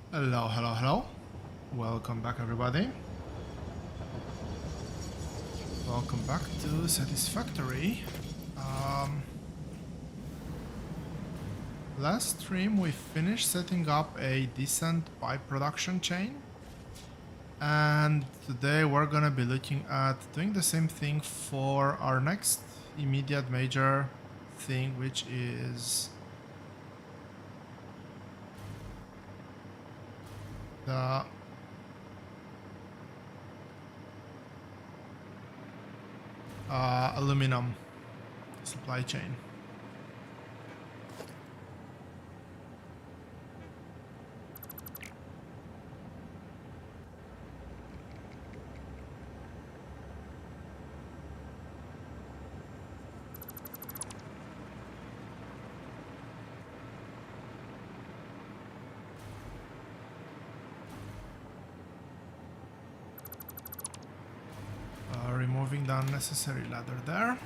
Hello, hello, hello. Welcome back, everybody. Welcome back to Satisfactory. Um, Last stream we finished setting up a decent pipe production chain. And today we're gonna be looking at doing the same thing for our next immediate major thing, which is the aluminum supply chain. Removing the unnecessary ladder there.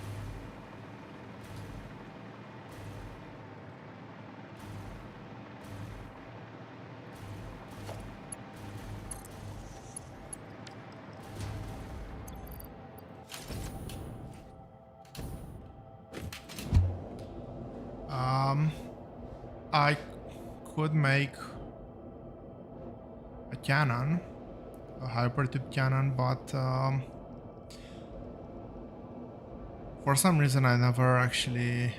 I could make a cannon, a hypertube cannon, but for some reason I never actually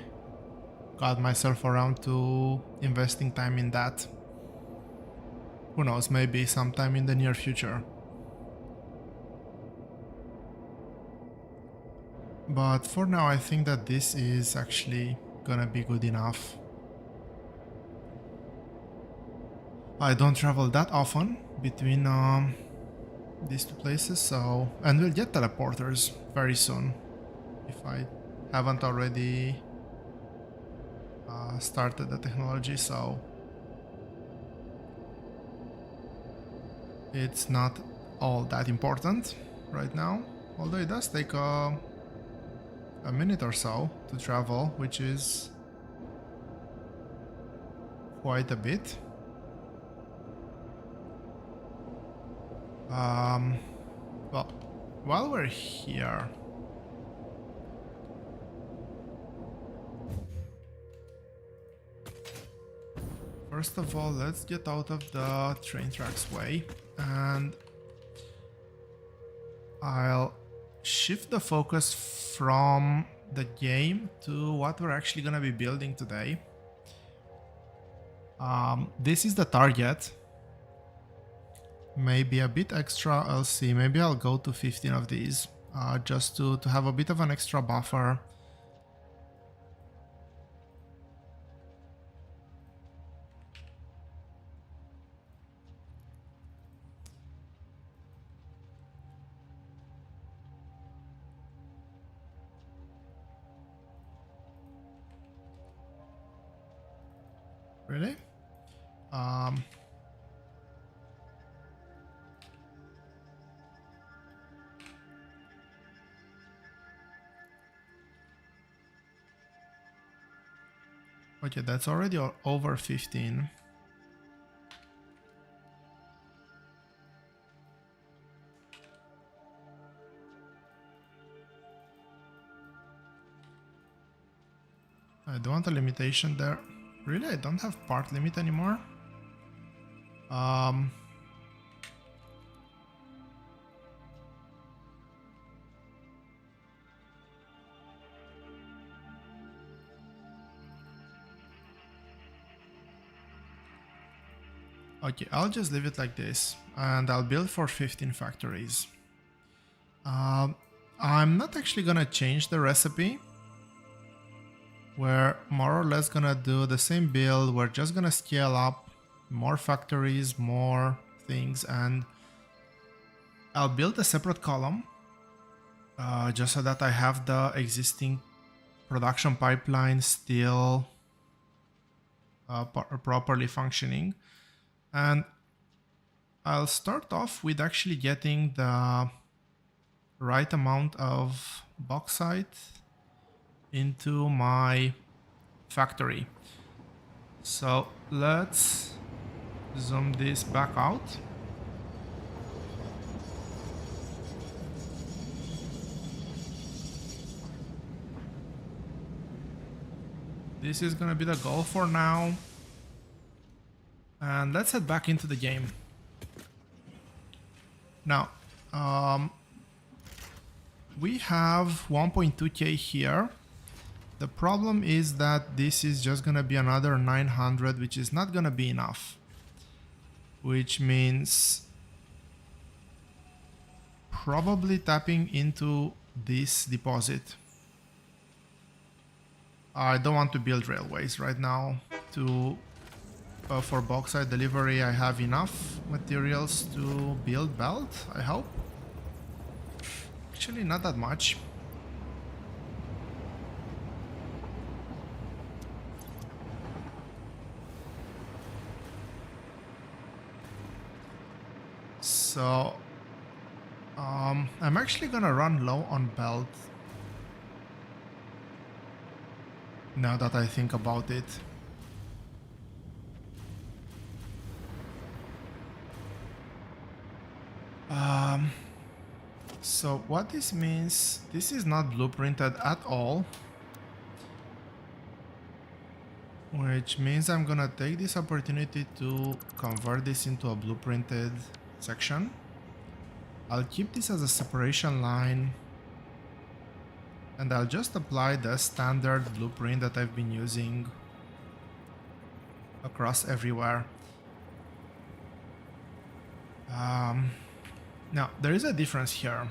got myself around to investing time in that. Who knows, maybe sometime in the near future. But for now I think that this is actually gonna be good enough. I don't travel that often between these two places, so... And we'll get teleporters very soon, if I haven't already started the technology, so... It's not all that important right now, although it does take a minute or so to travel, which is quite a bit. Well, while we're here, first of all, let's get out of the train tracks way, and I'll shift the focus from the game to what we're actually gonna be building today. This is the target. Maybe a bit extra, I'll see. Maybe I'll go to 15 of these, just to have a bit of an extra buffer. Really? Okay, that's already over 15. I don't want a limitation there. Really? I don't have part limit anymore? Okay, I'll just leave it like this, and I'll build for 15 factories. I'm not actually gonna change the recipe. We're more or less gonna do the same build. We're just gonna scale up more factories, more things, and I'll build a separate column just so that I have the existing production pipeline still properly functioning. And I'll start off with actually getting the right amount of bauxite into my factory. So let's zoom this back out. This is gonna be the goal for now. And let's head back into the game. Now, we have 1.2k here. The problem is that this is just gonna be another 900, which is not gonna be enough. Which means probably tapping into this deposit. I don't want to build railways right now. For bauxite delivery, I have enough materials to build belt, I hope. Actually, not that much. So, I'm actually gonna run low on belt. Now that I think about it. So what this means, this is not blueprinted at all. Which means I'm gonna take this opportunity to convert this into a blueprinted section. I'll keep this as a separation line. And I'll just apply the standard blueprint that I've been using across everywhere. Now, there is a difference here.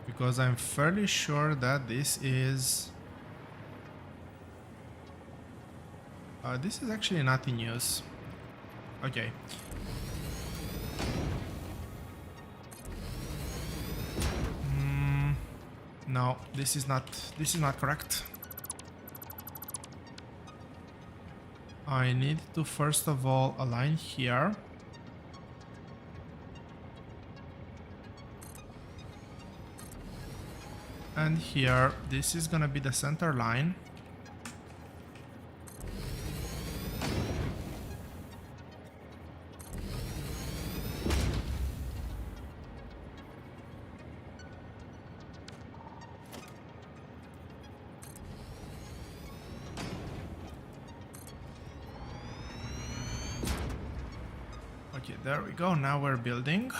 Because I'm fairly sure that this is actually not in use. Okay. No, this is not correct. I need to first of all align here. And here, this is gonna be the center line. Okay, there we go. Now we're building.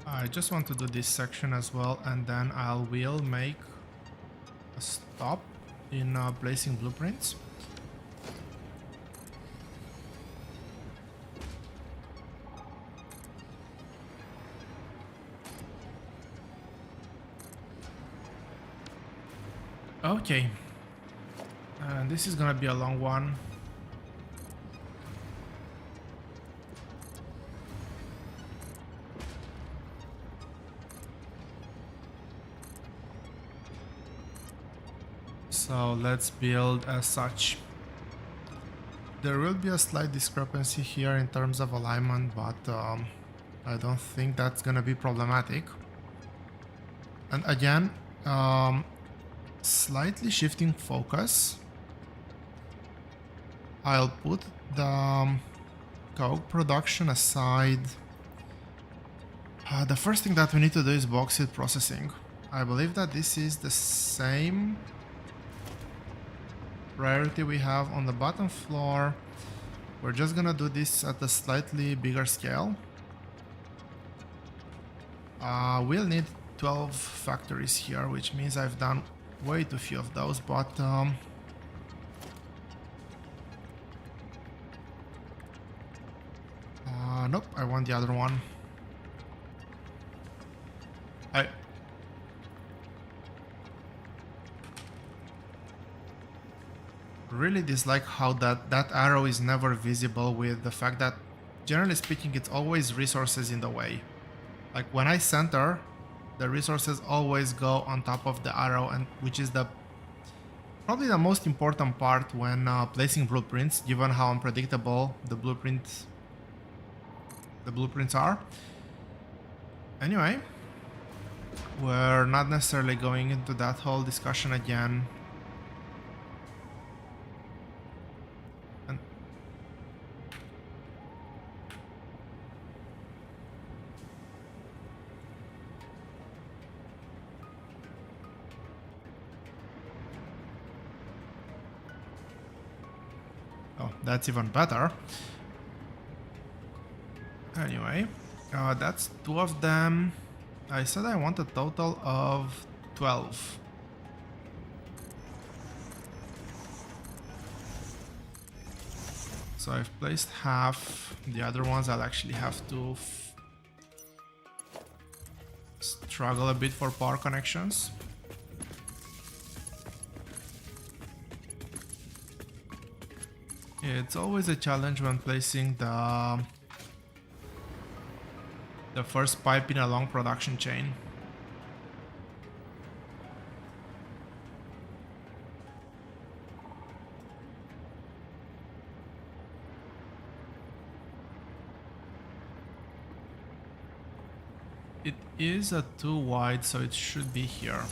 I just want to do this section as well, and then I will make a stop in placing blueprints. Okay, and this is gonna be a long one. So let's build as such. There will be a slight discrepancy here in terms of alignment, but I don't think that's gonna be problematic. And again, slightly shifting focus. I'll put the coke production aside. The first thing that we need to do is bauxite processing. I believe that this is the same priority we have on the bottom floor. We're just gonna do this at a slightly bigger scale. We'll need 12 factories here, which means I've done way too few of those, but nope, I want the other one. I really dislike how that arrow is never visible, with the fact that generally speaking it's always resources in the way. Like when I center, the resources always go on top of the arrow, and which is probably the most important part when placing blueprints, given how unpredictable the blueprint the blueprints are. Anyway, we're not necessarily going into that whole discussion again. And oh, that's even better. Anyway, that's 2 of them. I said I want a total of 12. So I've placed half. The other ones I'll actually have to struggle a bit for power connections. It's always a challenge when placing the first pipe in a long production chain. It is a 2 wide, so it should be here.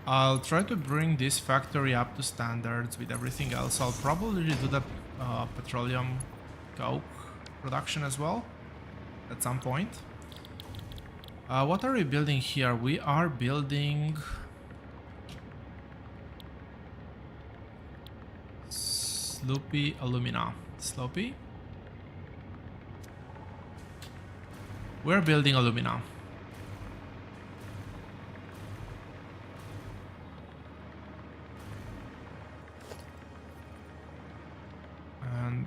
I'll try to bring this factory up to standards with everything else. I'll probably do the petroleum coke production as well at some point. What are we building here? We are building Sloopy alumina. Sloopy? We're building alumina. And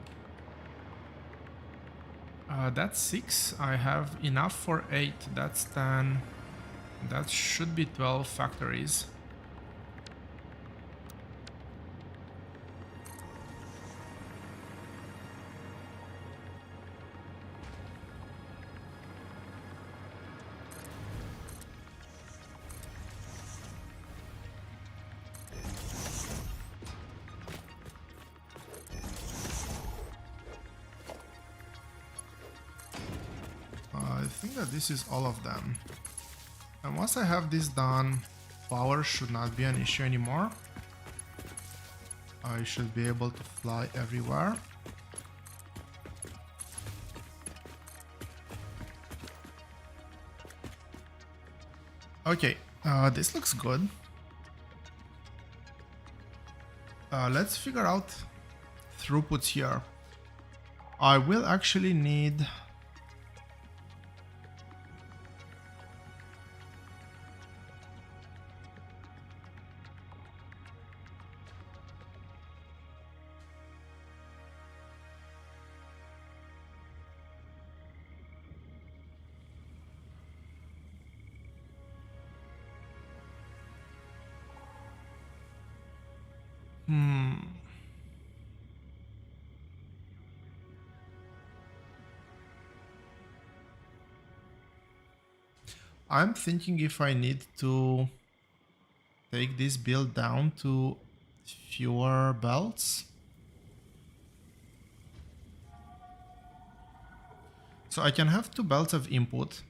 that's 6. I have enough for 8. That's 10. That should be 12 factories. I think that this is all of them. And once I have this done, power should not be an issue anymore. I should be able to fly everywhere. Okay, this looks good. Let's figure out throughputs here. I will actually need I'm thinking if I need to take this build down to fewer belts. So I can have 2 belts of input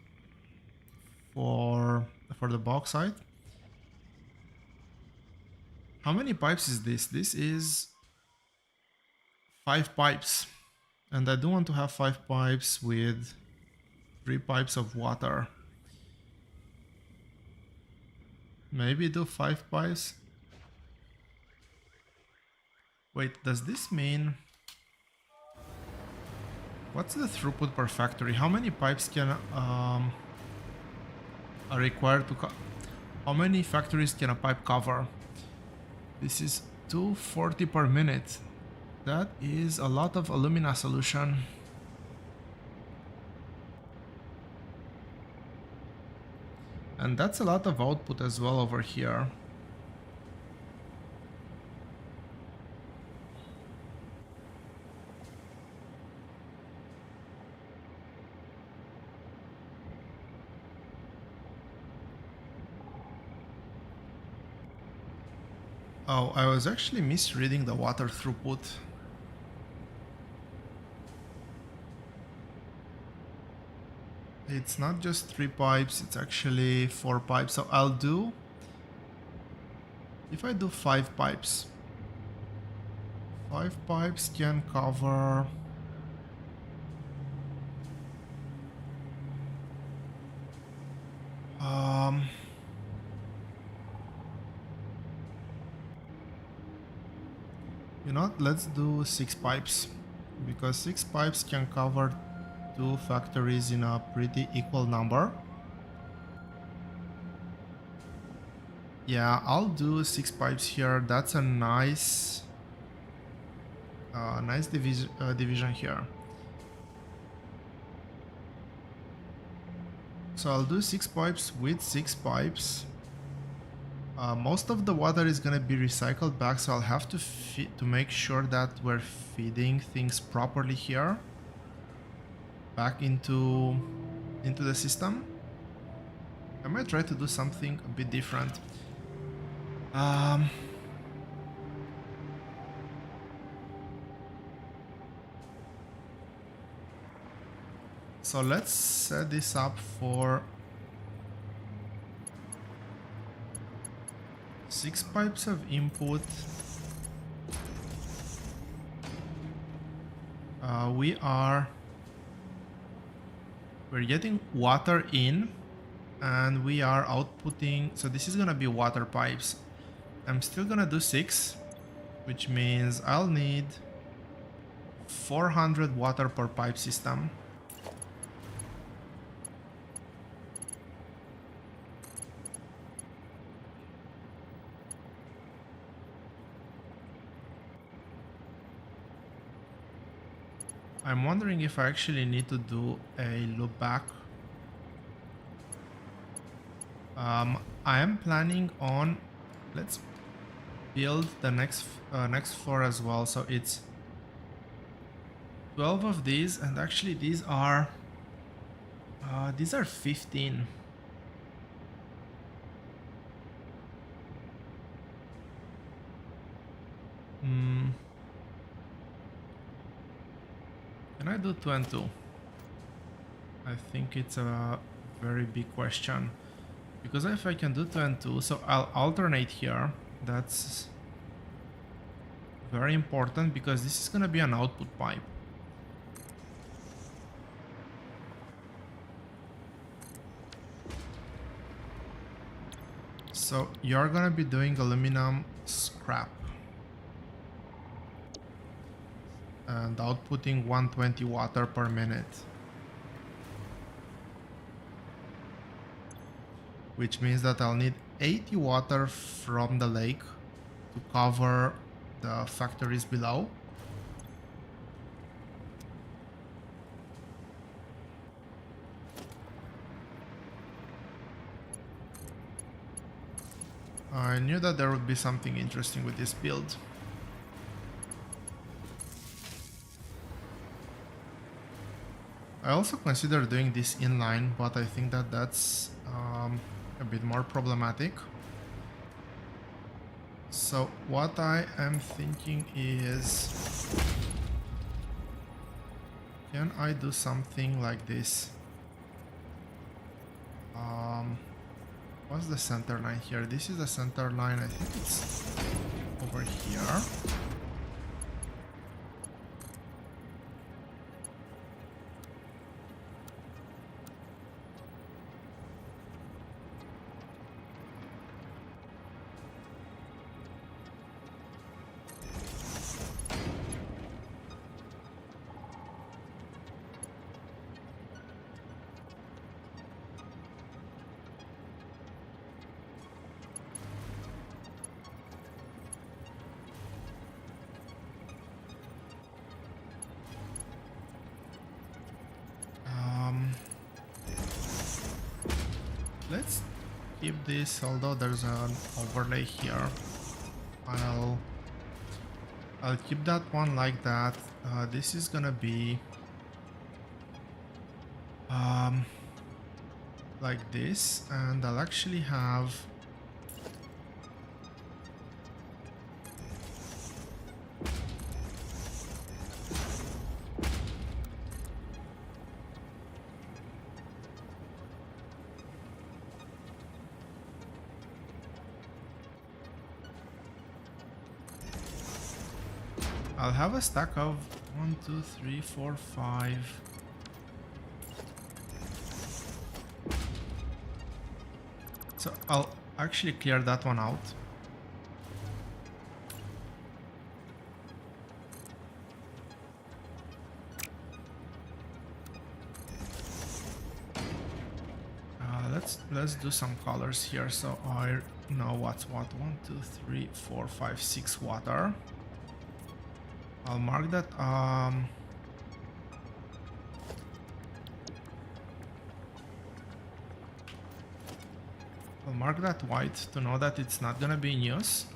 for the bauxite. How many pipes is this? This is 5 pipes. And I do want to have 5 pipes with 3 pipes of water. Maybe do 5 pipes. Wait, does this mean... What's the throughput per factory? How many pipes can are required to... How many factories can a pipe cover? This is 240 per minute. That is a lot of alumina solution. And that's a lot of output as well over here. Oh, I was actually misreading the water throughput. It's not just 3 pipes, it's actually 4 pipes. So I'll do, if I do 5 pipes, 5 pipes can cover you know what, let's do 6 pipes, because 6 pipes can cover 2 factories in a pretty equal number. Yeah, I'll do 6 pipes here. That's a nice division here. So I'll do 6 pipes with 6 pipes. Most of the water is gonna be recycled back, so I'll have to make sure that we're feeding things properly here back into the system. I might try to do something a bit different. So let's set this up for 6 pipes of input. We're getting water in and we are outputting, so this is gonna be water pipes. I'm still gonna do 6, which means I'll need 400 water per pipe system. I'm wondering if I actually need to do a loop back. I am planning on, let's build the next floor as well. So it's 12 of these, and actually these are 15. Can I do 2 and 2? I think it's a very big question. Because if I can do 2 and 2, so I'll alternate here. That's very important because this is going to be an output pipe. So you're going to be doing aluminum scrap and outputting 120 water per minute, which means that I'll need 80 water from the lake to cover the factories below. I knew that there would be something interesting with this build. I also consider doing this inline, but I think that that's a bit more problematic. So what I am thinking is, can I do something like this? What's the center line here? This is the center line. I think it's over here. Let's keep this, although there's an overlay here. I'll keep that one like that. This is gonna be like this, and I'll actually have I'll have a stack of 1, 2, 3, 4, 5. So I'll actually clear that one out. Let's do some colors here so I know what's what. 1, 2, 3, 4, 5, 6 water. I'll mark that I'll mark that white to know that it's not gonna be in use.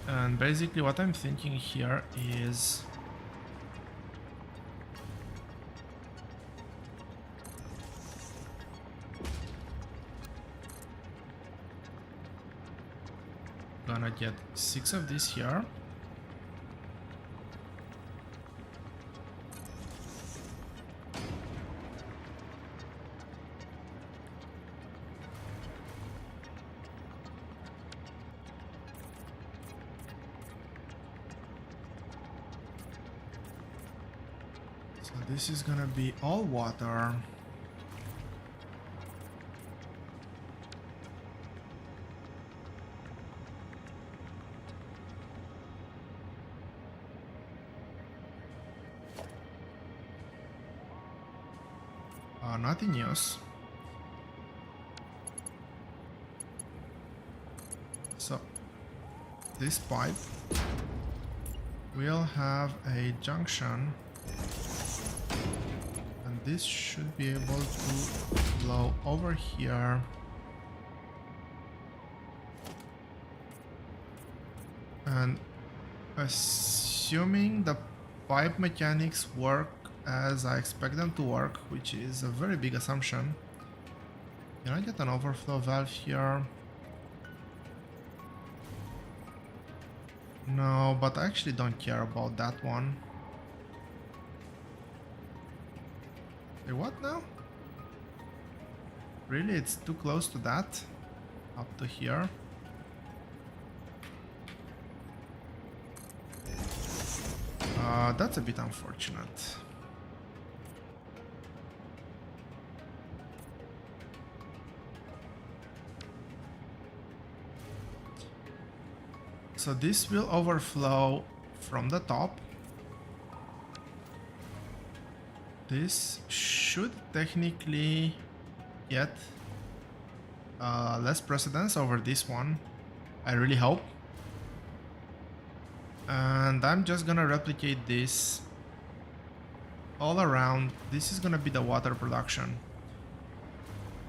And basically what I'm thinking here is gonna get 6 of these here. So this is gonna be all water. Not in use. So this pipe will have a junction, and this should be able to flow over here. And assuming the pipe mechanics work as I expect them to work, which is a very big assumption. Can I get an overflow valve here? No, but I actually don't care about that one. Hey, what now? Really? It's too close to that? Up to here? That's a bit unfortunate. So this will overflow from the top. This should technically get less precedence over this one. I really hope. And I'm just gonna replicate this all around. This is gonna be the water production.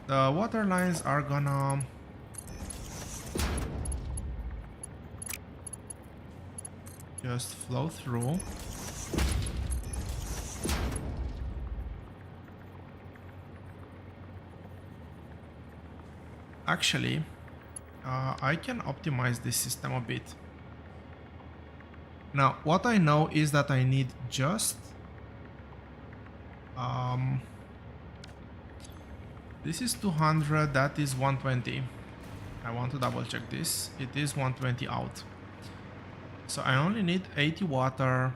The water lines are gonna just flow through. Actually, I can optimize this system a bit. Now, what I know is that I need just this is 200, that is 120. I want to double check this. It is 120 out. So I only need 80 water.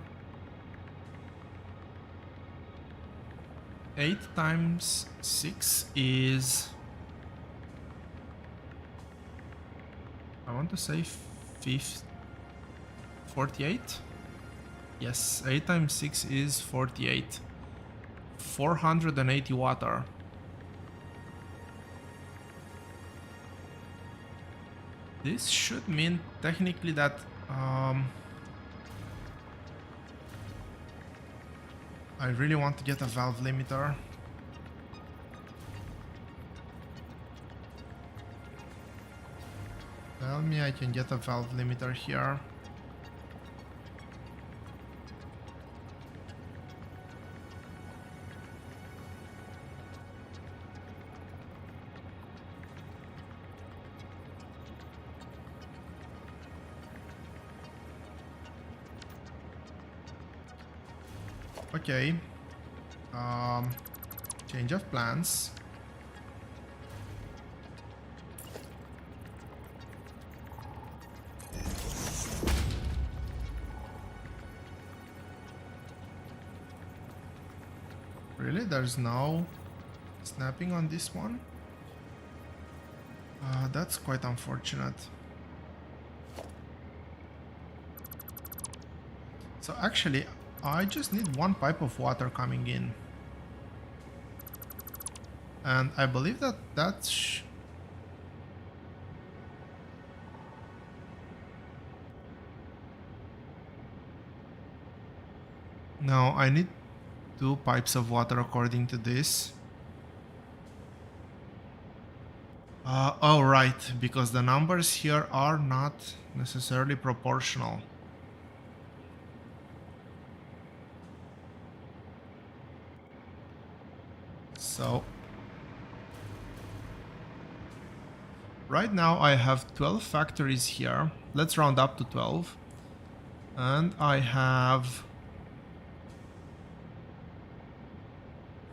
8 times 6 is, I want to say 48. Yes, 8 times 6 is 48. 480 water. This should mean technically that I really want to get a valve limiter. Tell me I can get a valve limiter here. Okay. Change of plans. Really? There's no snapping on this one? That's quite unfortunate. So actually, I just need one pipe of water coming in. And I believe that that's... No, I need 2 pipes of water according to this. Oh, right, because the numbers here are not necessarily proportional. So, right now I have 12 factories here. Let's round up to 12. And I have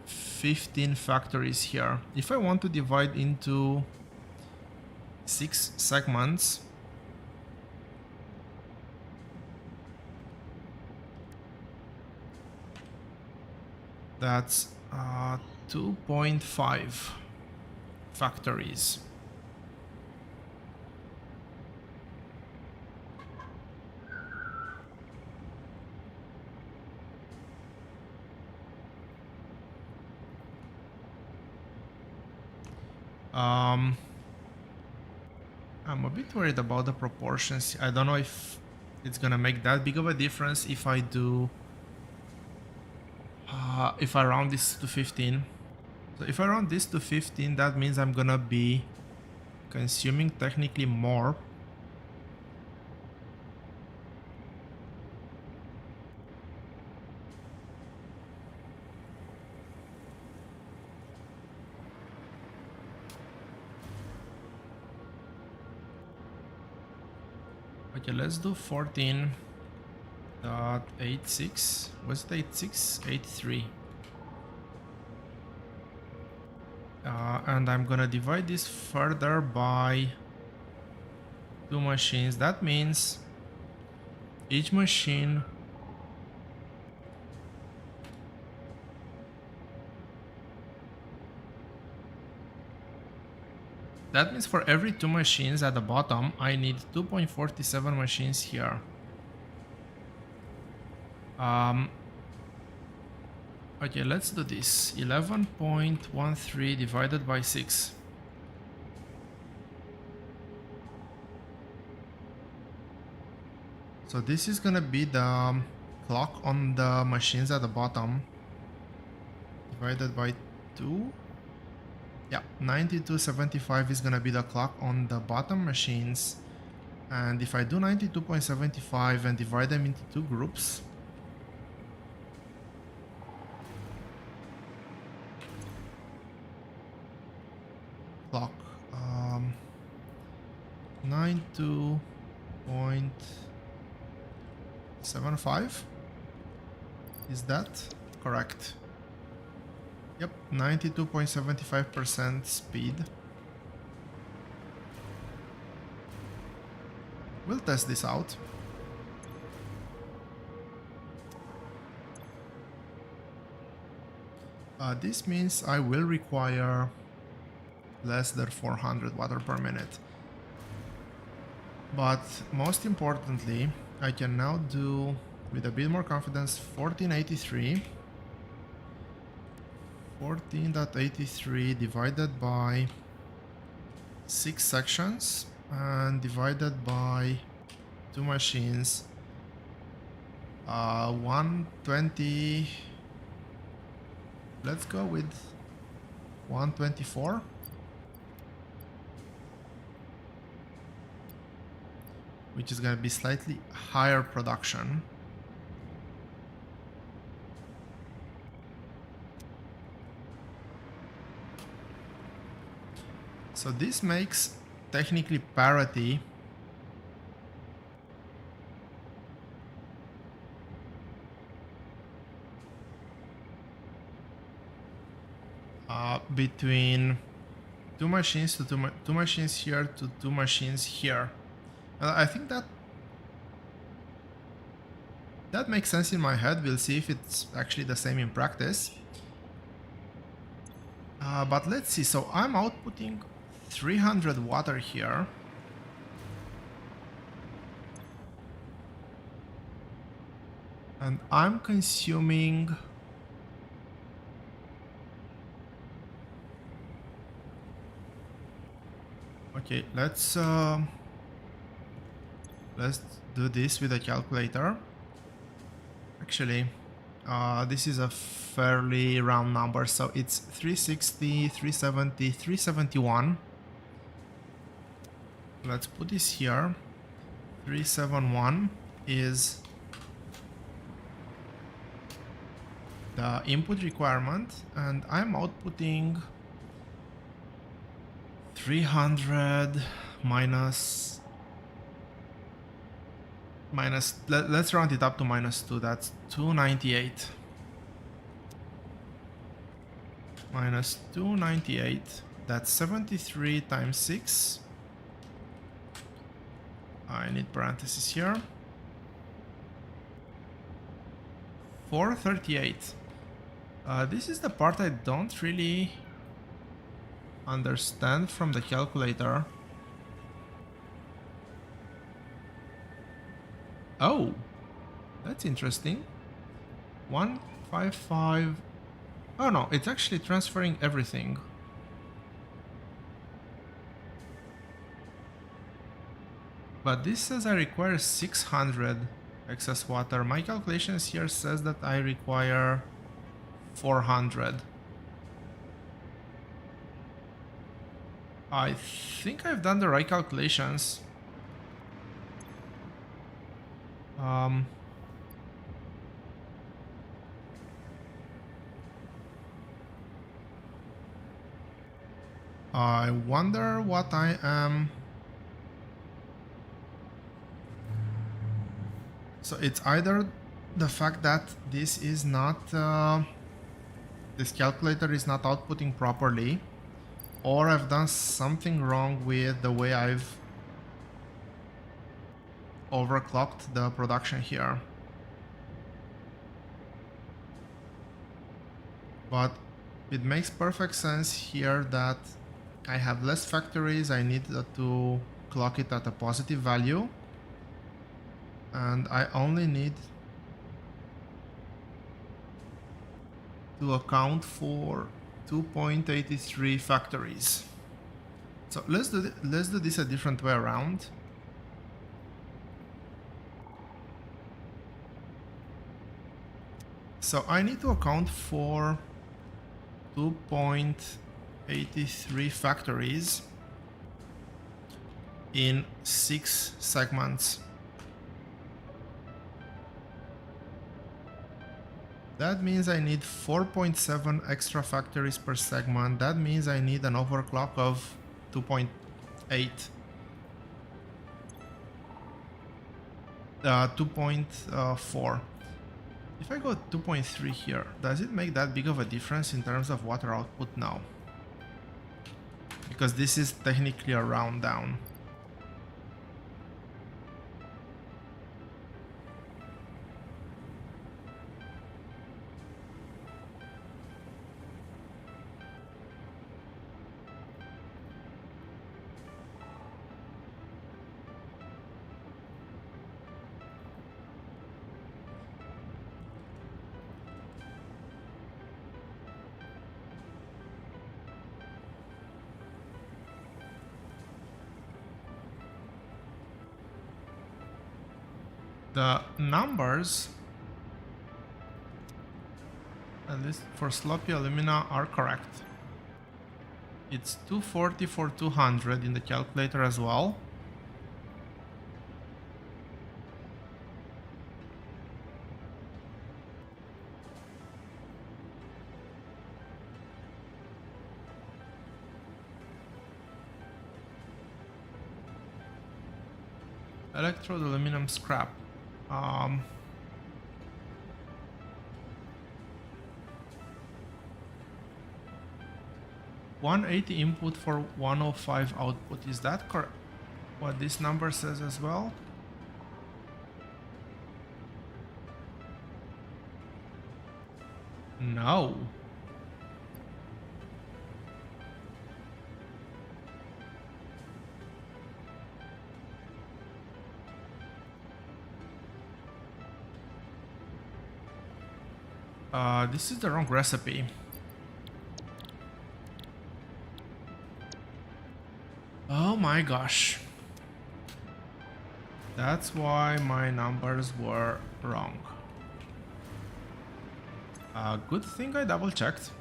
15 factories here. If I want to divide into 6 segments, that's 2.5 factories. I'm a bit worried about the proportions. I don't know if it's gonna make that big of a difference if I do if I round this to 15. So if I round this to 15, that means I'm gonna be consuming technically more. Okay, let's do 14.86. What's it? 86? 83. And I'm gonna divide this further by 2 machines. That means each machine that means for every 2 machines at the bottom, I need 2.47 machines here. Okay, let's do this. 11.13 divided by 6. So this is gonna be the clock on the machines at the bottom divided by 2. Yeah, 92.75 is gonna be the clock on the bottom machines. And if I do 92.75 and divide them into 2 groups, clock 92.75, is that correct? Yep, 92.75% speed. We'll test this out. This means I will require less than 400 water per minute. But most importantly, I can now do, with a bit more confidence, 1483. 14.83 divided by 6 sections and divided by 2 machines. 120. Let's go with 124. Which is going to be slightly higher production. So this makes technically parity between 2 machines to 2 machines here to 2 machines here. I think that makes sense in my head. We'll see if it's actually the same in practice. But let's see, so I'm outputting 300 water here. And I'm consuming... Okay, let's do this with a calculator. Actually, this is a fairly round number, so it's 360, 370, 371. Let's put this here. 371 is the input requirement, and I'm outputting 300 minus let's round it up to -2. That's 298 minus 298. That's 73 times 6. I need parentheses here. 438. This is the part I don't really understand from the calculator. Oh, that's interesting. 155. Oh no, it's actually transferring everything. But this says I require 600 excess water. My calculations here says that I require 400. I think I've done the right calculations. I wonder what I am... So it's either the fact that this is not... this calculator is not outputting properly, or I've done something wrong with the way I've overclocked the production here. But it makes perfect sense here that I have less factories. I need to clock it at a positive value, and I only need to account for 2.83 factories. So let's do this a different way around. So I need to account for 2.83 factories in 6 segments. That means I need 4.7 extra factories per segment. That means I need an overclock of 2.8. 2.4. If I go 2.3 here, does it make that big of a difference in terms of water output? No. Because this is technically a round down. The numbers, at least for sloppy alumina, are correct. It's 240 for 200 in the calculator as well. Electrode aluminum scrap. 180 input for 105 output. Is that correct? What this number says as well? No. This is the wrong recipe. Oh my gosh. That's why my numbers were wrong. Good thing I double checked.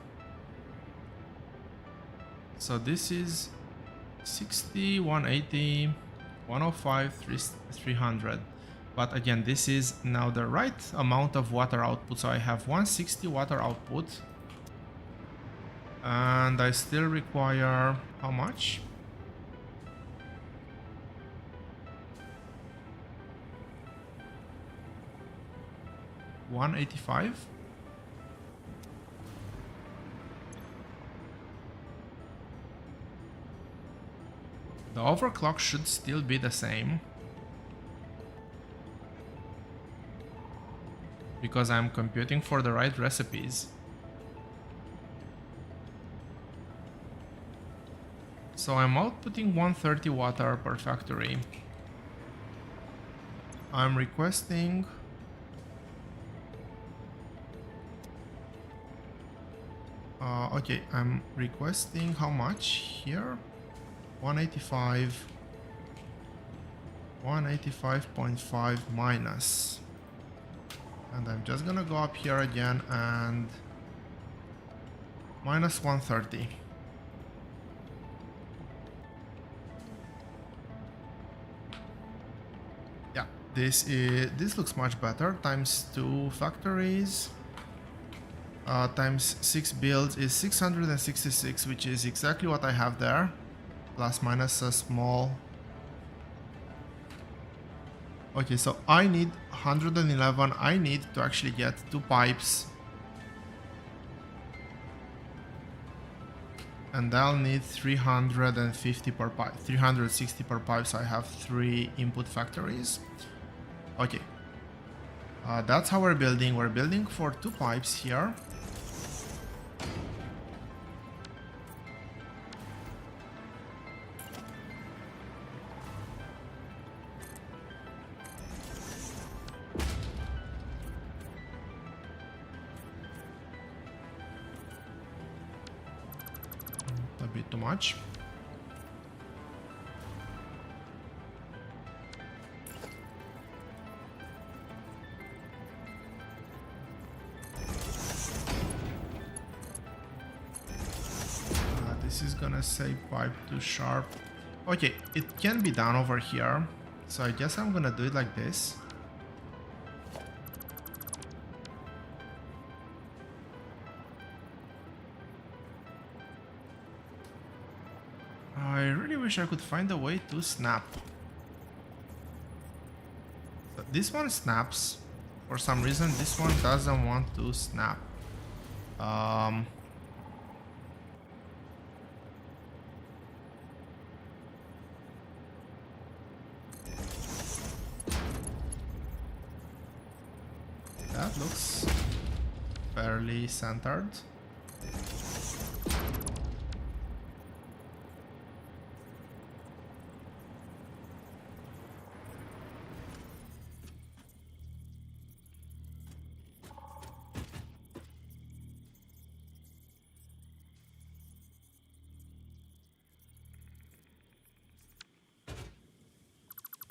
So this is 60, 180, 105, 300. But again, this is now the right amount of water output. So I have 160 water output. And I still require how much? $185. The overclock should still be the same, because I'm computing for the right recipes. So I'm outputting 130 water per factory. I'm requesting okay, I'm requesting how much here? 185, 185.5 minus. And I'm just gonna go up here again and minus 130. Yeah, this looks much better. Times 2 factories. Times 6 builds is 666, which is exactly what I have there. Plus minus a small. Okay, so I need 111. I need to actually get 2 pipes. And I'll need 350 per pipe, 360 per pipe, so I have 3 input factories. Okay. That's how we're building. We're building for 2 pipes here. A bit too much. This is gonna say pipe too sharp. Okay, it can be done over here. So I guess I'm gonna do it like this. I really wish I could find a way to snap. So this one snaps. For some reason, this one doesn't want to snap. That looks fairly centered.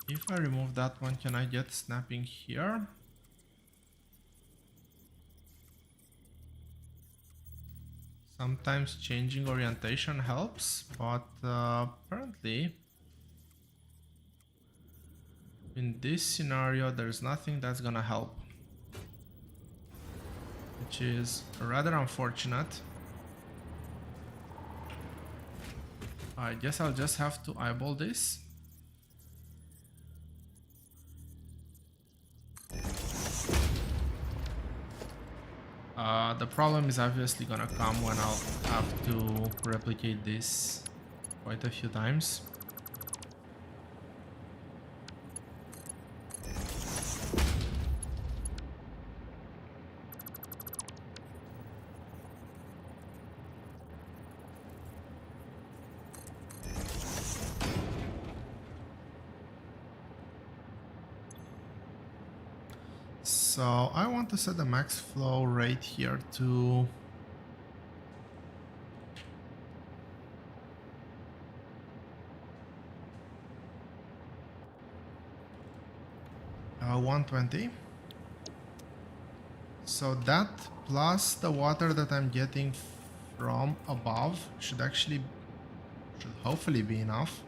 If I remove that one, can I get snapping here? Sometimes changing orientation helps, but apparently in this scenario there's nothing that's gonna help, which is rather unfortunate. I guess I'll just have to eyeball this. The problem is obviously gonna come when I'll have to replicate this quite a few times. So I want to set the max flow rate here to 120. So that plus the water that I'm getting from above should hopefully be enough.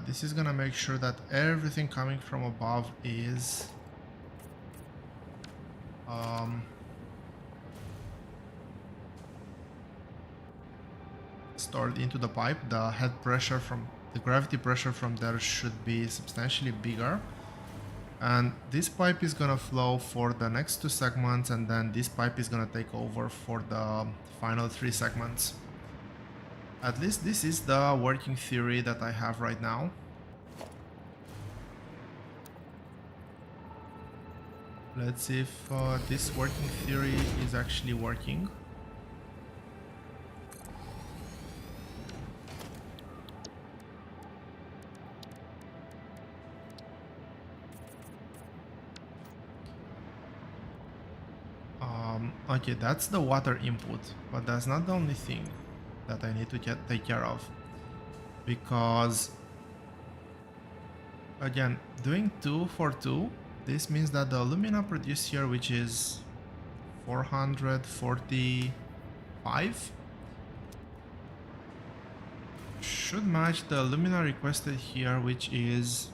This is gonna make sure that everything coming from above is stored into the pipe. The head pressure from the gravity pressure from there should be substantially bigger. And this pipe is gonna flow for the next 2 segments, and then this pipe is gonna take over for the final 3 segments. At least this is the working theory that I have right now. Let's see if this working theory is actually working. Okay, that's the water input, but that's not the only thing that I need to take care of, because again, doing 2 for 2, this means that the alumina produced here, which is 445, should match the alumina requested here, which is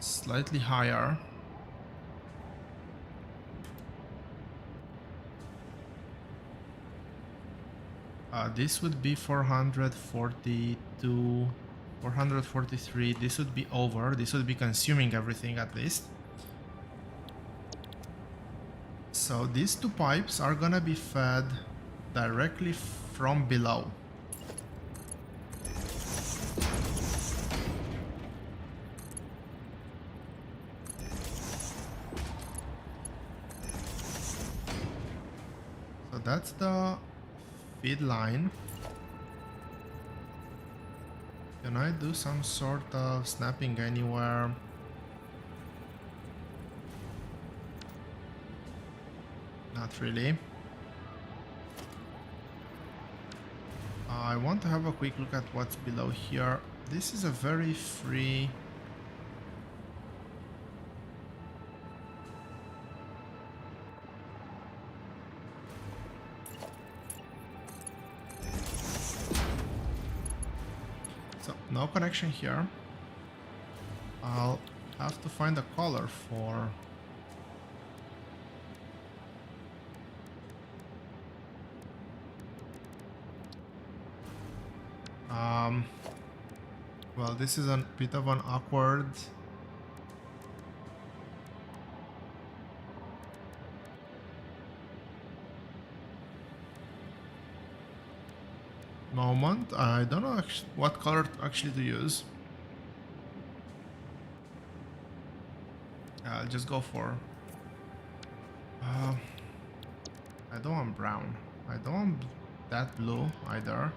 slightly higher. This would be 442, 443. This would be over. This would be consuming everything at least. So these 2 pipes are gonna be fed directly from below. So that's the feed line. Can I do some sort of snapping anywhere? Not really. I want to have a quick look at what's below here. This is a very free... So, no connection here. I'll have to find a color for... well, this is a bit of an awkward moment. I don't know what color actually to use. I'll just go for... I don't want brown. I don't want that blue either.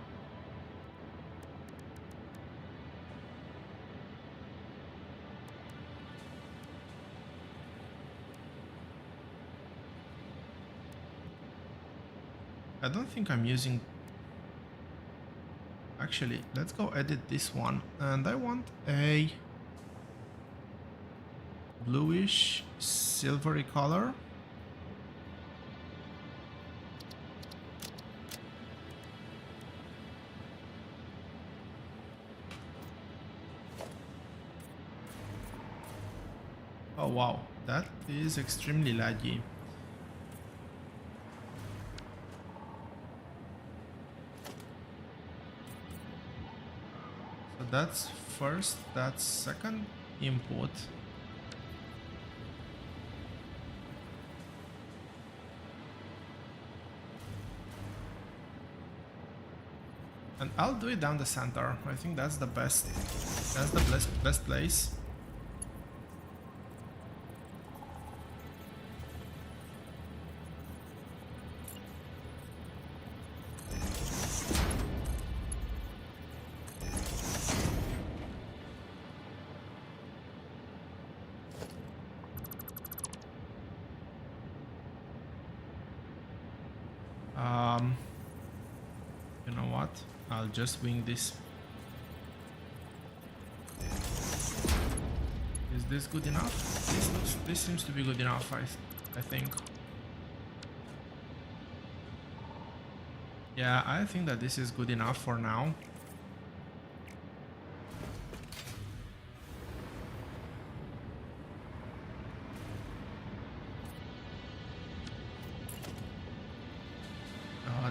I don't think I'm using... Actually, let's go edit this one. And I want a bluish silvery color. Oh wow, that is extremely laggy. That's first, that's second input. And I'll do it down the center. I think that's the best. That's the best place. You know what? I'll just wing this. Is this good enough? This seems to be good enough, I think. Yeah, I think that this is good enough for now.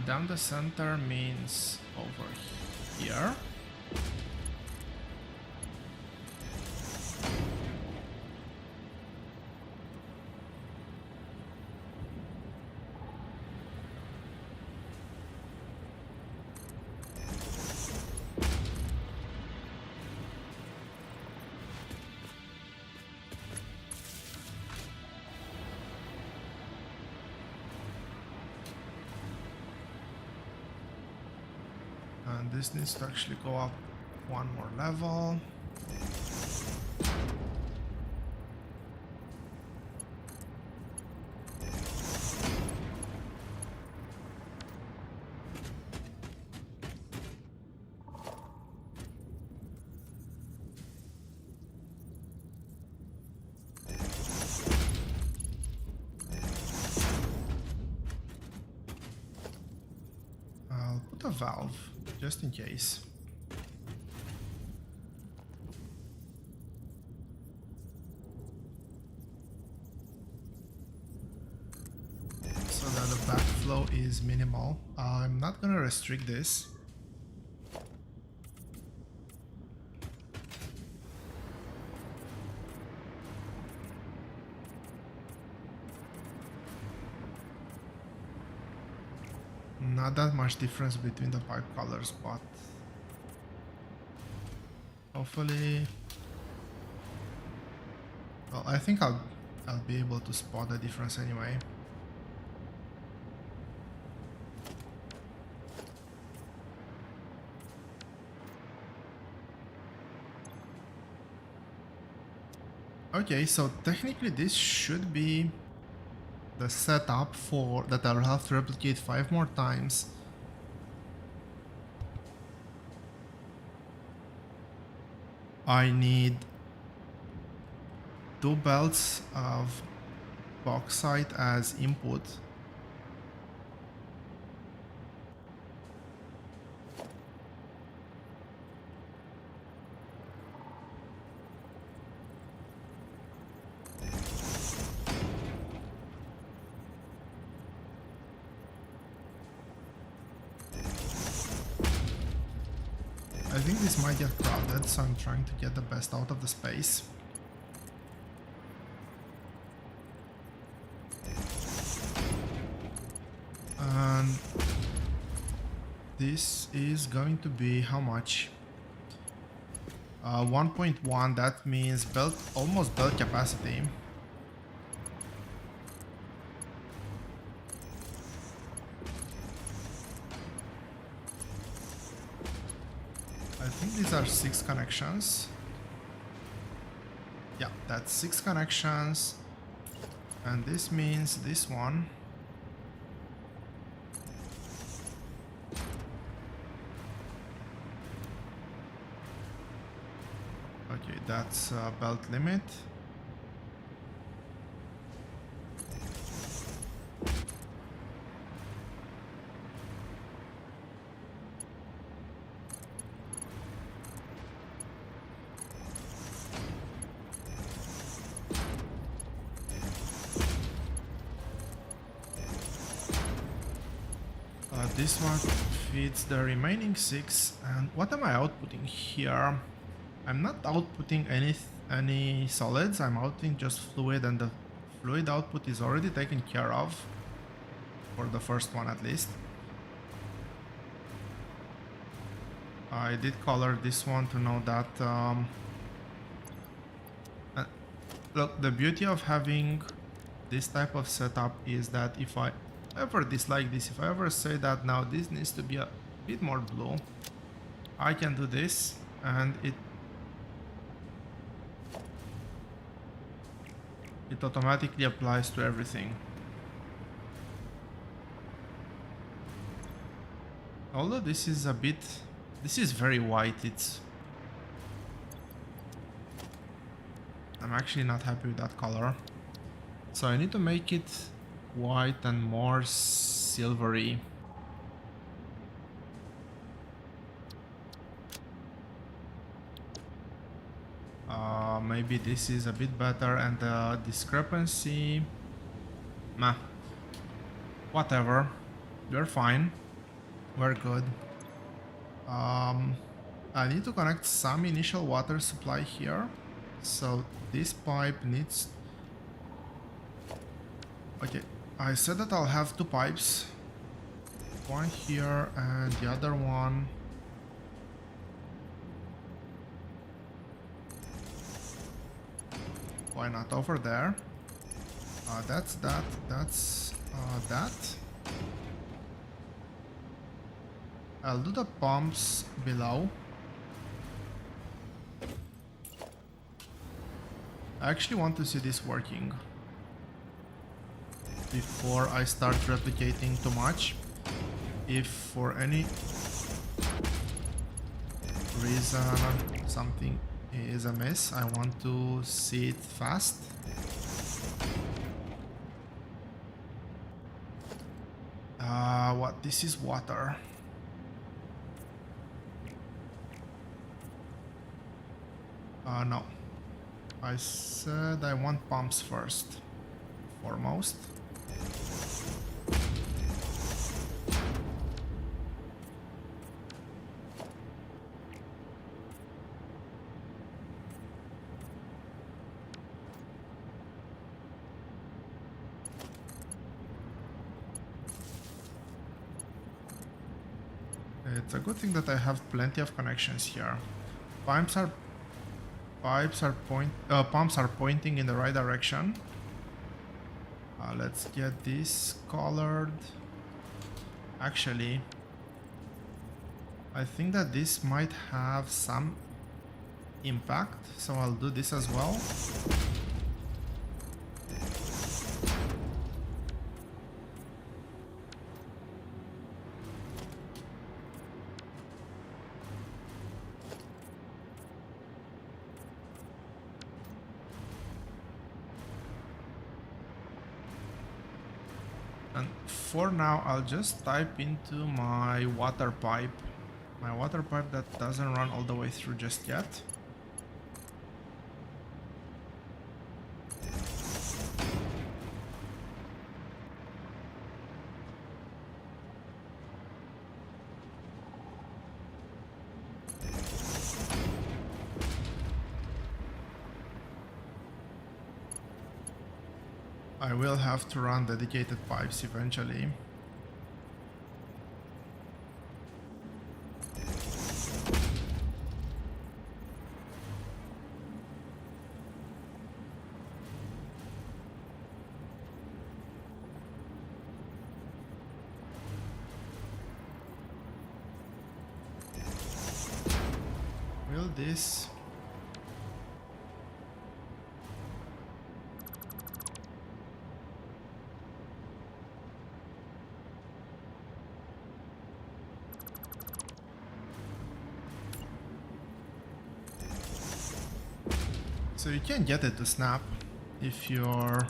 Down the center means over here. And this needs to actually go up one more level. I'll put a valve just in case. So that the backflow is minimal. I'm not gonna restrict this. Not that much difference between the pipe colors, but hopefully, well, I think I'll be able to spot the difference anyway. Okay, so technically this should be the setup for that I'll have to replicate 5 more times. I need 2 belts of bauxite as input. I think this might get crowded, so I'm trying to get the best out of the space. And this is going to be how much? 1.1, that means almost belt capacity. I think these are 6 connections. Yeah, that's 6 connections. And this means this one. Okay, that's belt limit. This one feeds the remaining 6. And what am I outputting here? I'm not outputting any solids, I'm outputting just fluid, and the fluid output is already taken care of, for the first one at least. I did color this one to know that look, the beauty of having this type of setup is that if I ever dislike this, if I ever say that now this needs to be a bit more blue, I can do this and it automatically applies to everything. Although this is a bit... This is very white. I'm actually not happy with that color. So I need to make it white and more silvery. Maybe this is a bit better, and the discrepancy... Meh. Whatever. We're fine. We're good. I need to connect some initial water supply here. So this pipe needs... Okay, I said that I'll have two pipes. One here and the other one... Why not over there? That's that. That's that. I'll do the pumps below. I actually want to see this working before I start replicating too much. If for any reason something is amiss, I want to see it fast. What? This is water. No. I said I want pumps first, foremost. It's a good thing that I have plenty of connections here. Pumps are pointing in the right direction. Let's get this colored. Actually, I think that this might have some impact, so I'll do this as well. And for now, I'll just type into my water pipe. My water pipe that doesn't run all the way through just yet. I will have to run dedicated pipes eventually. Will this... So you can get it to snap if you're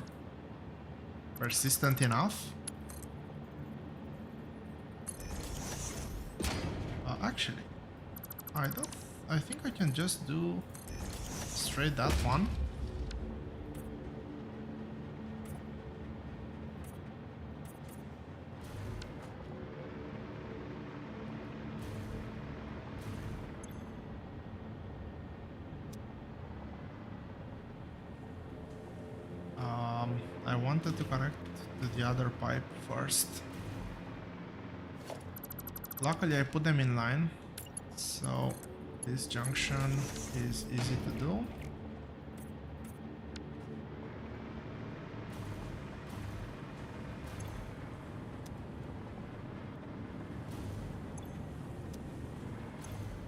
persistent enough. Actually, I think I can just do straight that one. I wanted to connect to the other pipe first. Luckily I put them in line, so this junction is easy to do.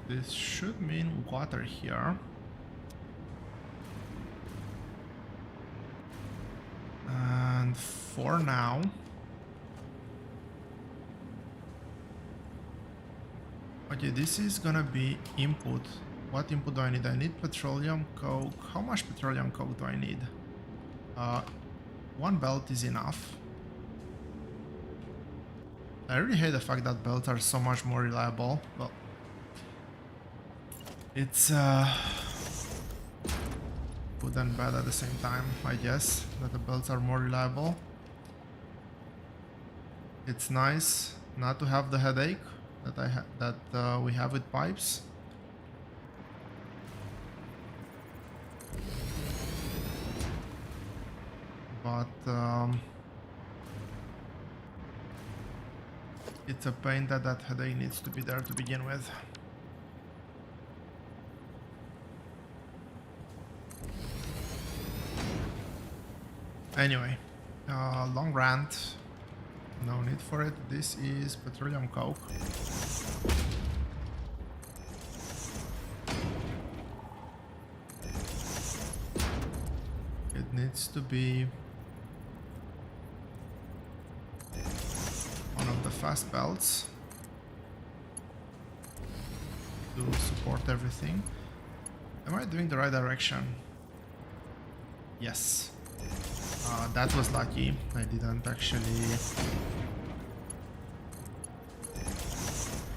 This should mean water here. And for now, Okay, this is gonna be input. What input do I need? I need petroleum coke. How much petroleum coke do I need? One belt is enough. I really hate the fact that belts are so much more reliable. Well, it's good and bad at the same time, I guess, that the belts are more reliable. It's nice not to have the headache that we have with pipes. But it's a pain that headache needs to be there to begin with. Anyway, long rant. No need for it. This is petroleum coke. It needs to be one of the fast belts to support everything. Am I doing the right direction? Yes. That was lucky. I didn't actually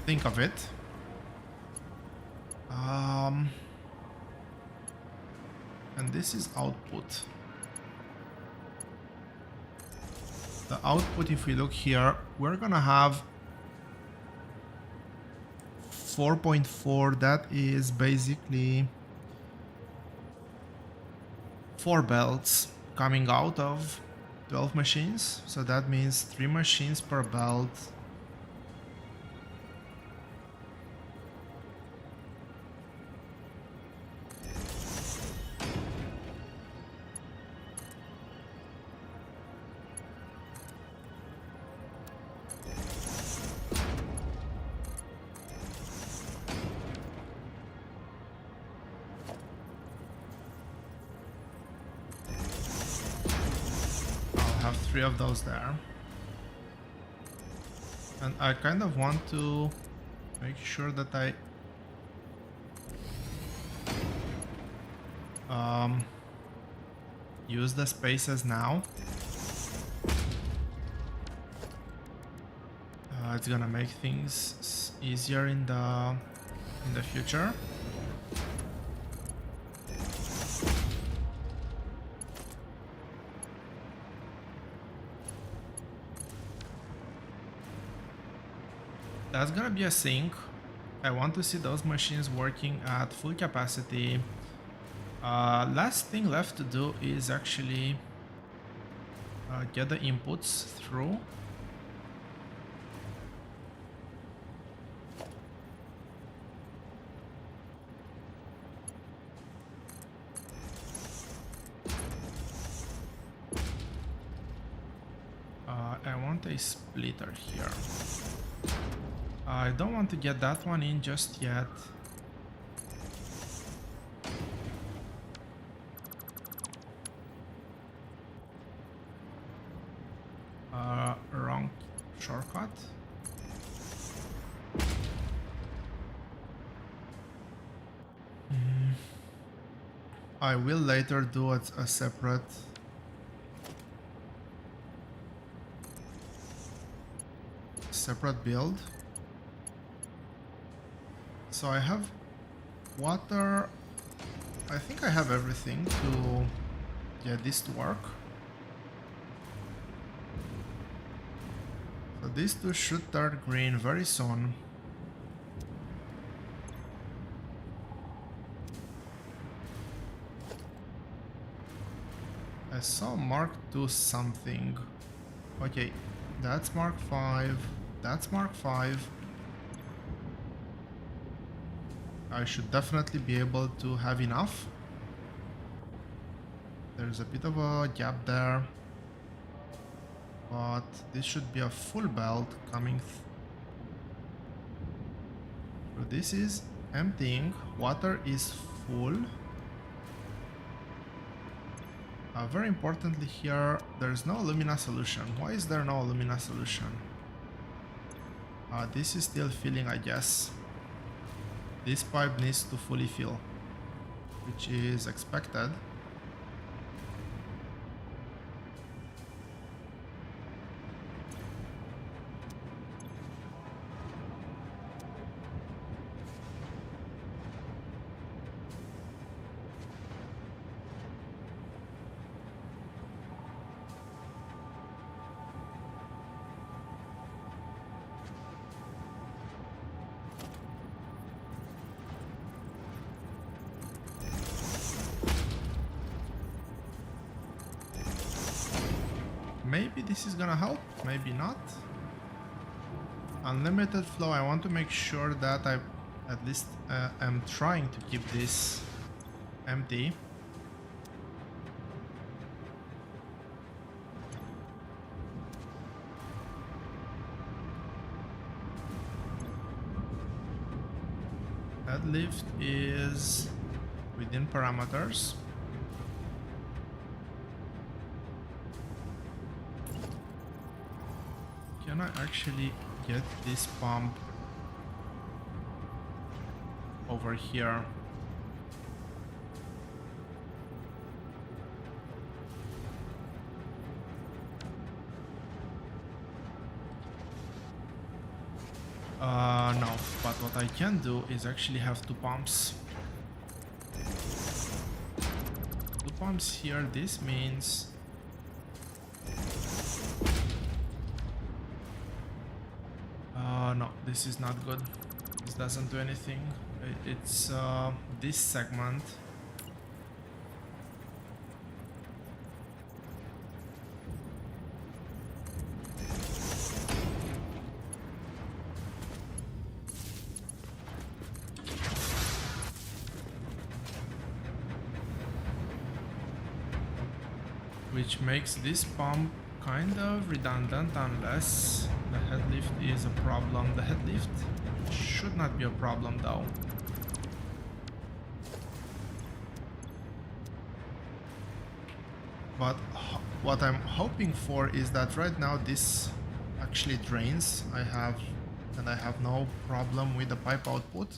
think of it. And this is output. The output, if we look here, we're gonna have 4.4. That is basically 4 belts coming out of 12 machines. So that means 3 machines per belt. Have 3 of those there, and I kind of want to make sure that I use the spaces now. It's gonna make things easier in the future. That's gonna be a sink. I want to see those machines working at full capacity. Last thing left to do is actually get the inputs through. I want a splitter here. I don't want to get that one in just yet. Wrong shortcut. I will later do a separate build. So I have water. I think I have everything to get this to work. So these two should turn green very soon. I saw Mark II something. Okay, that's Mark 5. That's Mark 5. I should definitely be able to have enough. There's a bit of a gap there, but this should be a full belt coming through. This is emptying. Water is full. Very importantly here, there's no alumina solution. Why is there no alumina solution? This is still filling, I guess. this pipe needs to fully fill, which is expected. Maybe this is gonna help, maybe not. Unlimited flow, I want to make sure that I at least am trying to keep this empty. Head lift is within parameters. Can I actually get this pump over here? No, but what I can do is actually have two pumps. Two pumps here, this means no, this is not good. This doesn't do anything. It's this segment. Which makes this pump kind of redundant unless the head lift is a problem. The head lift should not be a problem though. But what I'm hoping for is that right now this actually drains. I have no problem with the pipe output.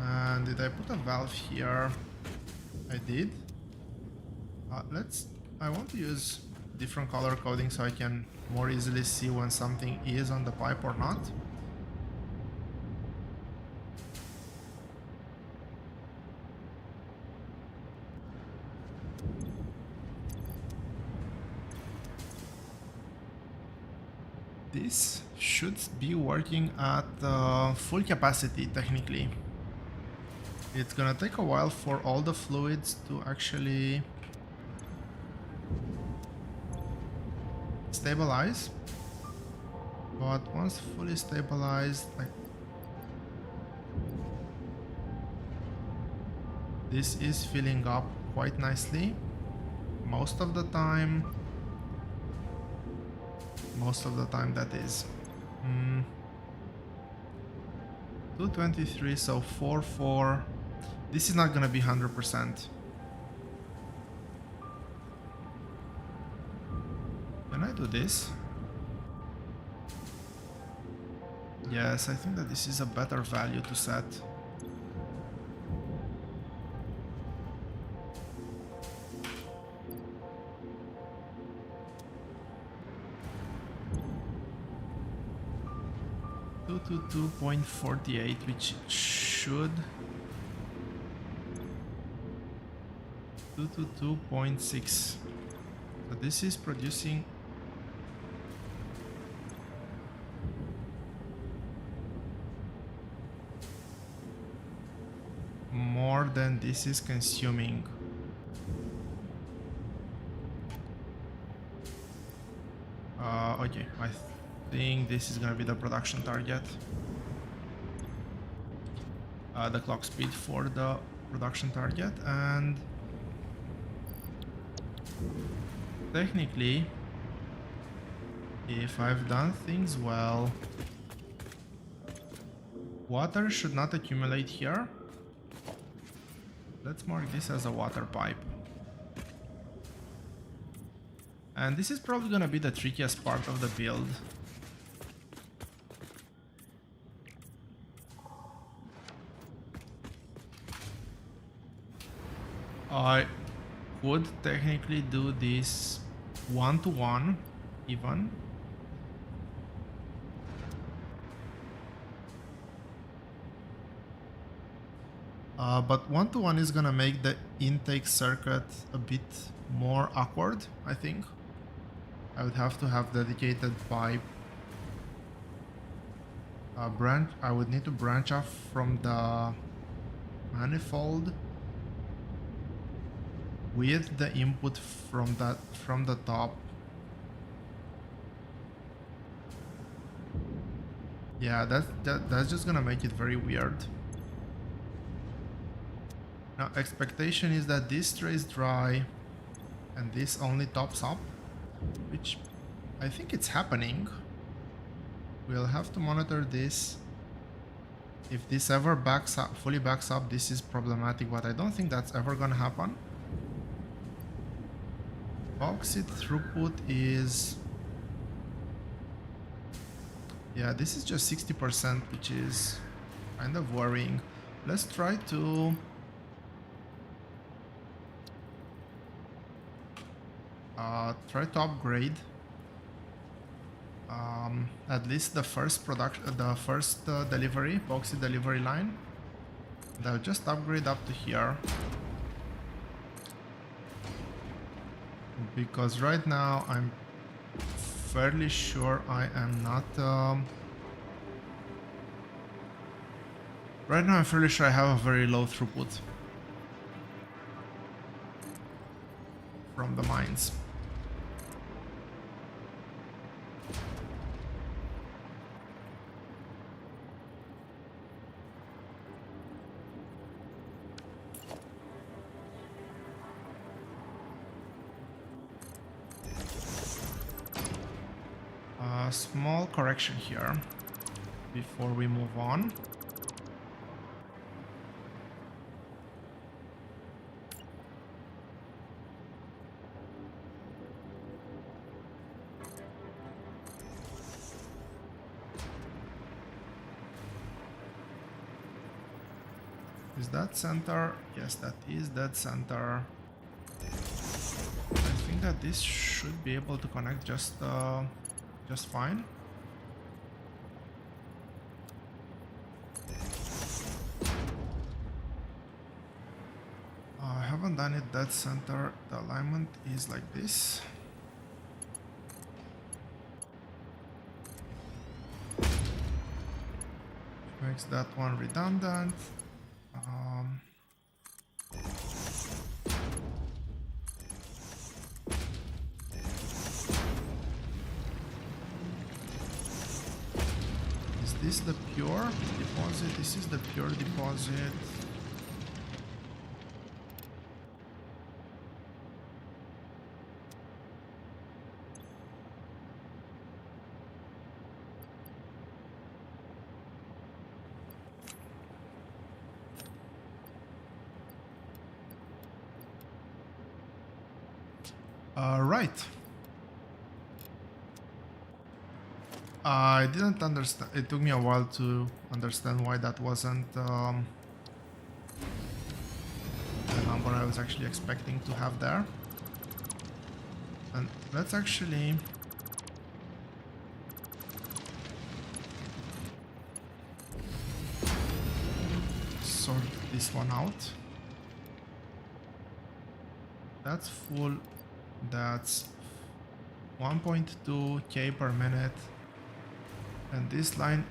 And did I put a valve here? I did. I want to use different color coding so I can more easily see when something is on the pipe or not. This should be working at full capacity technically. It's gonna take a while for all the fluids to actually stabilize, but once fully stabilized, like, this is filling up quite nicely most of the time. That is 223, so 4. This is not gonna be 100%. Can I do this? Yes, I think that this is a better value to set. To 2.48, which should 2.6. So this is producing more than this is consuming. Okay, I think this is gonna be the production target. The clock speed for the production target, and technically, if I've done things well, water should not accumulate here. Let's mark this as a water pipe. And this is probably gonna be the trickiest part of the build. I could technically do this one-to-one even. But one-to-one is gonna make the intake circuit a bit more awkward, I think. I would have to have dedicated pipe branch. I would need to branch off from the manifold with the input from the top. Yeah, that's just gonna make it very weird. Now, expectation is that this stays dry and this only tops up, which I think it's happening. We'll have to monitor this. If this ever backs up, fully backs up, this is problematic, but I don't think that's ever gonna happen. Bauxite throughput is... yeah, this is just 60%, which is kind of worrying. Let's try to... upgrade at least the first delivery, bauxite delivery line. And I'll just upgrade up to here, because right now I'm fairly sure I am not right now I'm fairly sure I have a very low throughput from the mines. Small correction here before we move on. Is that center? Yes, that is dead center. I think that this should be able to connect just fine. I haven't done it dead center. The alignment is like this. Makes that one redundant. Is this the pure deposit? This is the pure deposit. Right. I didn't understand. It took me a while to understand why that wasn't the number I was actually expecting to have there. And let's actually sort this one out. That's full. That's 1.2k per minute. And this line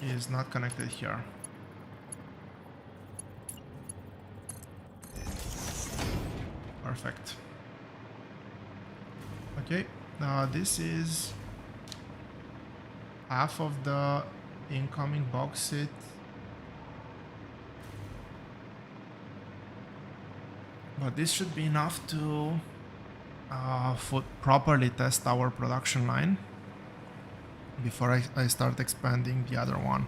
is not connected here. Perfect. Okay, now this is half of the incoming bauxite. But this should be enough to properly test our production line before I start expanding the other one.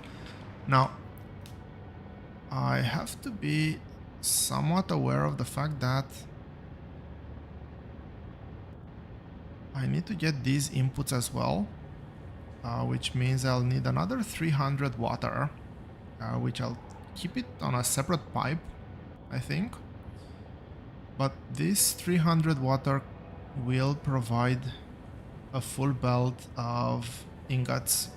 Now, I have to be somewhat aware of the fact that I need to get these inputs as well, which means I'll need another 300 water, which I'll keep it on a separate pipe, I think. But this 300 water will provide a full belt of ingots.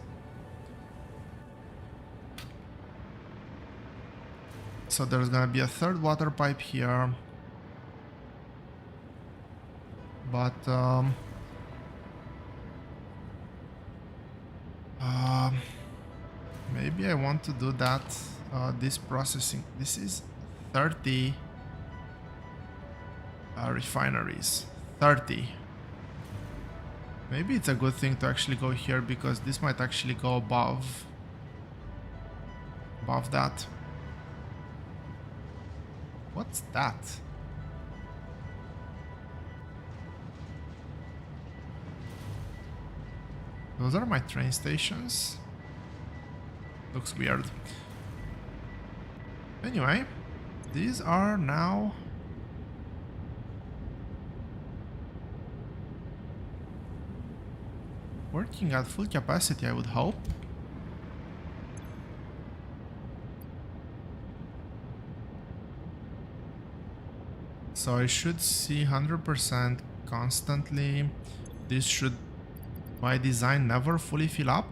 So there's gonna be a third water pipe here. But maybe I want to do that, this processing. This is 30 refineries. 30. Maybe it's a good thing to actually go here, because this might actually go above that. What's that? Those are my train stations. Looks weird. Anyway, these are now working at full capacity, I would hope. So I should see 100% constantly. This should, by design, never fully fill up.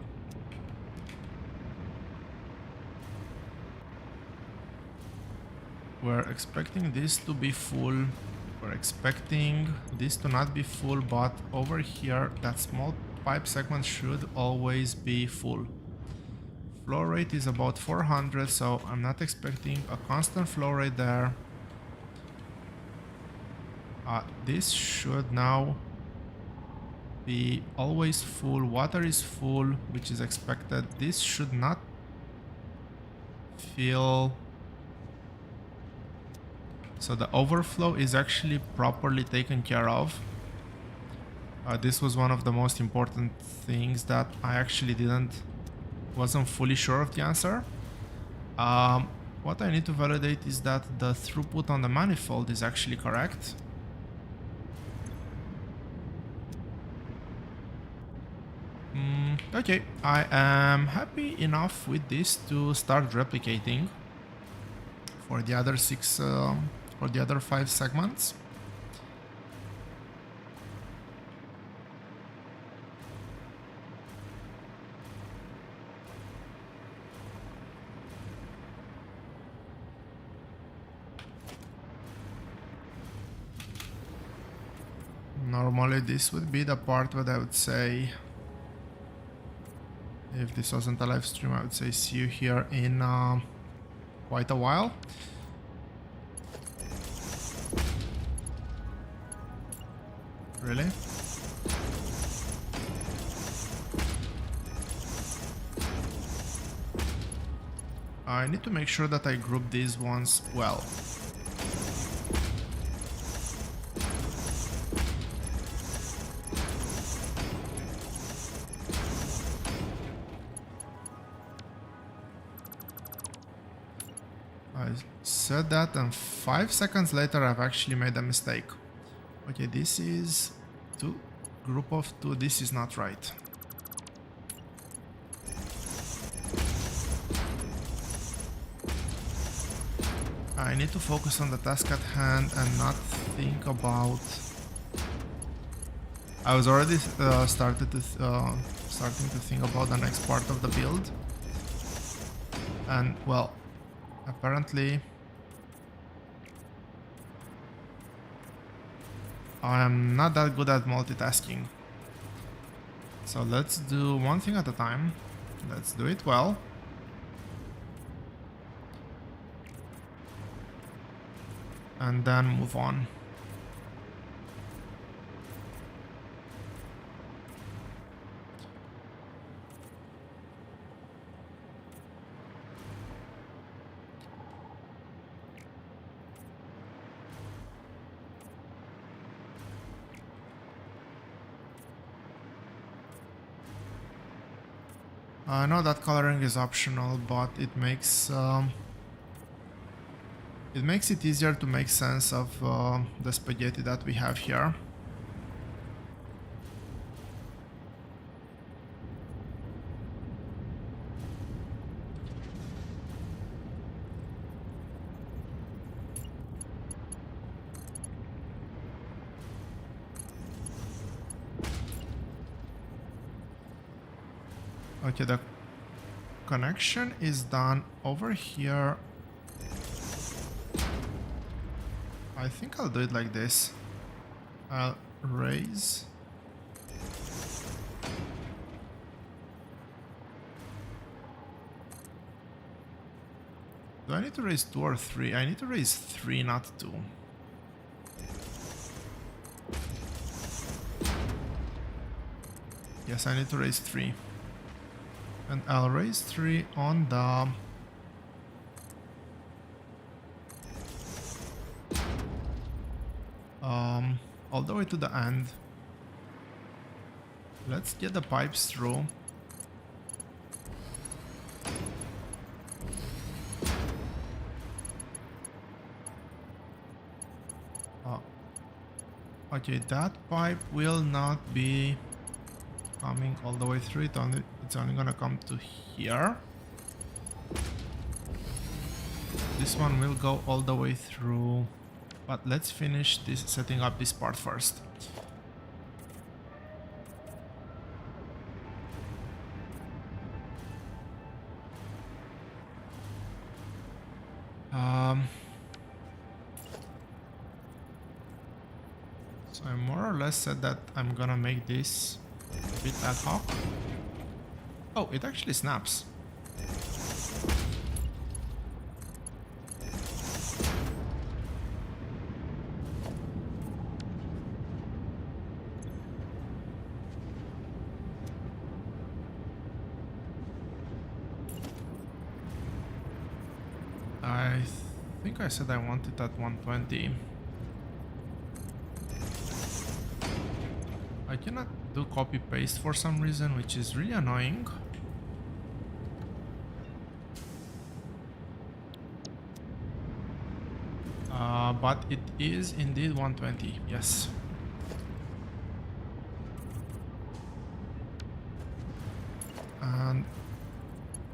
We're expecting this to be full. We're expecting this to not be full, but over here, that small pipe segment should always be full. Flow rate is about 400, so I'm not expecting a constant flow rate there. This should now be always full. Water is full, which is expected. This should not fill. So the overflow is actually properly taken care of. This was one of the most important things that I actually wasn't fully sure of the answer. What I need to validate is that the throughput on the manifold is actually correct. Okay, I am happy enough with this to start replicating for the other for the other 5 segments. Normally this would be the part where I would say, if this wasn't a live stream, I would say see you here in quite a while. Really? I need to make sure that I group these ones well. I said that, and 5 seconds later I've actually made a mistake. Okay, this is 2, group of 2, this is not right. I need to focus on the task at hand and not think about... I was already starting to think about the next part of the build. And, well, apparently I am not that good at multitasking. So let's do one thing at a time. Let's do it well. And then move on. I know that coloring is optional, but it makes it easier to make sense of the spaghetti that we have here. Okay, the connection is done over here. I think I'll do it like this. I'll raise. Do I need to raise 2 or 3? I need to raise 3, not 2. Yes, I need to raise 3. And I'll raise 3 on the... all the way to the end. Let's get the pipes through. Okay, that pipe will not be coming all the way through. It's only gonna come to here. This one will go all the way through, but let's finish this, setting up this part first. So I more or less said that I'm gonna make this a bit ad hoc. Oh, it actually snaps. I think I said I wanted at 120. I cannot do copy paste for some reason, which is really annoying. But it is indeed 120, yes. And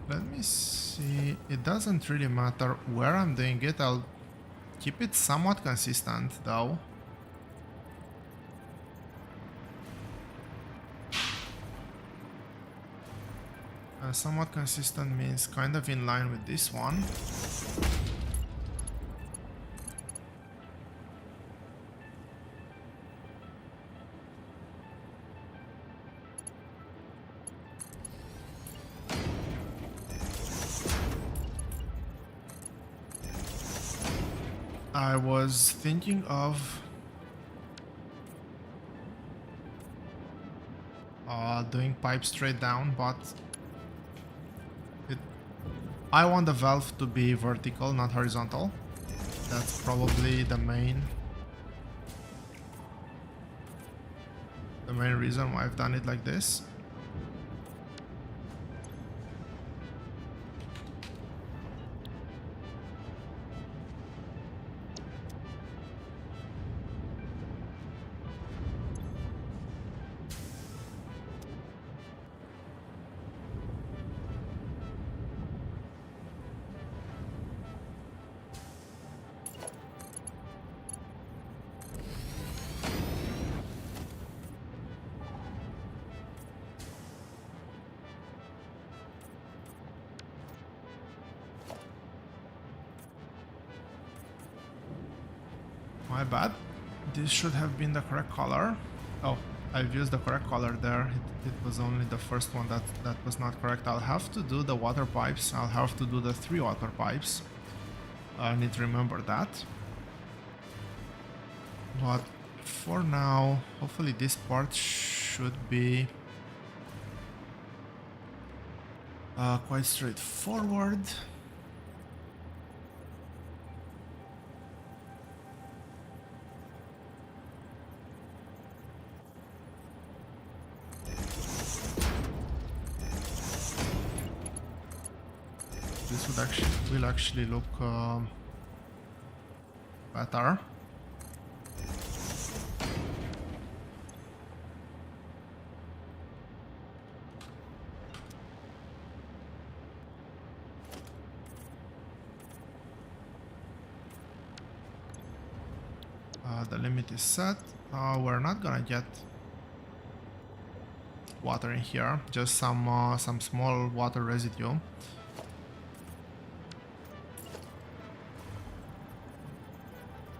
let me see, it doesn't really matter where I'm doing it, I'll keep it somewhat consistent though. Somewhat consistent means kind of in line with this one. I was thinking of doing pipe straight down, but I want the valve to be vertical, not horizontal. That's probably the main reason why I've done it like this. My bad. This should have been the correct color. Oh, I've used the correct color there. It was only the first one that was not correct. I'll have to do the water pipes. I'll have to do the 3 water pipes. I need to remember that. But for now, hopefully this part should be quite straightforward. This will actually look better. The limit is set. We're not gonna get water in here, just some small water residue.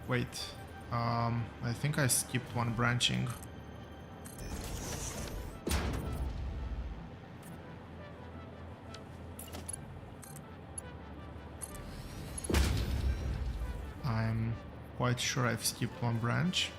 Wait, I think I skipped one branching. I'm quite sure I've skipped one branch.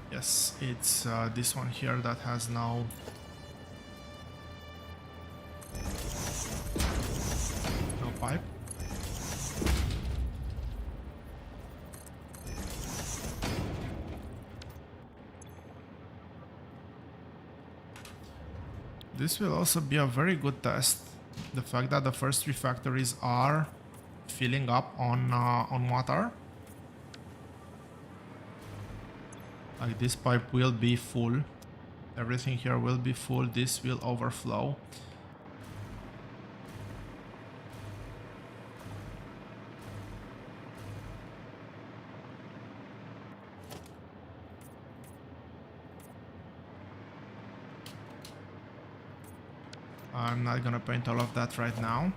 Yes, it's this one here that has no pipe. This will also be a very good test. The fact that the first 3 factories are filling up on water. Like this pipe will be full. Everything here will be full. This will overflow. I'm not gonna paint all of that right now.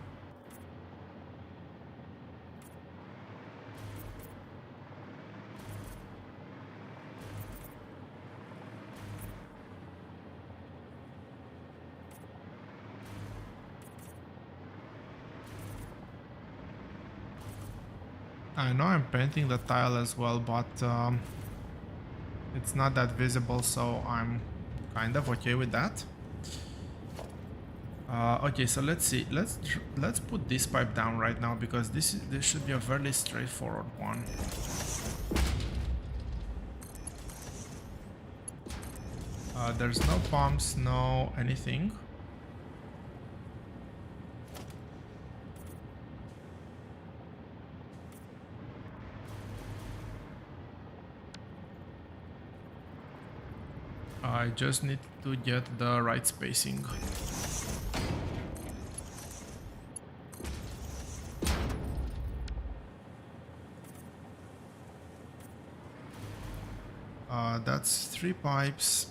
I know I'm painting the tile as well, but it's not that visible, so I'm kind of okay with that. Okay, so let's see. Let's put this pipe down right now, because this should be a fairly straightforward one. There's no pumps, no anything. I just need to get the right spacing. That's 3 pipes.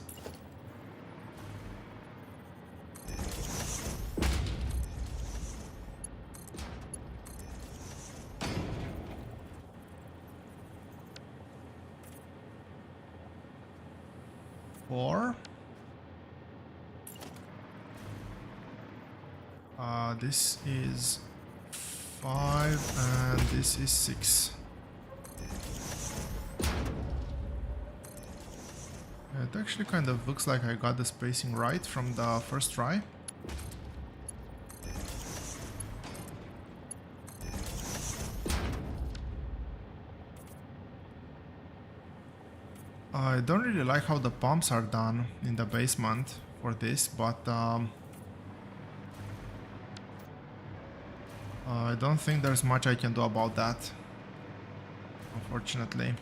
Four. This is 5 and this is 6. It actually kind of looks like I got the spacing right from the first try. I don't really like how the pumps are done in the basement for this, but I don't think there's much I can do about that, unfortunately.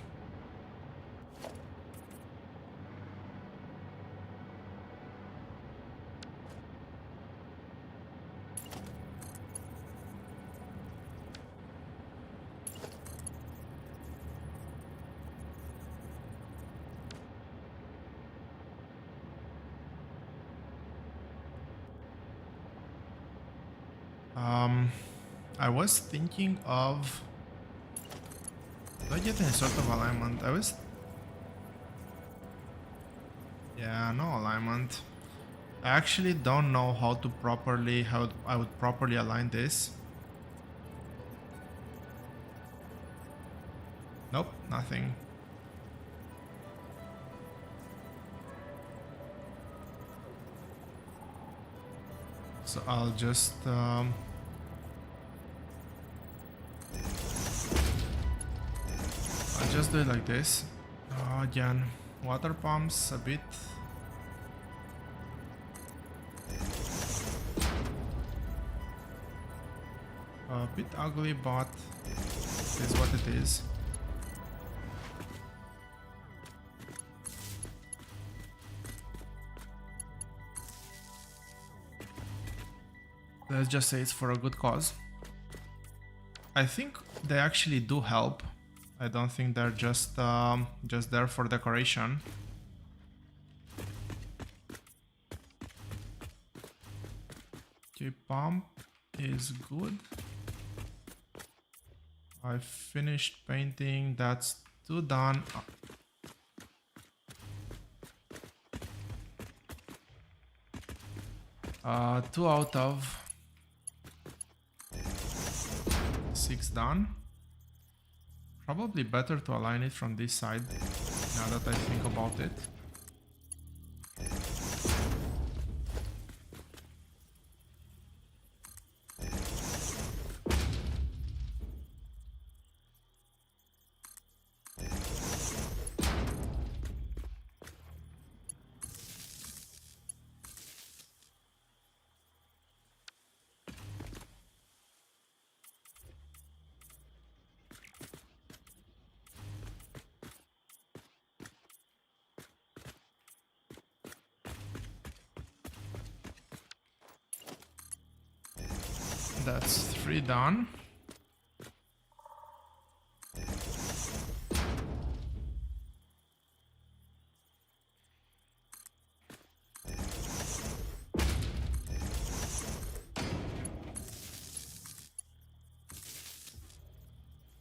I was thinking of... Do I get any sort of alignment? Yeah, no alignment. I actually don't know how I would properly align this. Nope, nothing. So I'll just... I'll just do it like this. Again, water pumps a bit. A bit ugly, but it is what it is. Let's just say it's for a good cause. I think they actually do help. I don't think they're just there for decoration. Okay, pump is good. I finished painting. That's 2 done. 2 out of 6 done. Probably better to align it from this side now that I think about it. That's 3 done.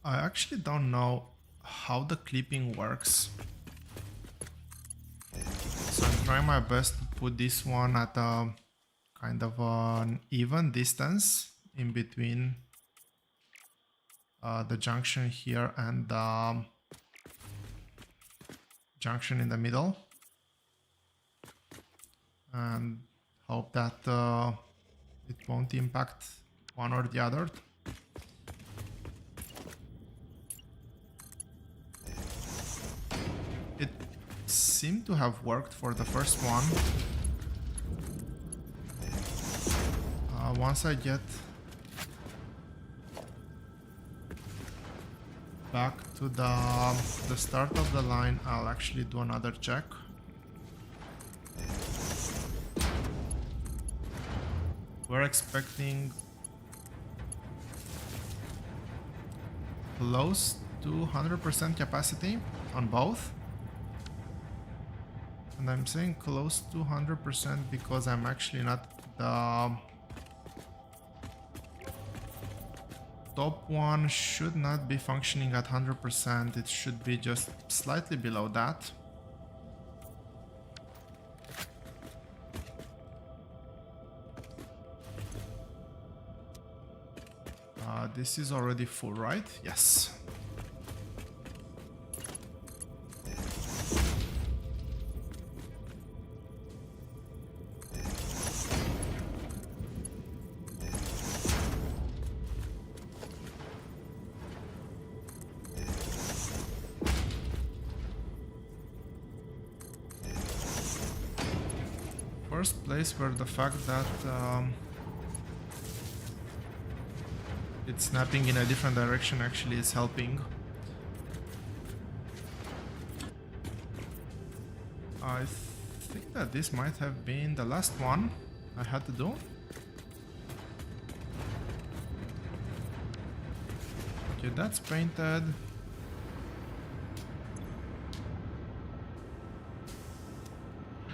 I actually don't know how the clipping works. So I'm trying my best to put this one at a kind of an even distance in between the junction here and the junction in the middle, and hope that it won't impact one or the other. It seemed to have worked for the first one. Once I get back to the start of the line, I'll actually do another check. We're expecting close to 100% capacity on both. And I'm saying close to 100% because I'm actually not the top one should not be functioning at 100%. It should be just slightly below that. This is already full, right? Yes. First place where the fact that it's snapping in a different direction actually is helping. I think that this might have been the last one I had to do. Okay, that's painted.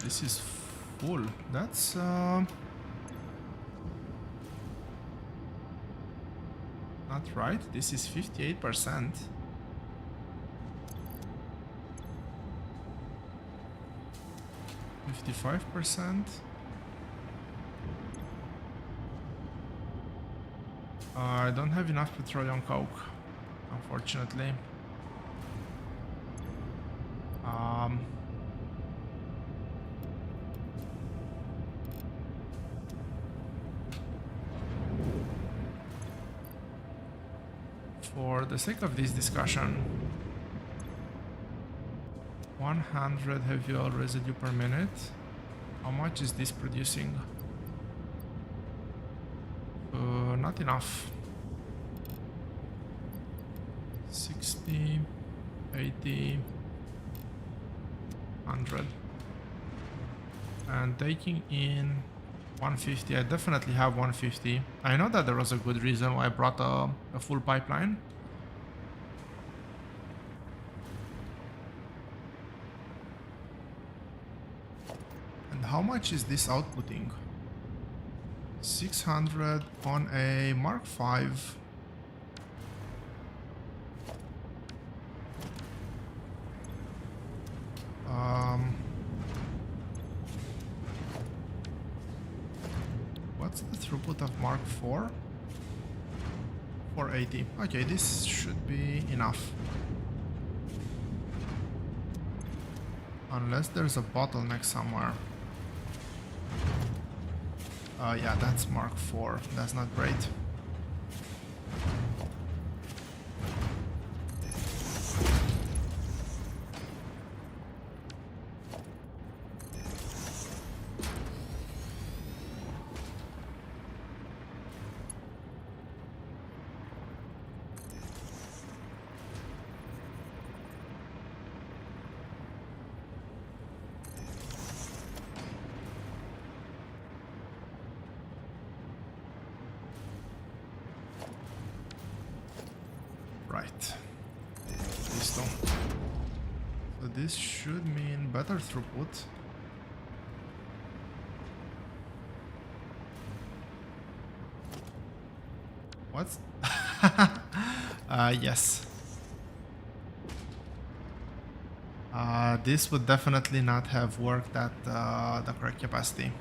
This is full. That's not right. This is 58%. %55%. I don't have enough petroleum coke, unfortunately. For the sake of this discussion, 100 heavy oil residue per minute. How much is this producing? Not enough. 60, 80, 100. And taking in 150, I definitely have 150. I know that there was a good reason why I brought a full pipeline. And how much is this outputting? 600 on a Mark 5. What's the throughput of Mark 4? 480. Okay, this should be enough. Unless there's a bottleneck somewhere. Yeah, that's Mark 4. That's not great. Right. Listo. So this should mean better throughput. What's... yes. This would definitely not have worked at the correct capacity.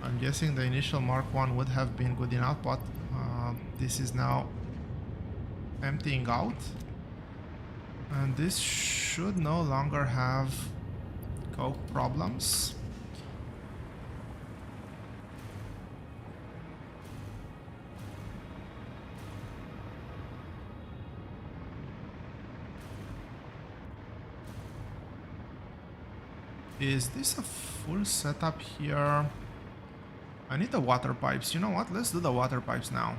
I'm guessing the initial Mark 1 would have been good enough, but this is now emptying out. And this should no longer have coke problems. Is this a full setup here? I need the water pipes. You know what? Let's do the water pipes now.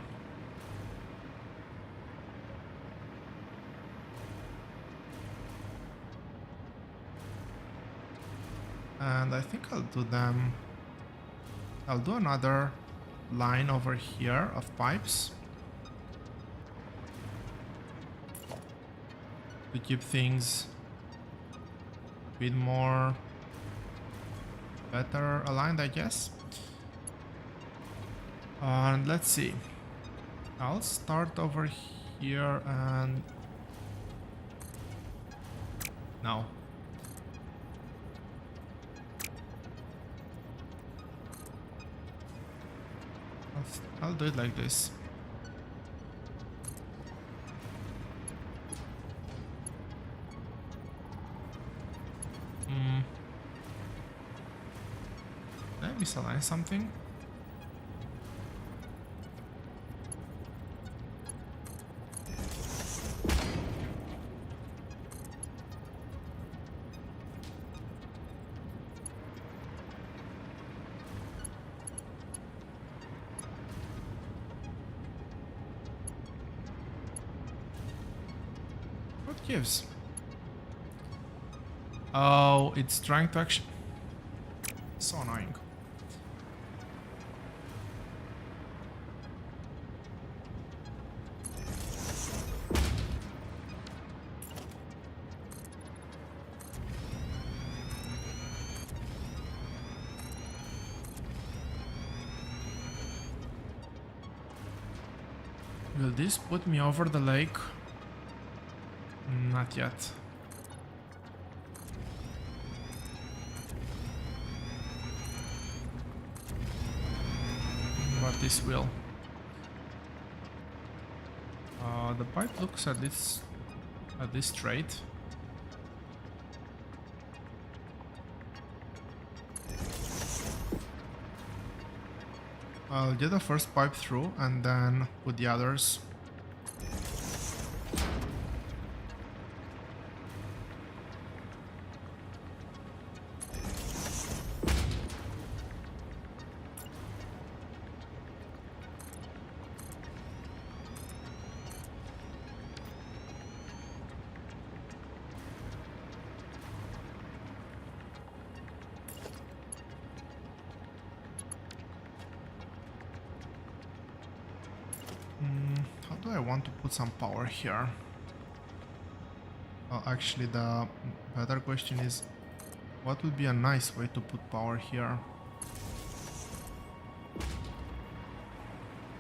And I think I'll do them. I'll do another line over here of pipes to keep things a bit more better aligned, I guess. And let's see. I'll start over here and no. I'll do it like this. Did I misalign something? Gives. Oh, it's trying to actually... So annoying. Will this put me over the lake? Not yet. But this will. The pipe looks at this straight. I'll get the first pipe through and then put the others. I want to put some power here? Well, actually, the better question is, what would be a nice way to put power here?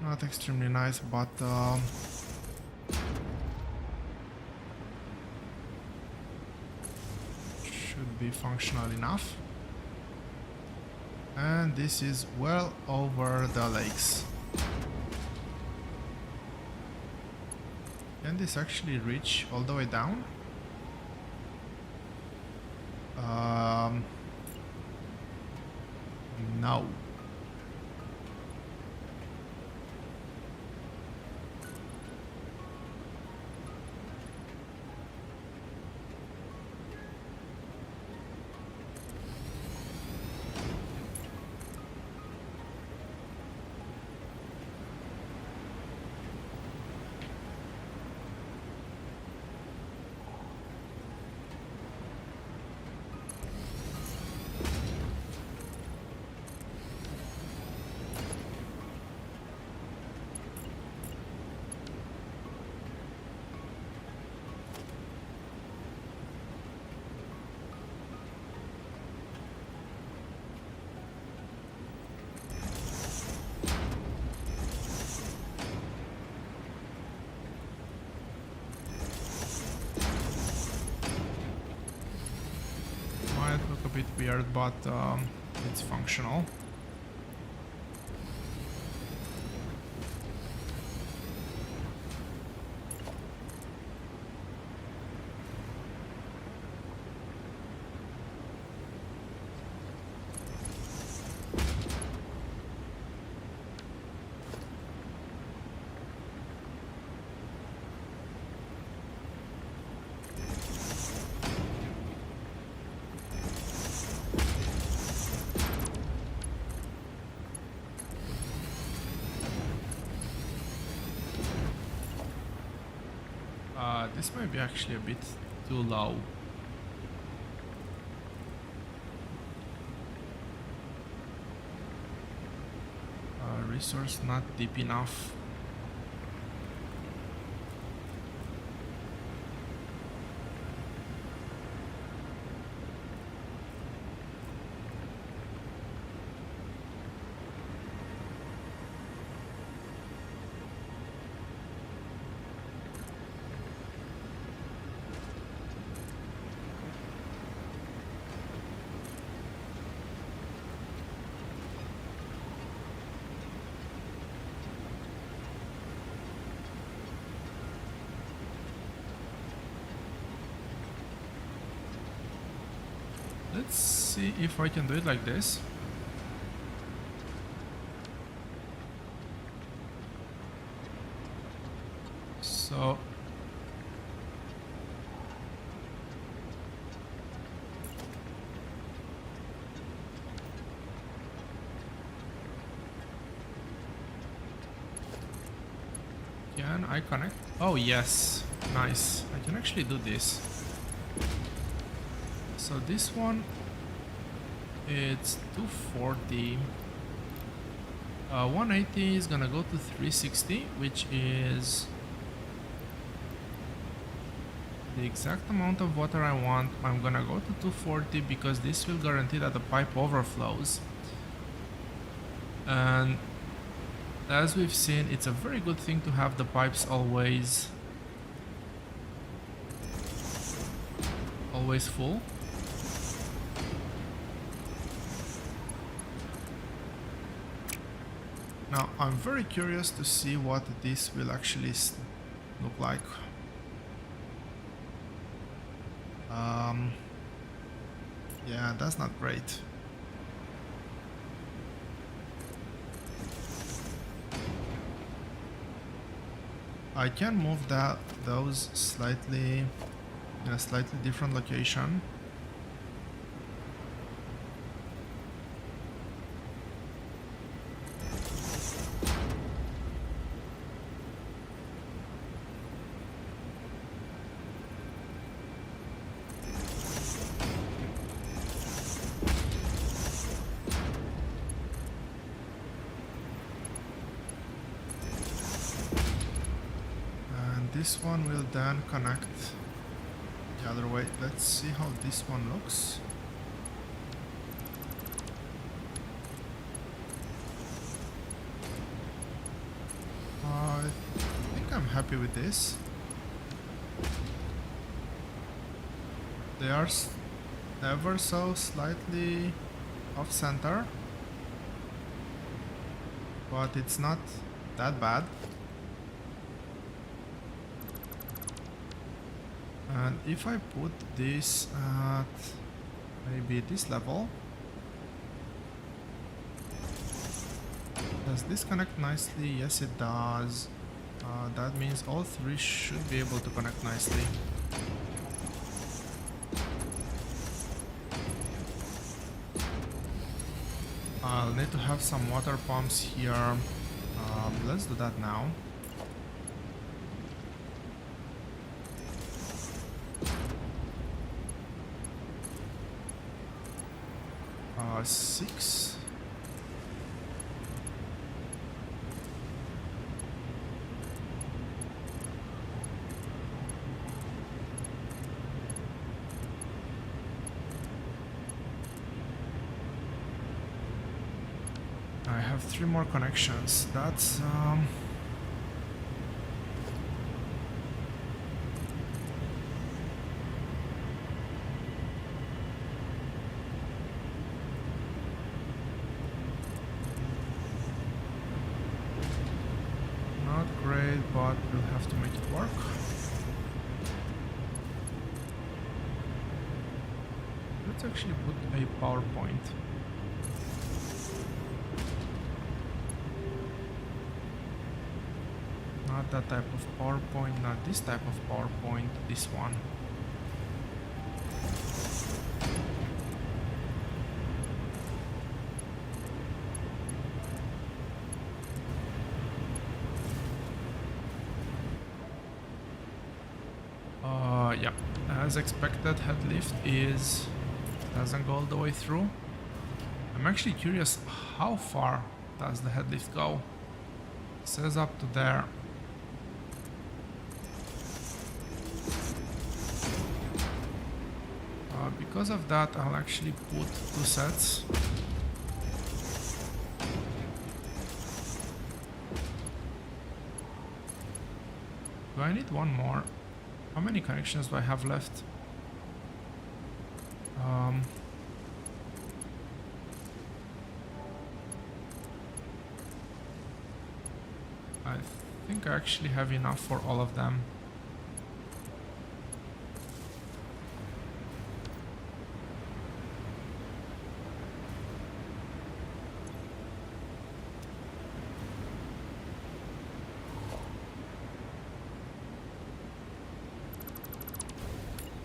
Not extremely nice, but should be functional enough. And this is well over the lakes. Can this actually reach all the way down? No. Look a bit weird, but it's functional. This might be actually a bit too low. Resource not deep enough. Let's see if I can do it like this. So can I connect? Oh yes, nice. I can actually do this. So this one, it's 240. 180 is gonna go to 360, which is the exact amount of water I want. I'm gonna go to 240 because this will guarantee that the pipe overflows. And as we've seen, it's a very good thing to have the pipes always full. Now, I'm very curious to see what this will actually look like. Yeah, that's not great. I can move those slightly in a slightly different location. this one will then connect the other way. Let's see how this one looks. I think I'm happy with this. They are ever so slightly off center, but it's not that bad. And if I put this at maybe this level, does this connect nicely? Yes, it does. That means all three should be able to connect nicely. I'll need to have some water pumps here. Let's do that now. Six. I have 3 more connections. That's not great, but we'll have to make it work. Let's actually put a PowerPoint. Not that type of PowerPoint, not this type of PowerPoint, this one. Yeah, as expected, head lift doesn't go all the way through. I'm actually curious, how far does the head lift go? It says up to there. Because of that, I'll actually put 2 sets. Do I need one more? How many connections do I have left? I think I actually have enough for all of them.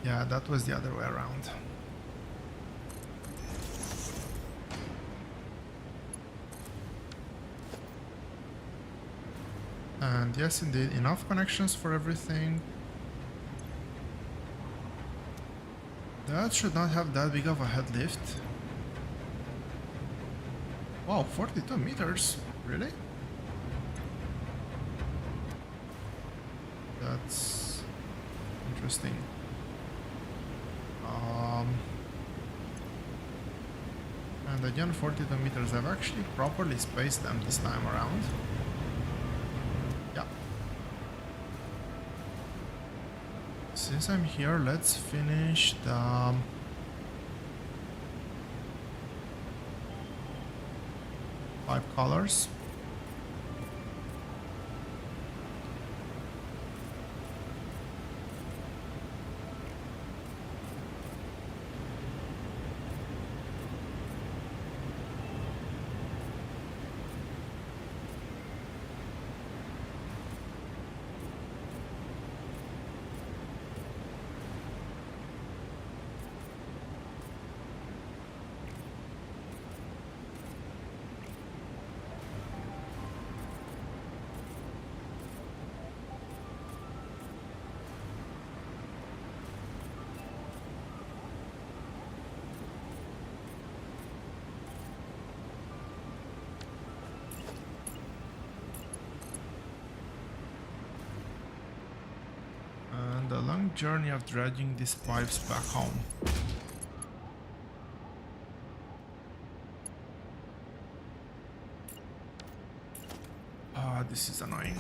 Yeah, that was the other way around. And yes, indeed, enough connections for everything. That should not have that big of a head lift. Wow, 42 meters? Really? That's interesting. And again, 42 meters. I've actually properly spaced them this time around. Yeah. Since I'm here, let's finish the pipe colors. long journey of dragging these pipes back home. Ah, this is annoying.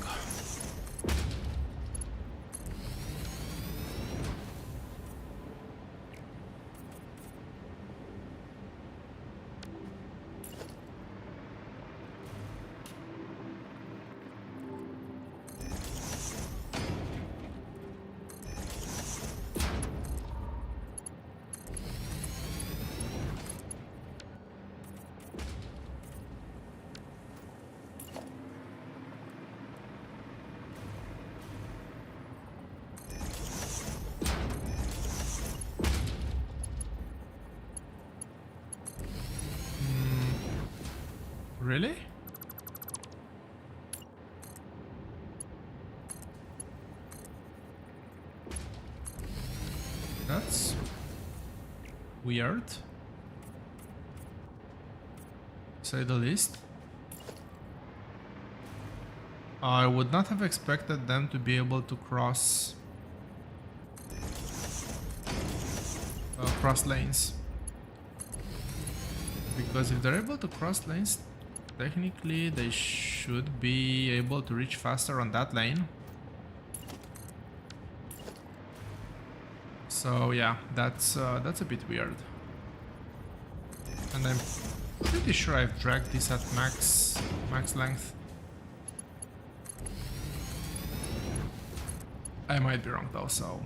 Really? That's weird, to say the least. I would not have expected them to be able to cross lanes, because if they're able to cross lanes, technically they should be able to reach faster on that lane. So yeah, that's a bit weird. And I'm pretty sure I've dragged this at max length. I might be wrong though, so...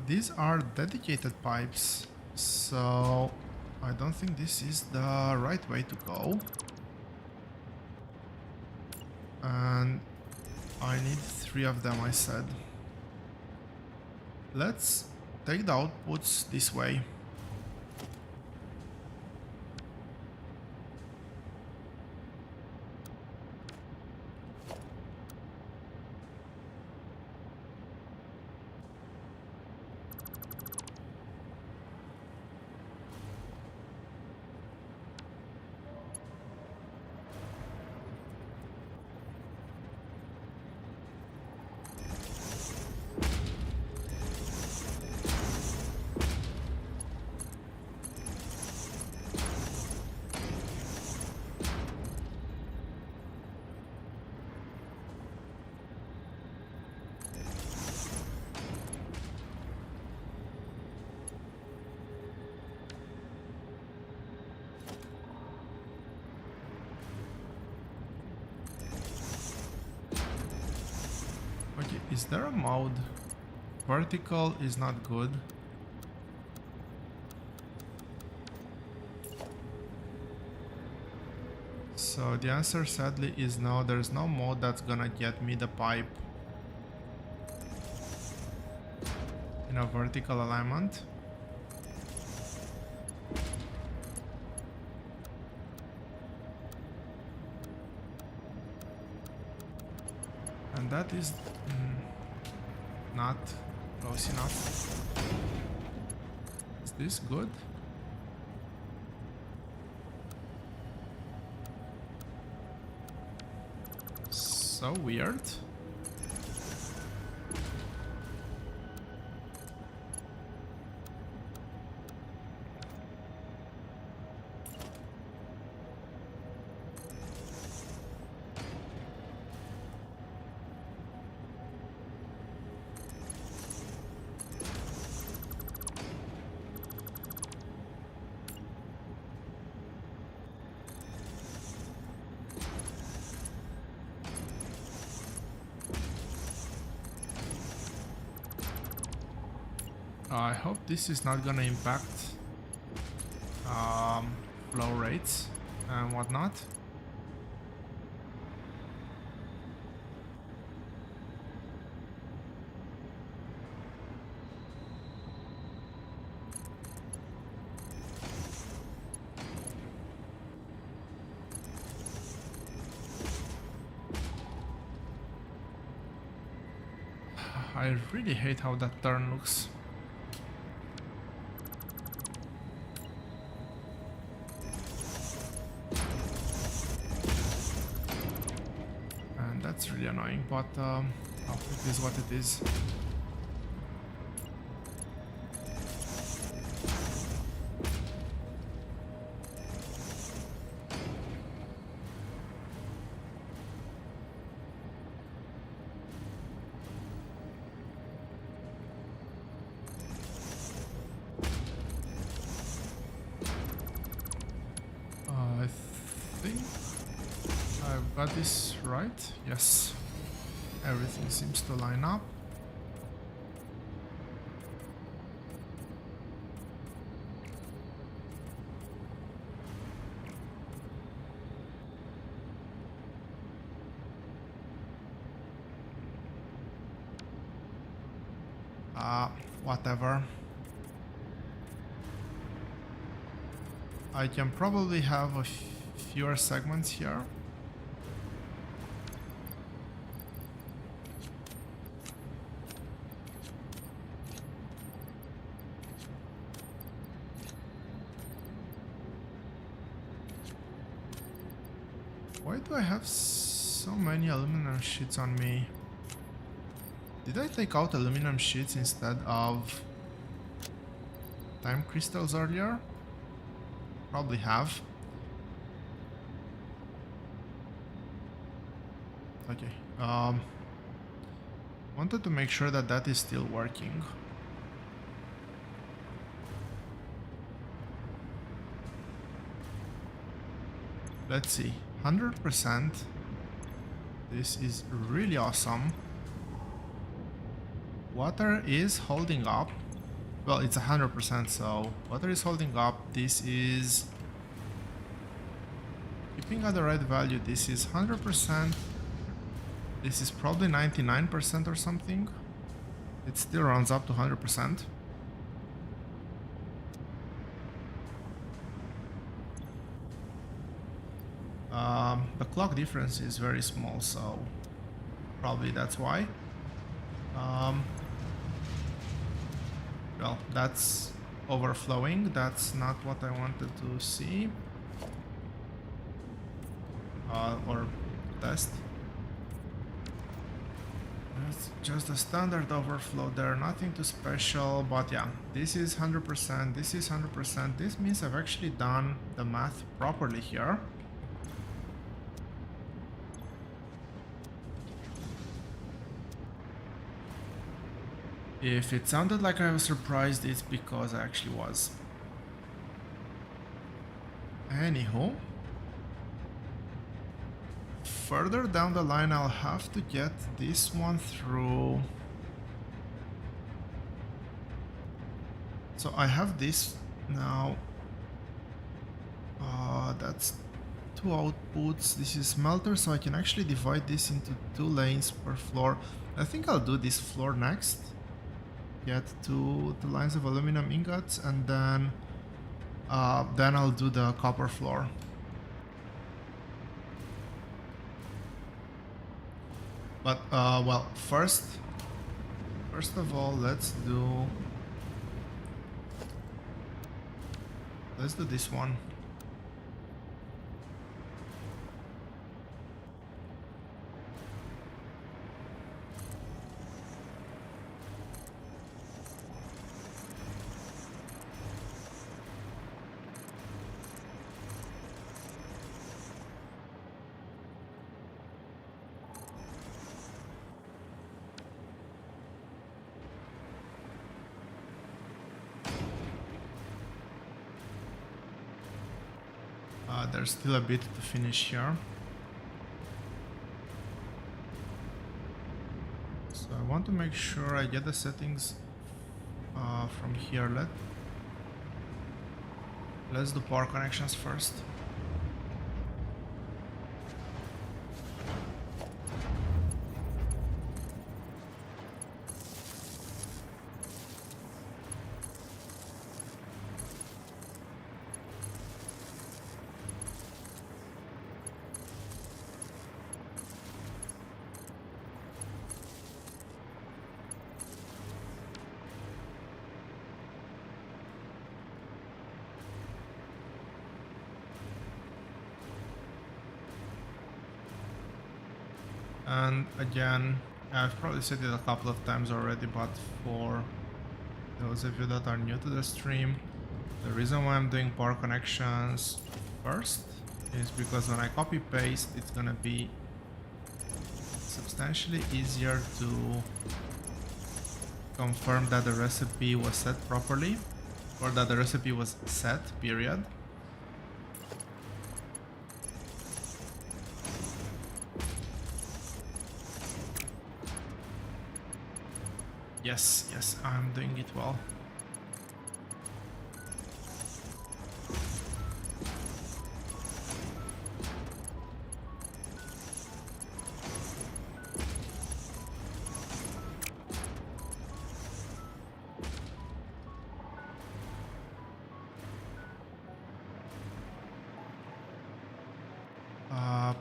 These are dedicated pipes, so I don't think this is the right way to go. And I need 3 of them, I said. Let's take the outputs this way. Okay, is there a mode? Vertical is not good. So the answer sadly is no, there's no mode that's gonna get me the pipe in a vertical alignment. And that is not close enough. Is this good? So weird. I hope this is not gonna impact flow rates and whatnot. I really hate how that turn looks. And that's really annoying, but it is what it is. I think I've got this right. Yes, everything seems to line up. Whatever. I can probably have a fewer segments here. Why do I have so many aluminum sheets on me? Did I take out aluminum sheets instead of time crystals earlier? Probably have. Okay. Wanted to make sure that that is still working. Let's see. 100%. This is really awesome. Water is holding up. Well, it's 100%, so water is holding up. This is keeping at the right value. This is 100%. This is probably 99% or something. It still runs up to 100%. The clock difference is very small, so probably that's why. Well, that's overflowing. That's not what I wanted to see. Or test. That's just a standard overflow there, nothing too special, but yeah, this is 100%, this is 100%. This means I've actually done the math properly here. If it sounded like I was surprised, it's because I actually was. Anywho, further down the line I'll have to get this one through. So I have this now. That's two outputs. This is smelter, so I can actually divide this into 2 lanes per floor. I think I'll do this floor next. Get two lines of aluminum ingots, and then I'll do the copper floor. But well, first of all, let's do this one. There's still a bit to finish here. So I want to make sure I get the settings from here. Let's do power connections first. And again, I've probably said it a couple of times already, but for those of you that are new to the stream, the reason why I'm doing power connections first is because when I copy paste, it's gonna be substantially easier to confirm that the recipe was set properly, or that the recipe was set, period. Yes, yes, I'm doing it well.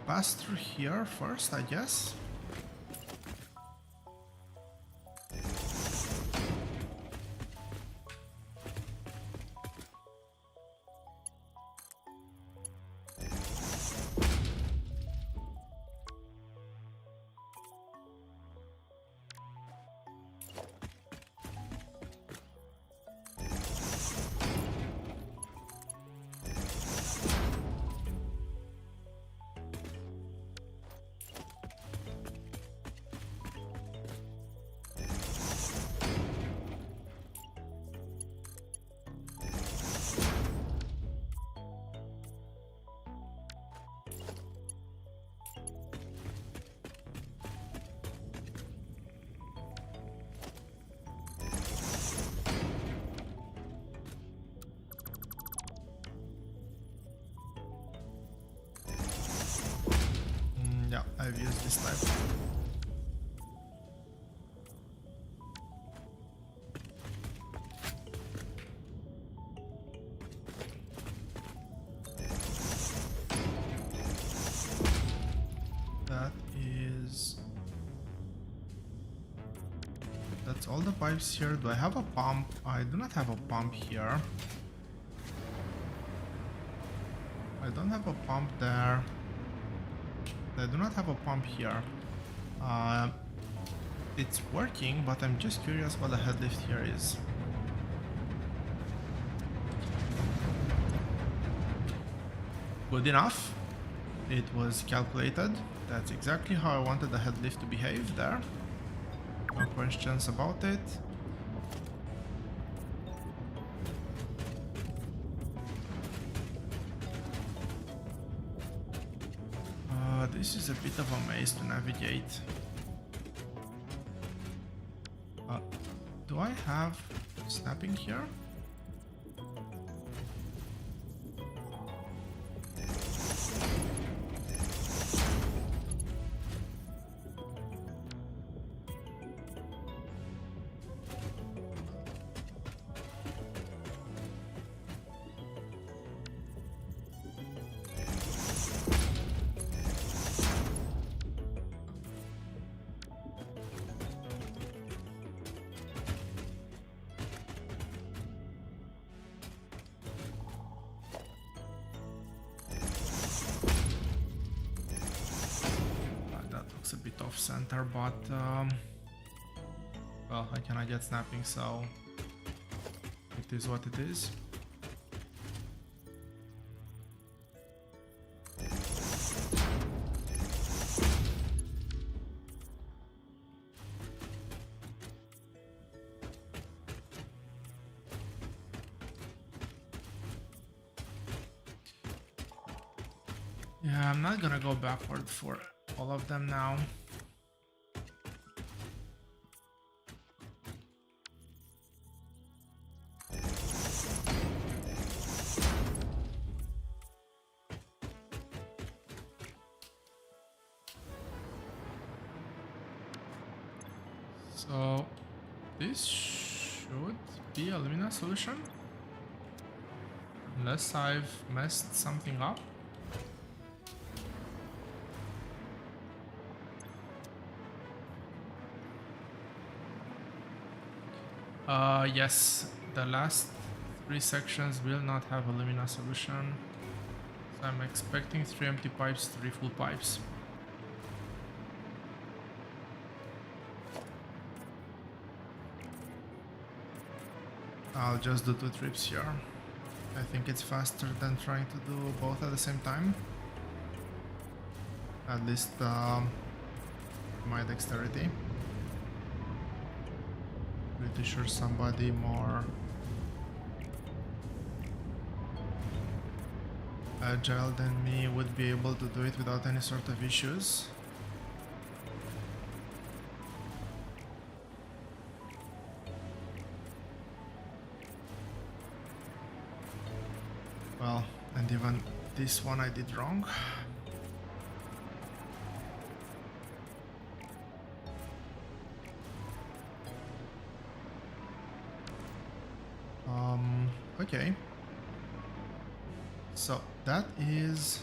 Pass through here first, I guess. Yeah, I've used this type. That's all the pipes here. Do I have a pump? I do not have a pump here. I don't have a pump there. I do not have a pump here. It's working, but I'm just curious what the head lift here is. Good enough. It was calculated. That's exactly how I wanted the head lift to behave there. No questions about it. This is a bit of a maze to navigate. Do I have snapping here? A bit off center, but well, I cannot get snapping, so it is what it is. Yeah, I'm not gonna go backward for all of them now. So this should be a Lumina solution, unless I've messed something up. Yes, the last 3 sections will not have a Lumina solution. So I'm expecting 3 empty pipes, 3 full pipes. I'll just do 2 trips here. I think it's faster than trying to do both at the same time. At least my dexterity. Pretty sure somebody more agile than me would be able to do it without any sort of issues. Well, and even this one I did wrong. Okay. So that is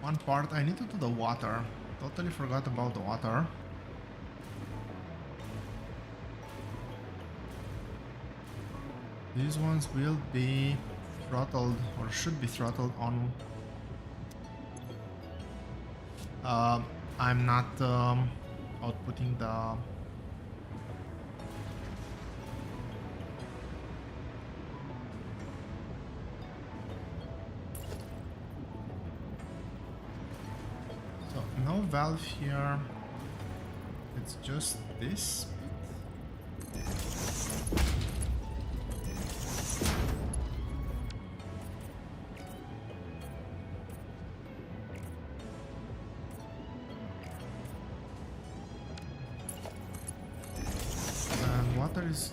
one part. I need to do the water. Totally forgot about the water. These ones will be throttled, or should be throttled on. I'm not outputting the no valve here, it's just this bit. And water is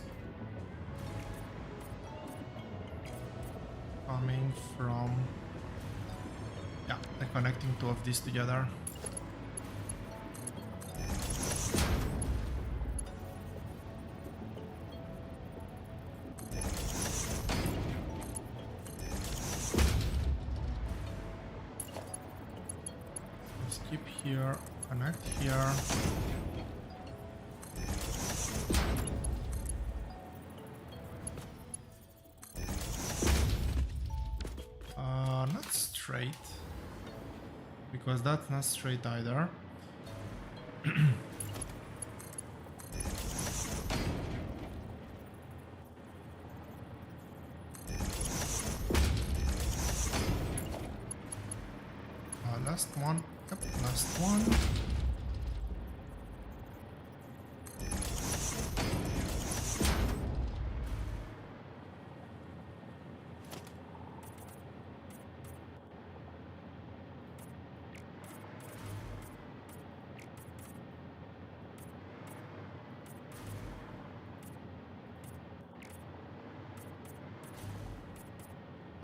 coming from, yeah, they're connecting two of these together. Skip here, connect here. Not straight, because that's not straight either. Last one. Yep, last one.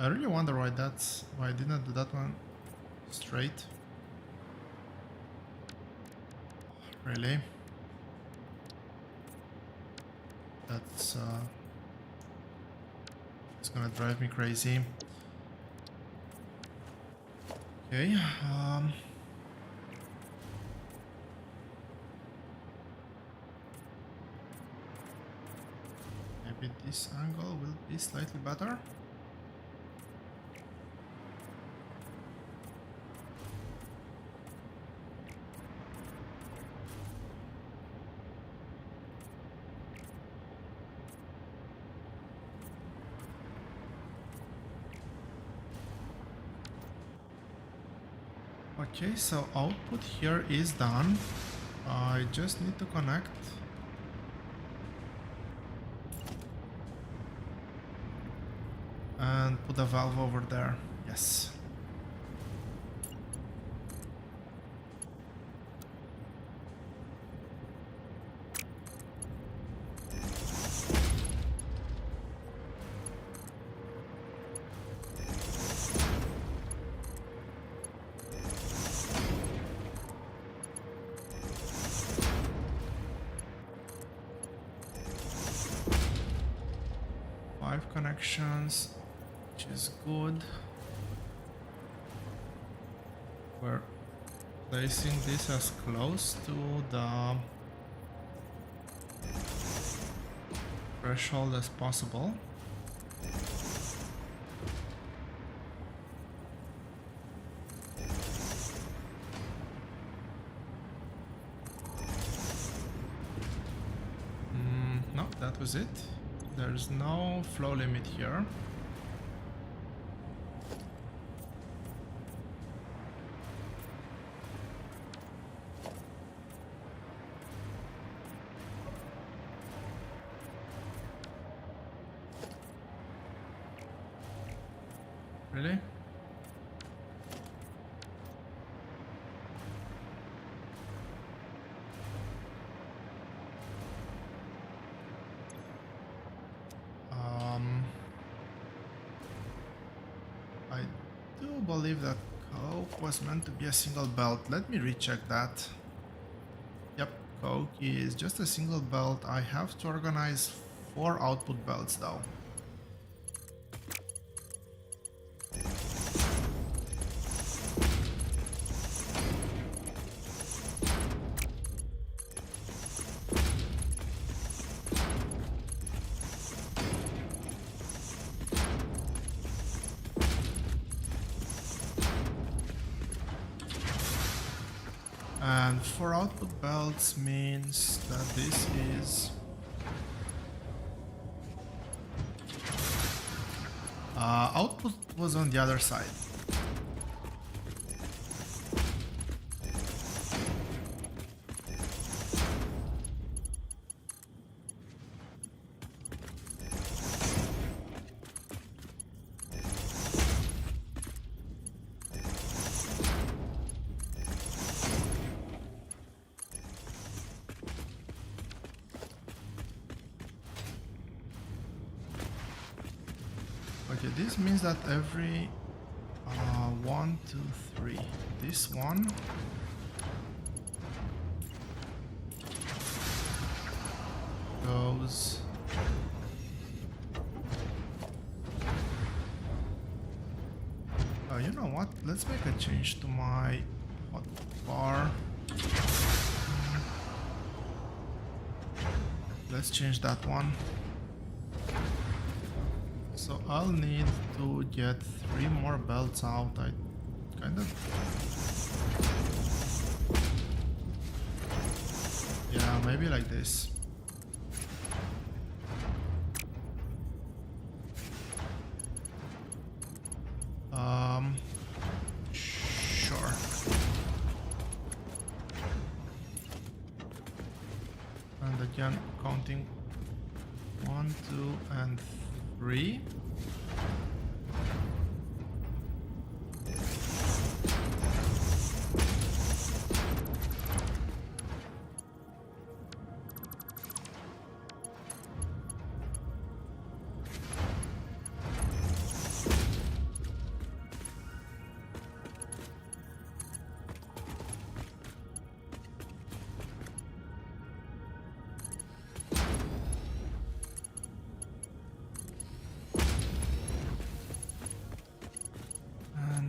I really wonder why I didn't do that one straight. Really? That's it's gonna drive me crazy. Okay, maybe this angle will be slightly better. Okay, so output here is done. I just need to connect and put a valve over there. Yes. Connections, which is good. We're placing this as close to the threshold as possible. No, that was it. There's no flow limit here. Really? I do believe that Coke was meant to be a single belt. Let me recheck that. Yep, Coke is just a single belt. I have to organize 4 output belts though. And 4 output belts means that this is output was on the other side. Okay, this means that every 1, 2, 3, this one goes you know what, let's make a change to my hot bar. Let's change that one. So I'll need to get 3 more belts out. I kind of... yeah, maybe like this. Sure. And again, counting 1, 2, and 3.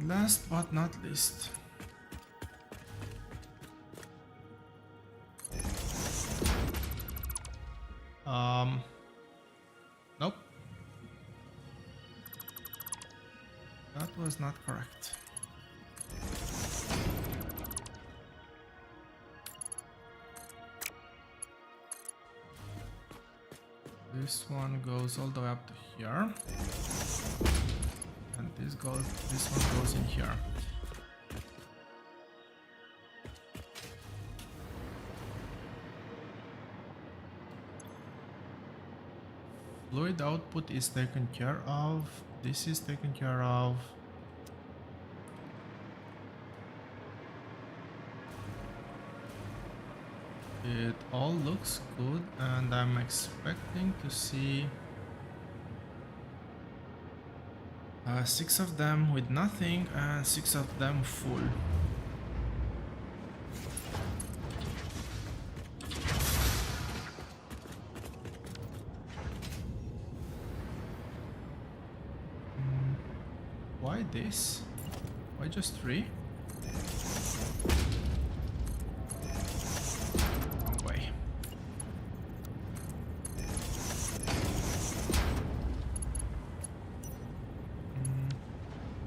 Last but not least, nope, that was not correct. This one goes all the way up to here. And this one goes in here. Fluid output is taken care of. This is taken care of. It all looks good, and I'm expecting to see 6 of them with nothing and 6 of them full. Why this? Why just 3? Wrong way.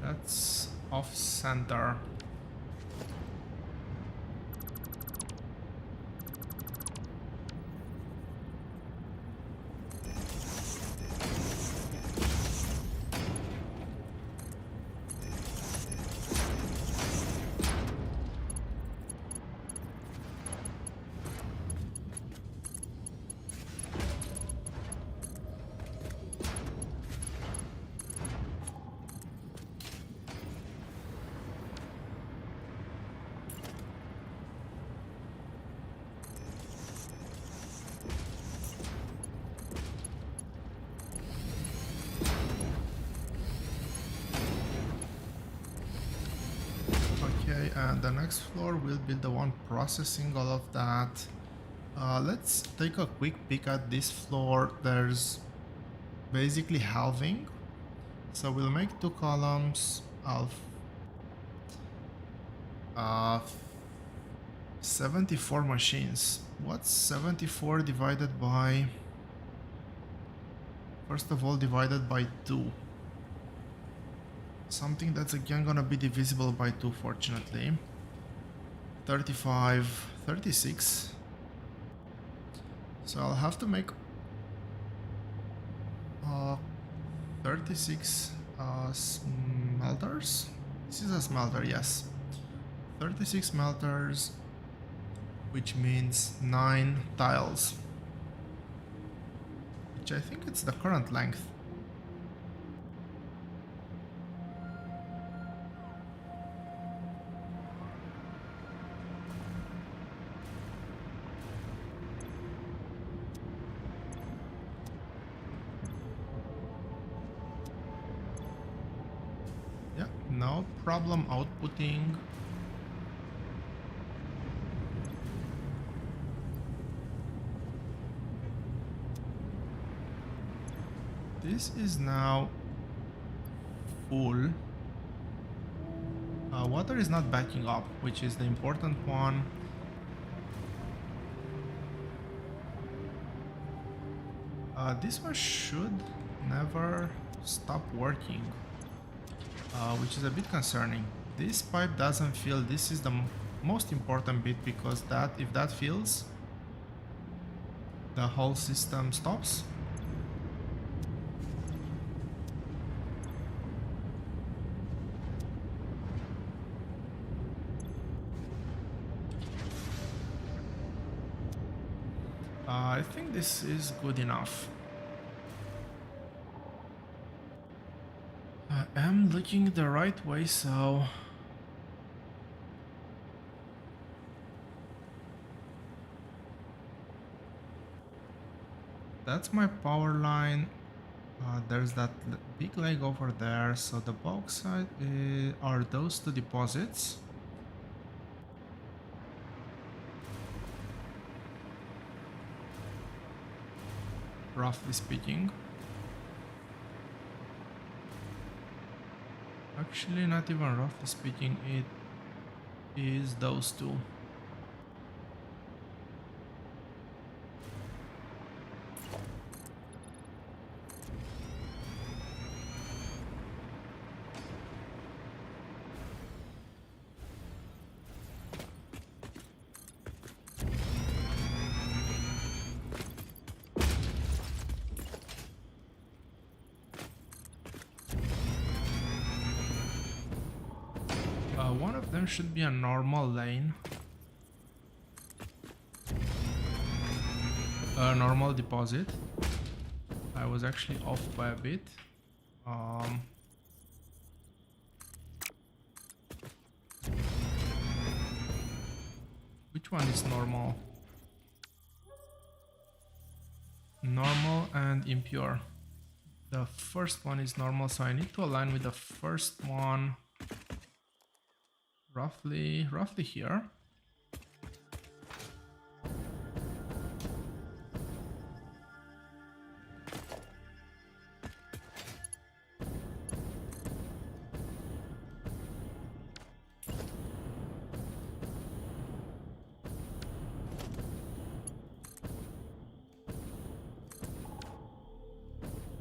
That's off center. Okay, and the next floor will be the one processing all of that. Let's take a quick peek at this floor. There's basically halving. So we'll make 2 columns of 74 machines. What's 74 divided by... First of all, divided by 2. Something that's again gonna be divisible by 2, fortunately. 35, 36. So I'll have to make 36 smelters. This is a smelter, yes. 36 smelters, which means 9 tiles. Which I think it's the current length. Yeah, no problem outputting. This is now full. Water is not backing up, which is the important one. This one should never stop working, which is a bit concerning. This pipe doesn't fill. This is the most important bit, because that, if that fills, the whole system stops. I think this is good enough. I am looking the right way, so... That's my power line. There's that big leg over there, so the bauxite are those 2 deposits. Roughly speaking. Actually, not even roughly speaking, it is those 2. One of them should be a normal lane. A normal deposit. I was actually off by a bit. Which one is normal? Normal and impure. The first one is normal, so I need to align with the first one. Roughly here.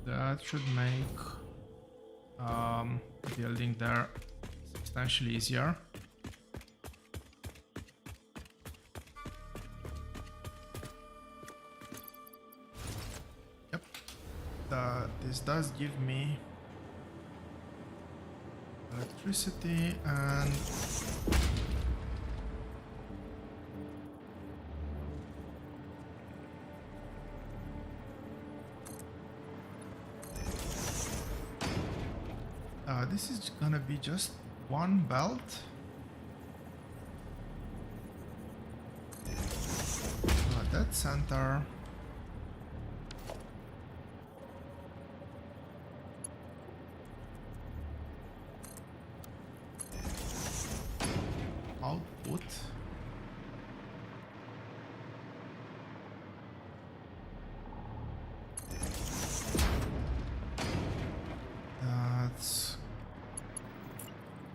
That should make building there substantially easier. This does give me electricity and this is gonna be just one belt. Dead center.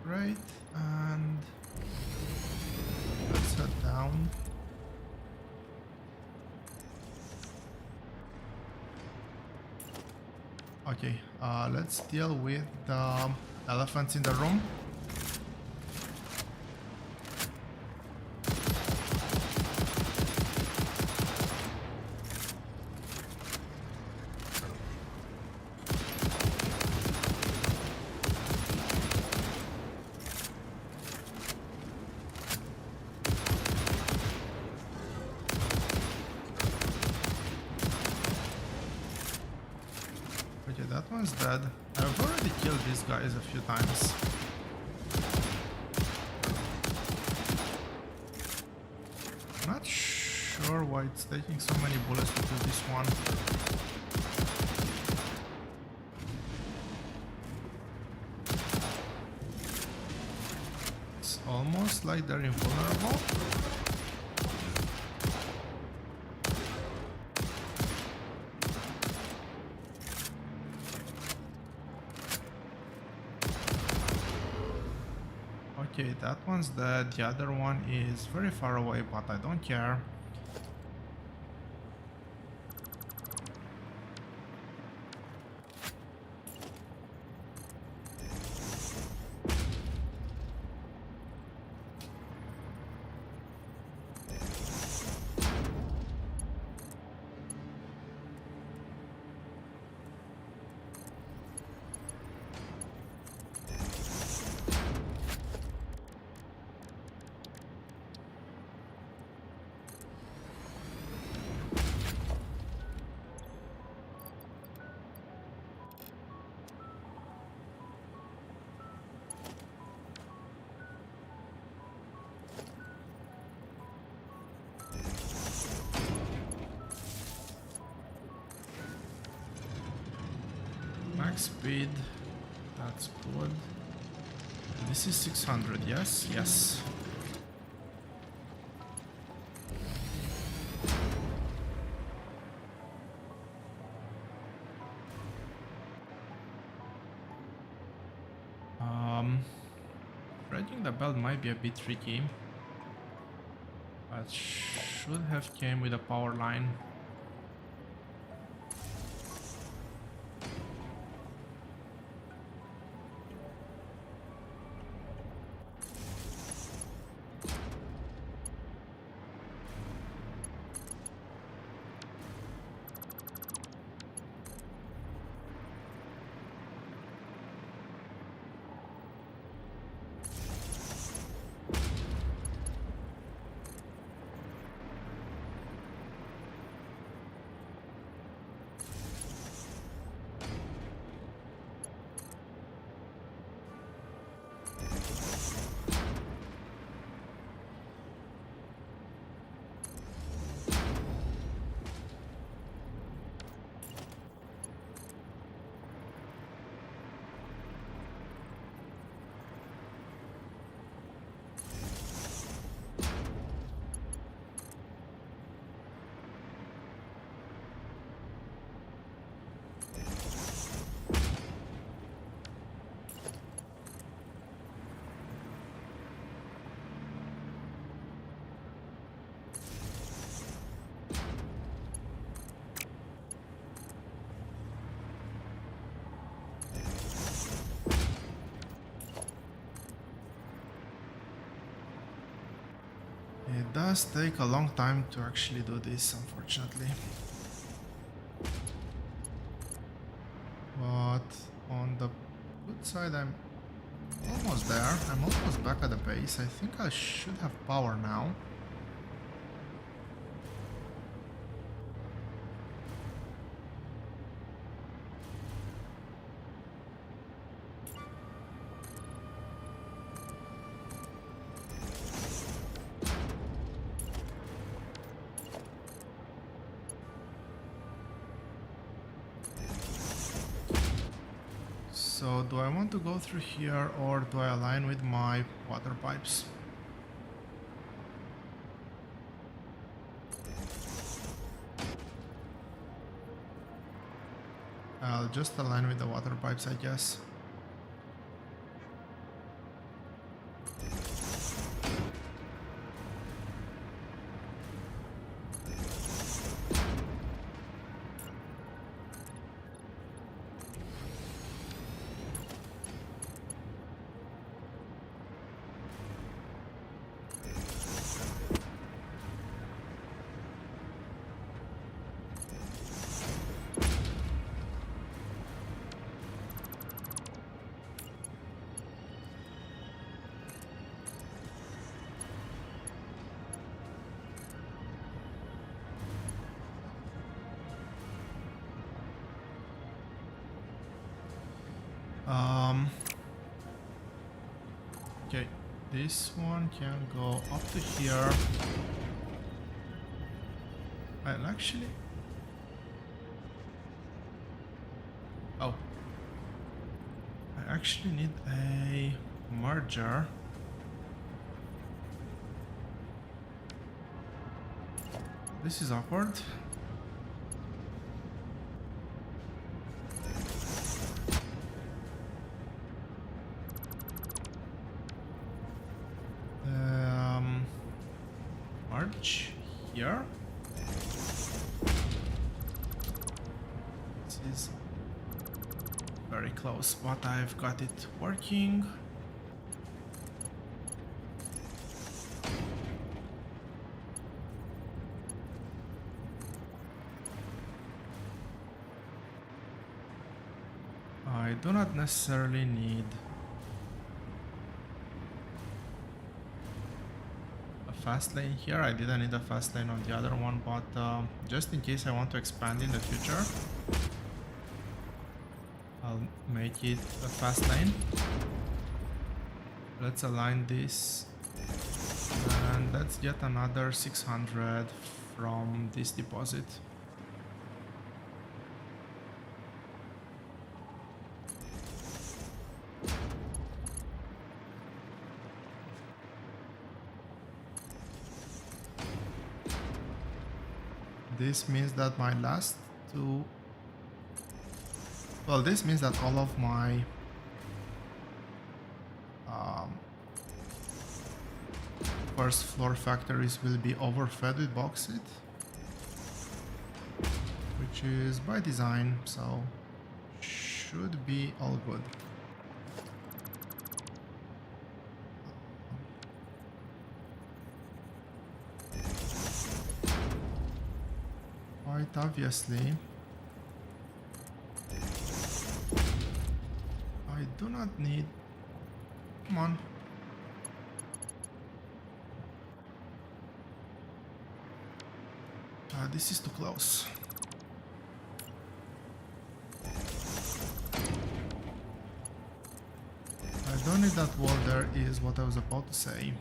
Great, and let's head down. Okay, let's deal with the elephants in the room. Okay, that one's dead. I've already killed these guys a few times. Not sure why it's taking so many bullets to kill this one. It's almost like they're invulnerable. Okay, that one's dead. The other one is very far away, but I don't care. Max speed, that's good. This is 600, yes? Yes. Spreading the belt might be a bit tricky, but should have came with a power line. It does take a long time to actually do this, unfortunately. But on the good side, I'm almost there. I'm almost back at the base. I think I should have power now. So do I want to go through here or do I align with my water pipes? I'll just align with the water pipes, I guess. Um, okay, this one can go up to here. I'll actually... Oh. I actually need a merger. This is awkward. Merge here. This is very close, but I've got it working. I do not necessarily need a fast lane here. I didn't need a fast lane on the other one, but just in case I want to expand in the future, I'll make it a fast lane. Let's align this, and let's get another 600 from this deposit. This means that my last two... Well, this means that all of my first floor factories will be overfed with bauxite, which is by design, so should be all good. Quite obviously, I do not need... Come on. This is too close. I don't need that wall there, is what I was about to say.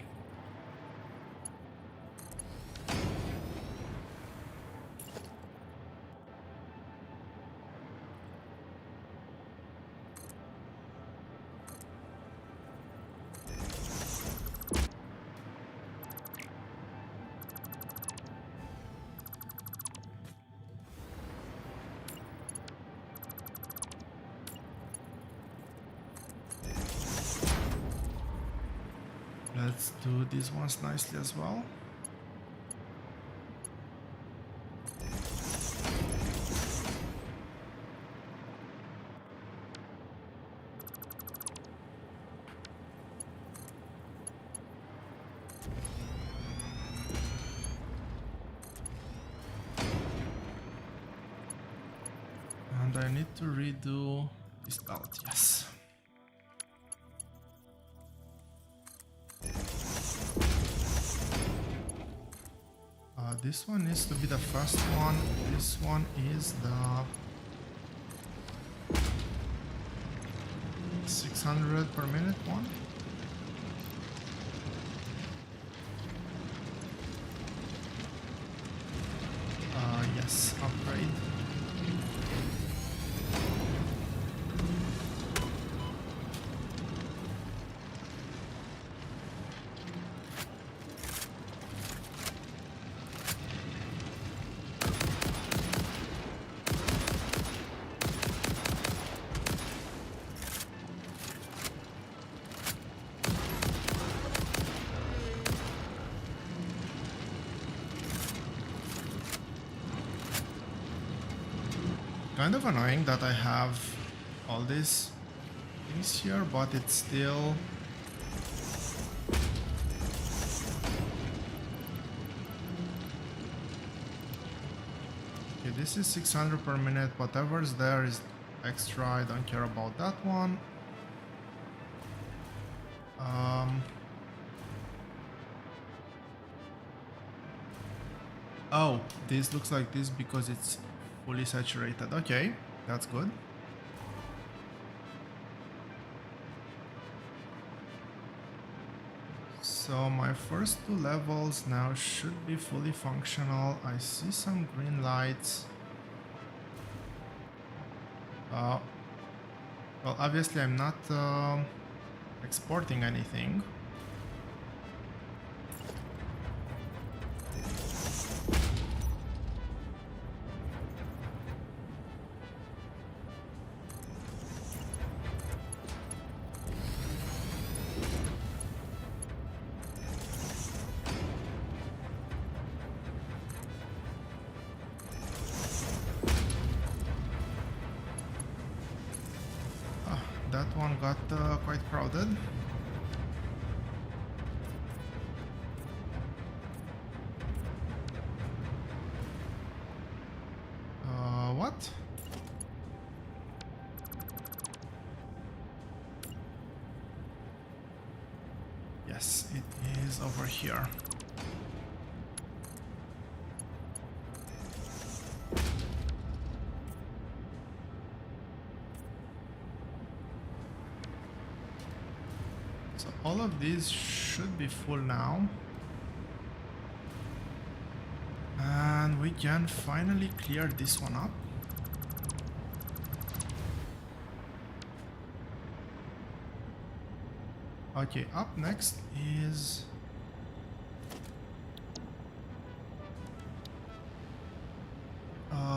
Let's do these ones nicely as well. And I need to redo this belt, yes. This one needs to be the first one. This one is the 600 per minute one. Yes, upgrade. Kind of annoying that I have all these things here, but it's still... Okay, this is 600 per minute. Whatever's there is extra. I don't care about that one. Oh, this looks like this because it's fully saturated. Okay, that's good. So my first two levels now should be fully functional. I see some green lights. Well, obviously I'm not exporting anything. That one got quite crowded. What? Yes, it is over here. So all of these should be full now. And we can finally clear this one up. Okay, up next is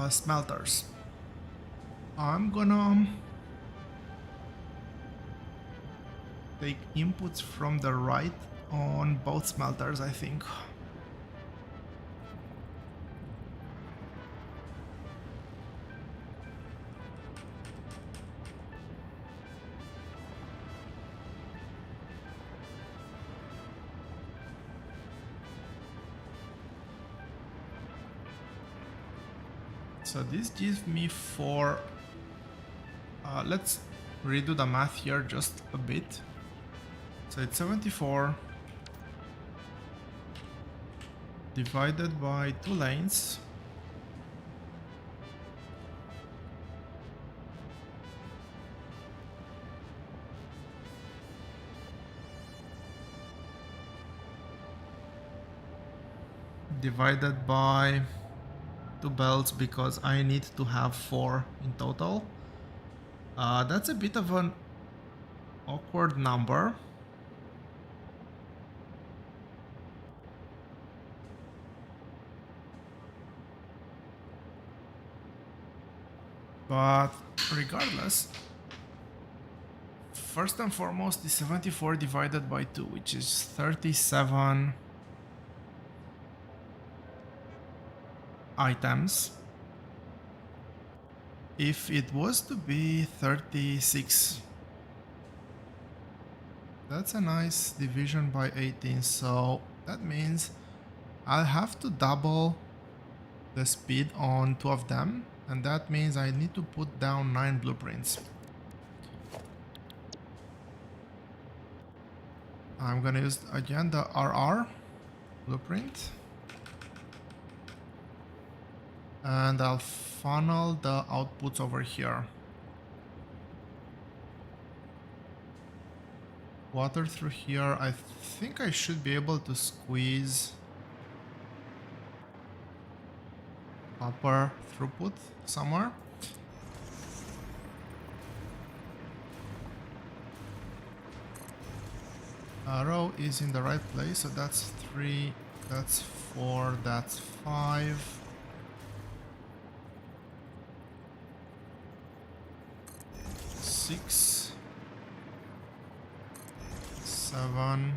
smelters. I'm gonna take inputs from the right on both smelters, I think. So this gives me 4. Let's redo the math here just a bit. So it's 74 divided by 2 lanes. Divided by 2 belts because I need to have 4 in total. That's a bit of an awkward number. But regardless, first and foremost is 74 divided by 2, which is 37 items. If it was to be 36, that's a nice division by 18, so that means I'll have to double the speed on 2 of them, and that means I need to put down 9 blueprints. I'm gonna use again the RR blueprint, and I'll funnel the outputs over here. Water through here. I think I should be able to squeeze copper throughput somewhere. Arrow is in the right place, so that's 3, that's 4, that's 5. 6, 7,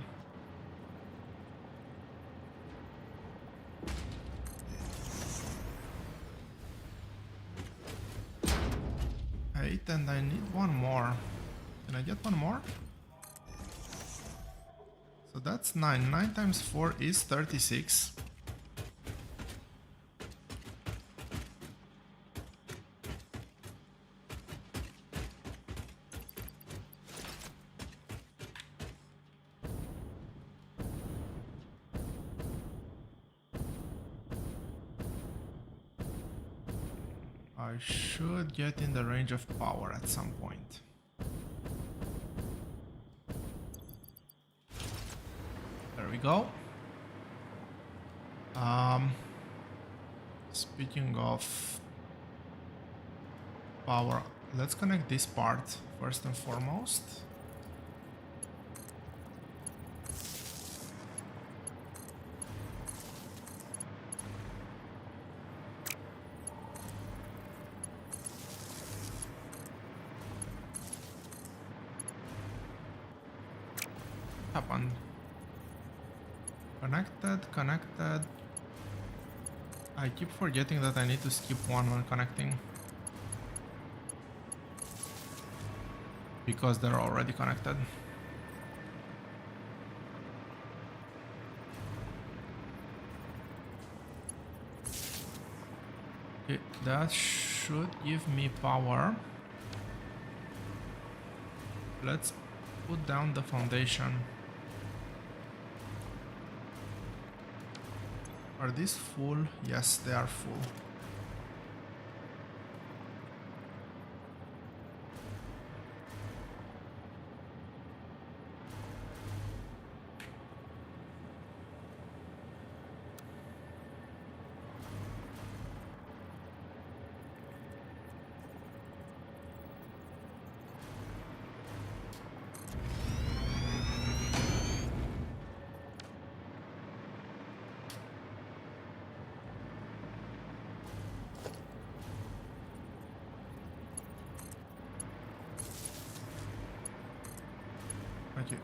8, and I need one more. Can I get one more? So that's 9. 9 times 4 is 36. I should get in the range of power at some point. There we we go. Speaking of power, let's connect this part first and foremost. Happened. Connected. I keep forgetting that I need to skip one when connecting, because they're already connected. Okay, that should give me power. Let's put down the foundation. Are these full? Yes, they are full. Okay,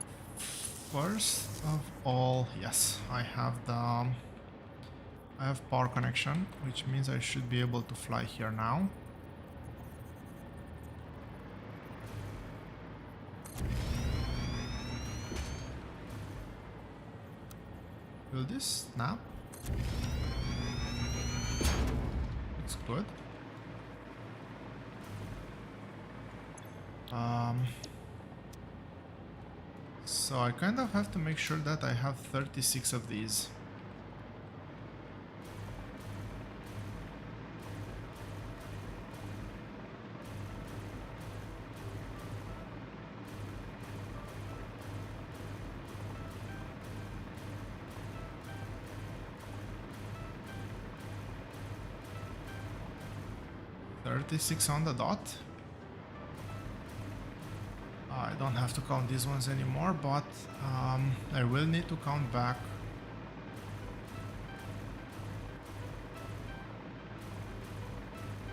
first of all, yes, I have power connection, which means I should be able to fly here now. Will this snap? Looks good. So I kind of have to make sure that I have 36 of these. On the dot. I don't have to count these ones anymore, but I will need to count back.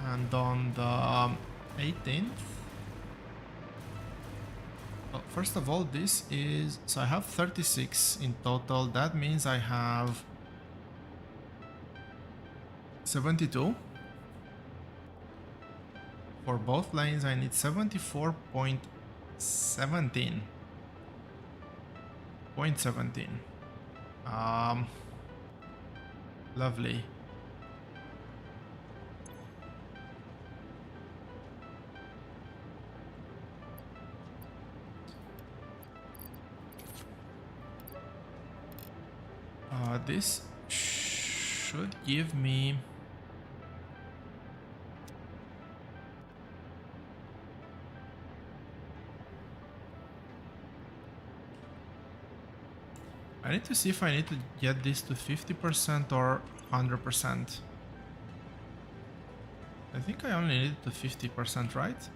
And on the 18th, well, first of all, this is, so I have 36 in total. That means I have 72. For both lanes, I need 74.17. 0.17. Lovely. This should give me I need to see if I need to get this to 50% or 100%. I think I only need it to 50%, right? So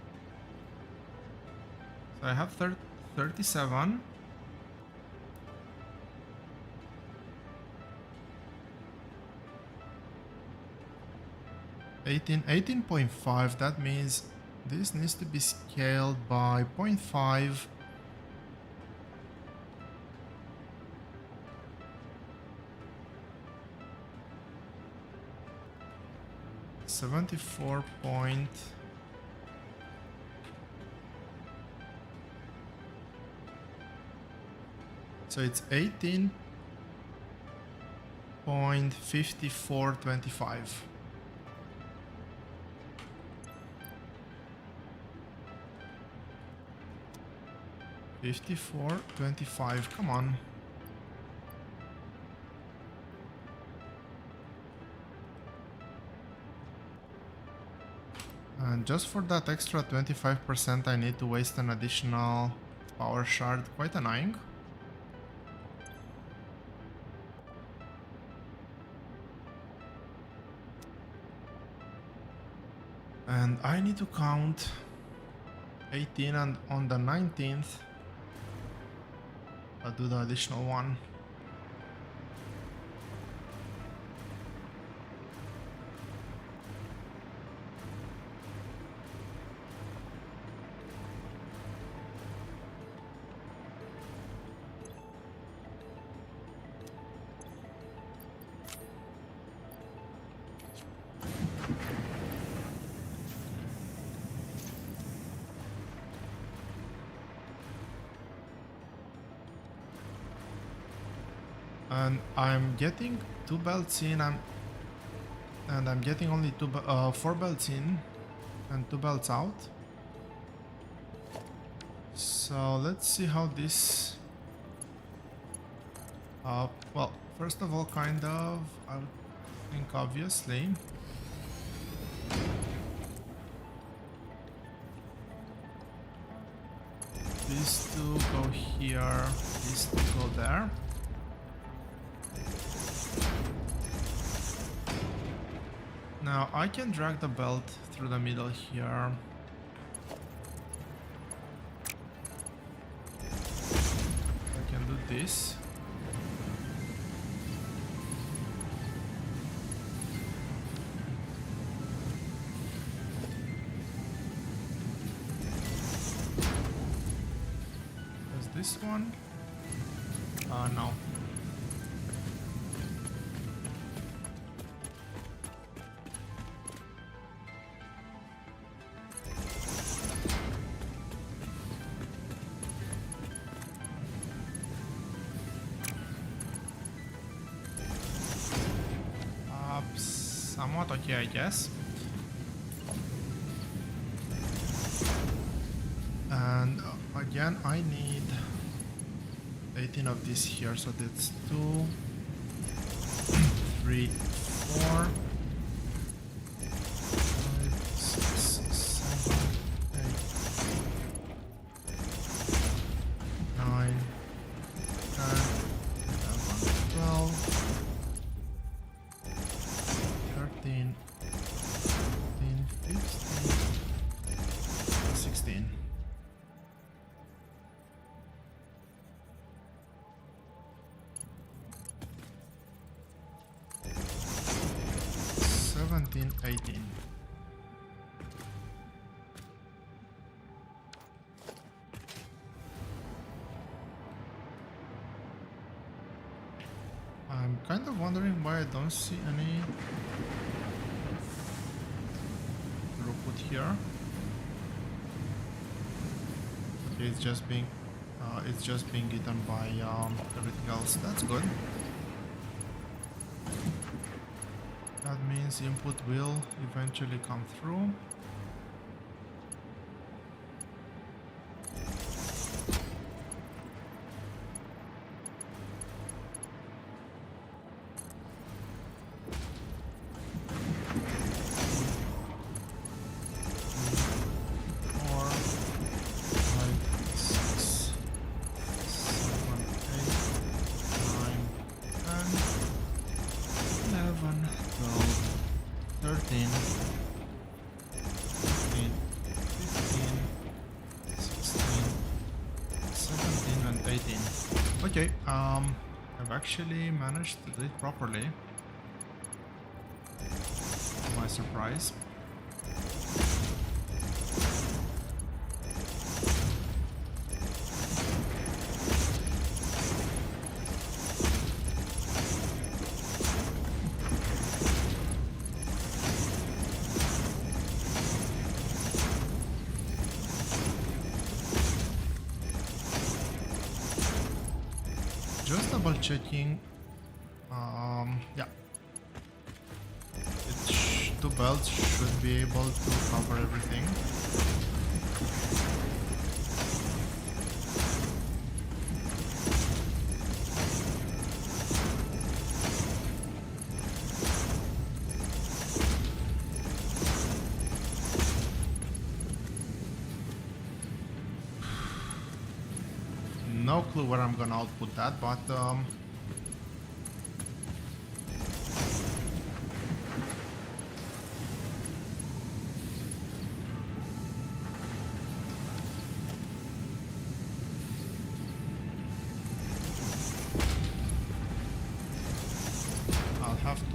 I have 37. Eighteen point five. That means this needs to be scaled by 0.5. $74 point. So it's 18.5425. $54.25. Come on. And just for that extra 25%, I need to waste an additional power shard. Quite annoying. And I need to count 18, and on the 19th I'll do the additional one. And I'm getting 2 belts in, and I'm getting only 4 belts in and 2 belts out. So let's see how this. Well, first of all, kind of, I would think obviously. These two go here, these two go there. Now I can drag the belt through the middle here. I can do this. There's this one. No. Somewhat okay, I guess. And again, I need 18 of these here, so that's 2, 3, 4, 5, 6, 7, 8, 9, 10, 11, 12, 13, 14, 15, 16. $17, $18. I'm kind of wondering why I don't see any throughput here. Okay, it's just being eaten by everything else. That's good. That means input will eventually come through. Okay, I've actually managed to do it properly, to my surprise. Just double checking. Yeah. Two belts should be able to cover everything. No clue where I'm gonna output that, but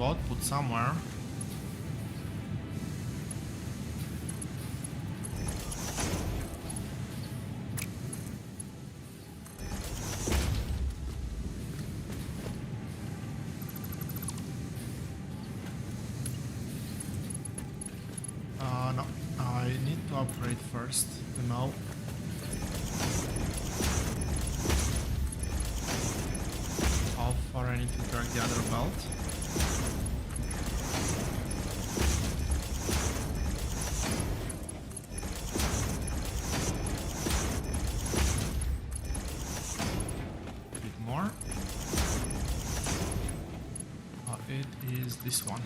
output somewhere. No, I need to upgrade first to know. How far I need to drag the other belt. A bit more. It is this one.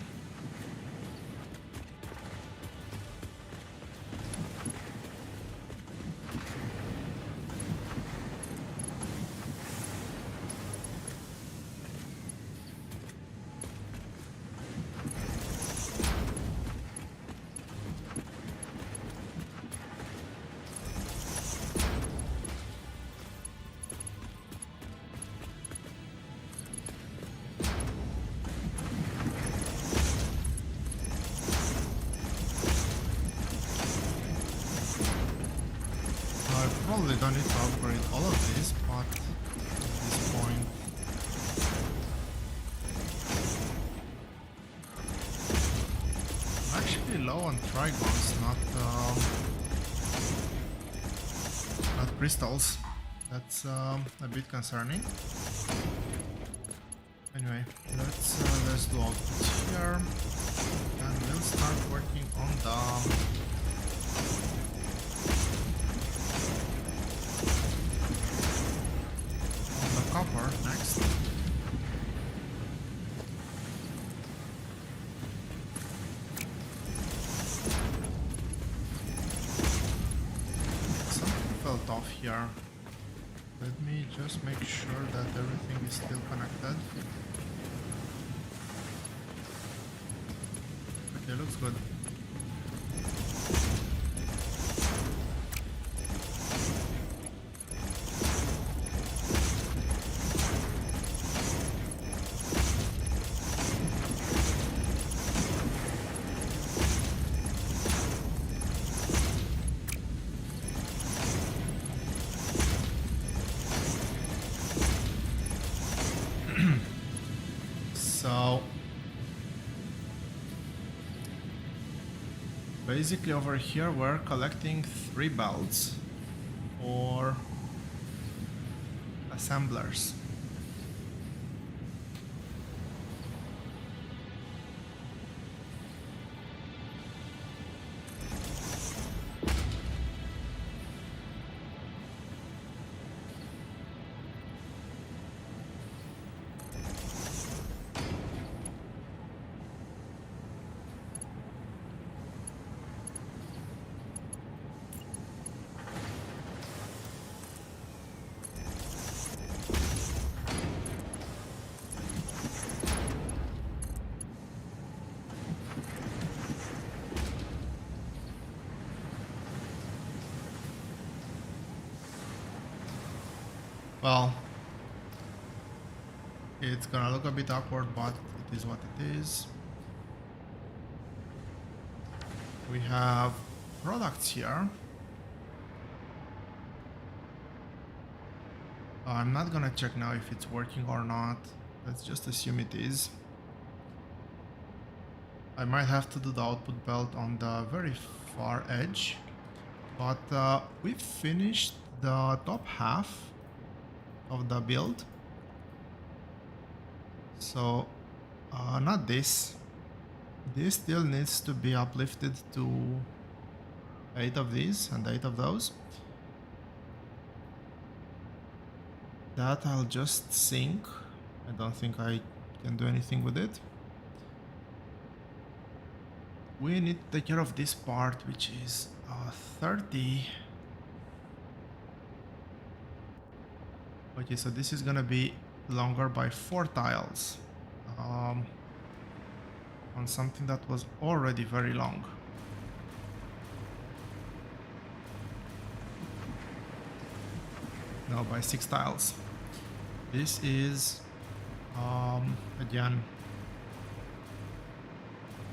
Probably don't need to upgrade all of these, but at this point I'm actually low on trigons, not crystals. That's a bit concerning. Anyway, let's do output here, and we'll start working on the copper next. Something felt off here. Let me just make sure that everything is still connected. Okay, looks good. So basically over here we're collecting 3 belts for assemblers. Well, it's gonna look a bit awkward, but it is what it is. We have products here. I'm not gonna check now if it's working or not. Let's just assume it is. I might have to do the output belt on the very far edge, but we finished the top half of the build. So not this. This still needs to be uplifted to 8 of these and 8 of those. That I'll just sink. I don't think I can do anything with it. We need to take care of this part, which is 30. Okay, so this is gonna be longer by 4 tiles on something that was already very long. No, by 6 tiles. This is again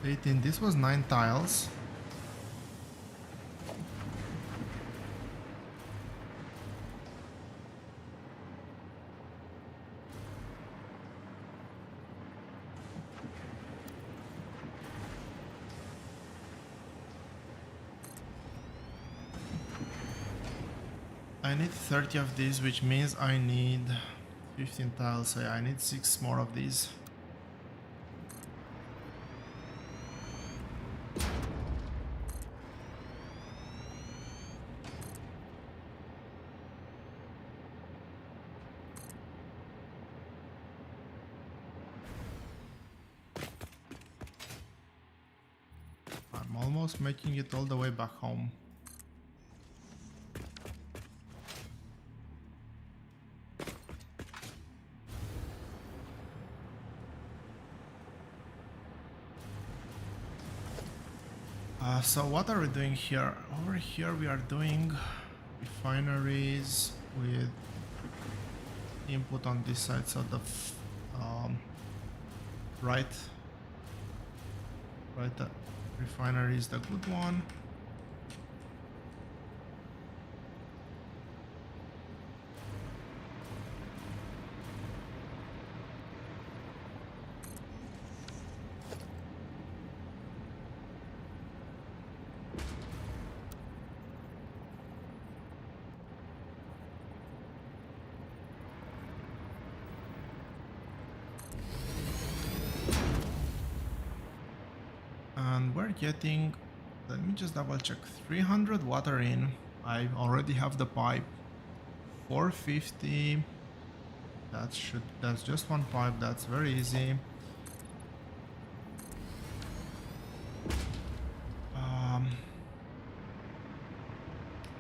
18. This was 9 tiles. I need 30 of these, which means I need 15 tiles. So yeah, I need 6 more of these. I'm almost making it all the way back home. So what are we doing here? Over here we are doing refineries with input on this side, so the right refinery is the good one. And we're getting, let me just double check, 300 water in. I already have the pipe. 450. That's just one pipe. That's very easy.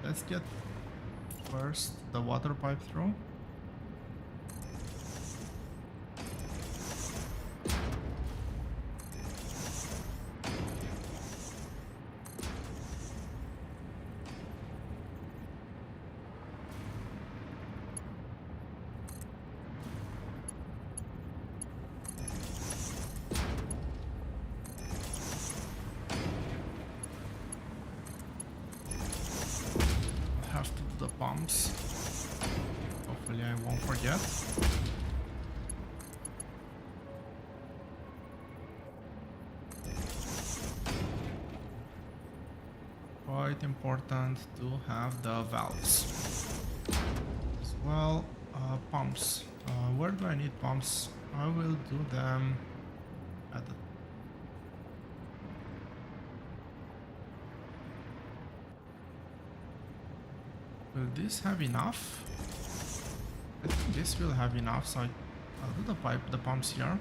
Let's get first the water pipe through. Have to do the pumps. Hopefully I won't forget. Quite important to have the valves as well. Pumps. Where do I need pumps? I will do them at the Will this have enough? I think this will have enough, so I'll do the pumps here.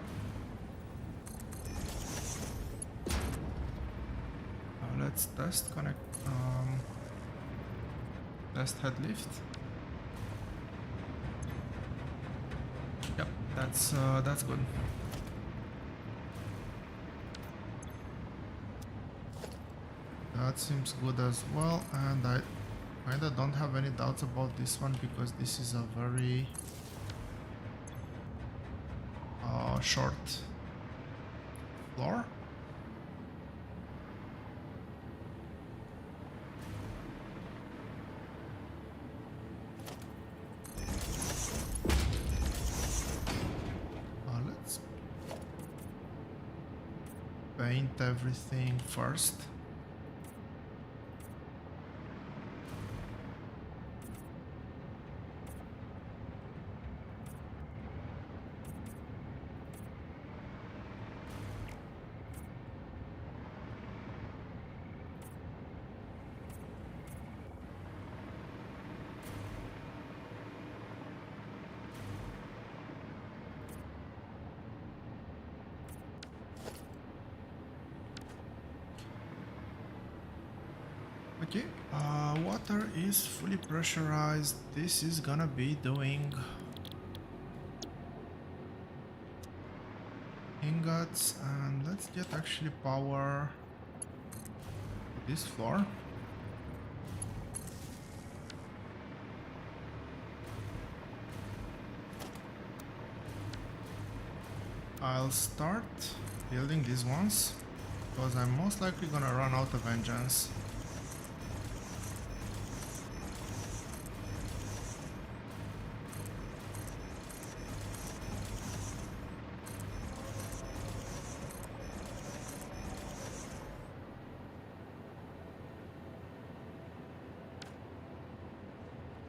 Let's test connect, test head lift. Yep, that's good. That seems good as well, and I kinda don't have any doubts about this one because this is a very short floor. Let's paint everything first. Okay, water is fully pressurized. This is gonna be doing ingots, and let's get actually power to this floor. I'll start building these ones. because I'm most likely gonna run out of engines.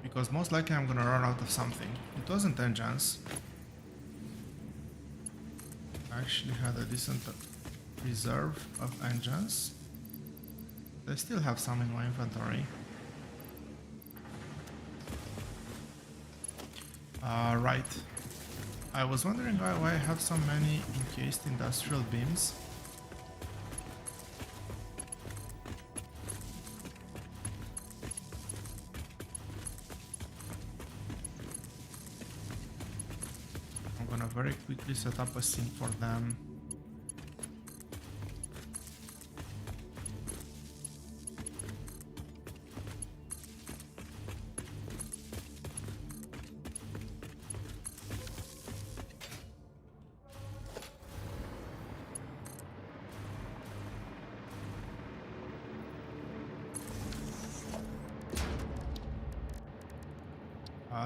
Because most likely I'm gonna run out of something. It wasn't engines. I actually had a decent reserve of engines. I still have some in my inventory. Right. I was wondering why I have so many encased industrial beams. I'm gonna very quickly set up a sink for them.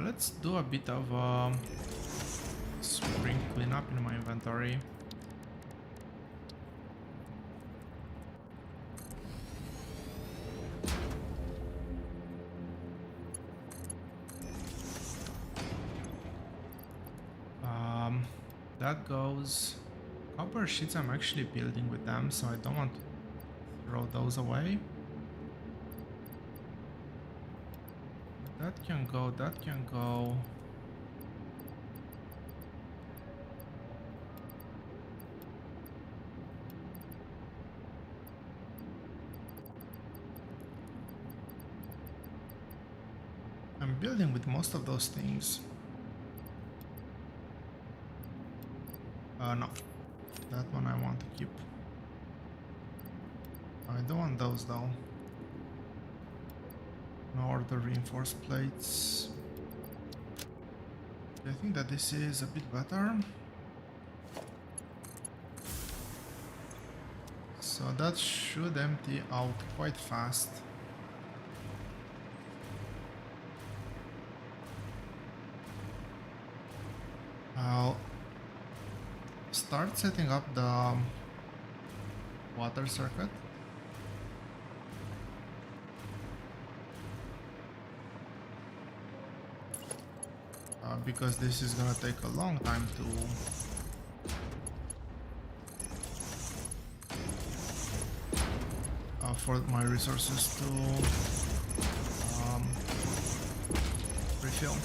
Let's do a bit of spring cleanup in my inventory. That goes. Copper sheets I'm actually building with them, so I don't want to throw those away. That can go, that can go. I'm building with most of those things. No. That one I want to keep. I don't want those though. Nor the reinforced plates. I think that this is a bit better. So that should empty out quite fast. I'll start setting up the water circuit. Because this is gonna take a long time to for my resources to refill.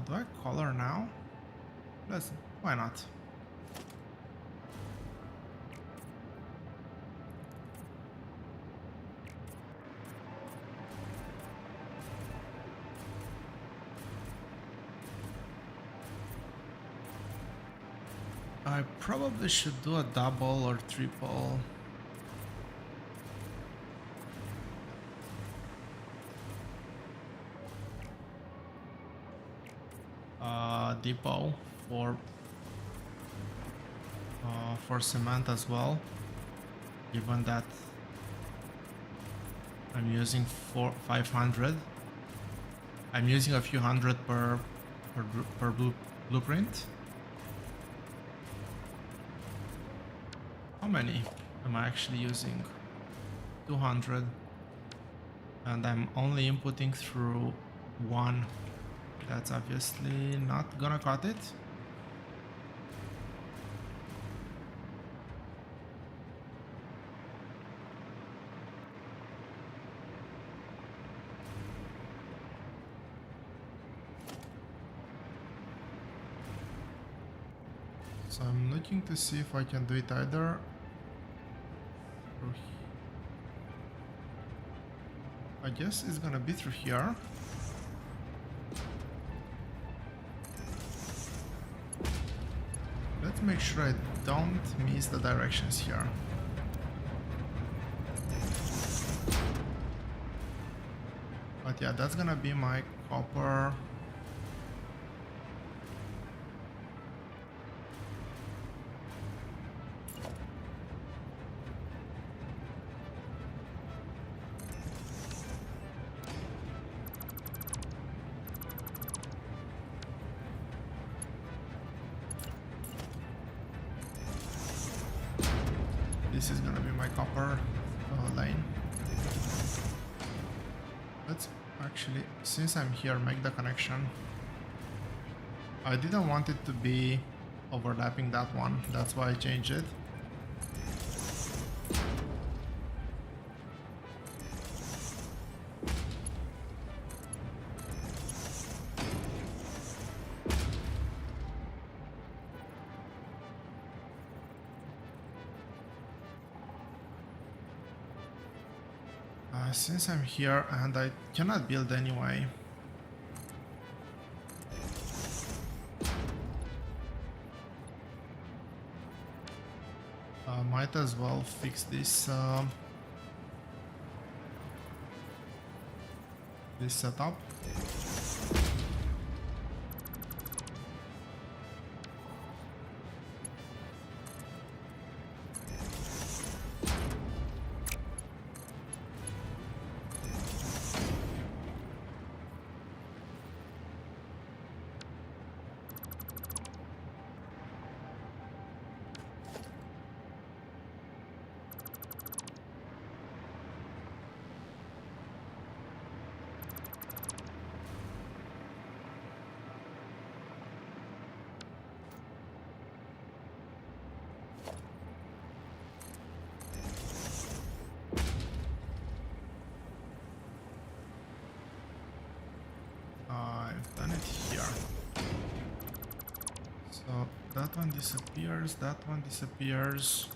Do I color now? Why not? I probably should do a double or triple. Depot for cement as well, given that I'm using 500. I'm using a few hundred per blueprint. How many am I actually using? 200, and I'm only inputting through one. That's obviously not gonna cut it. So I'm looking to see if I can do it either through guess it's gonna be through here. Let's make sure I don't miss the directions here. But yeah, that's gonna be my copper. This is gonna be my copper lane. Let's actually, since I'm here, make the connection. I didn't want it to be overlapping that one, that's why I changed it. Since I'm here and I cannot build anyway, might as well fix this this setup. I've done it here. So that one disappears, that one disappears.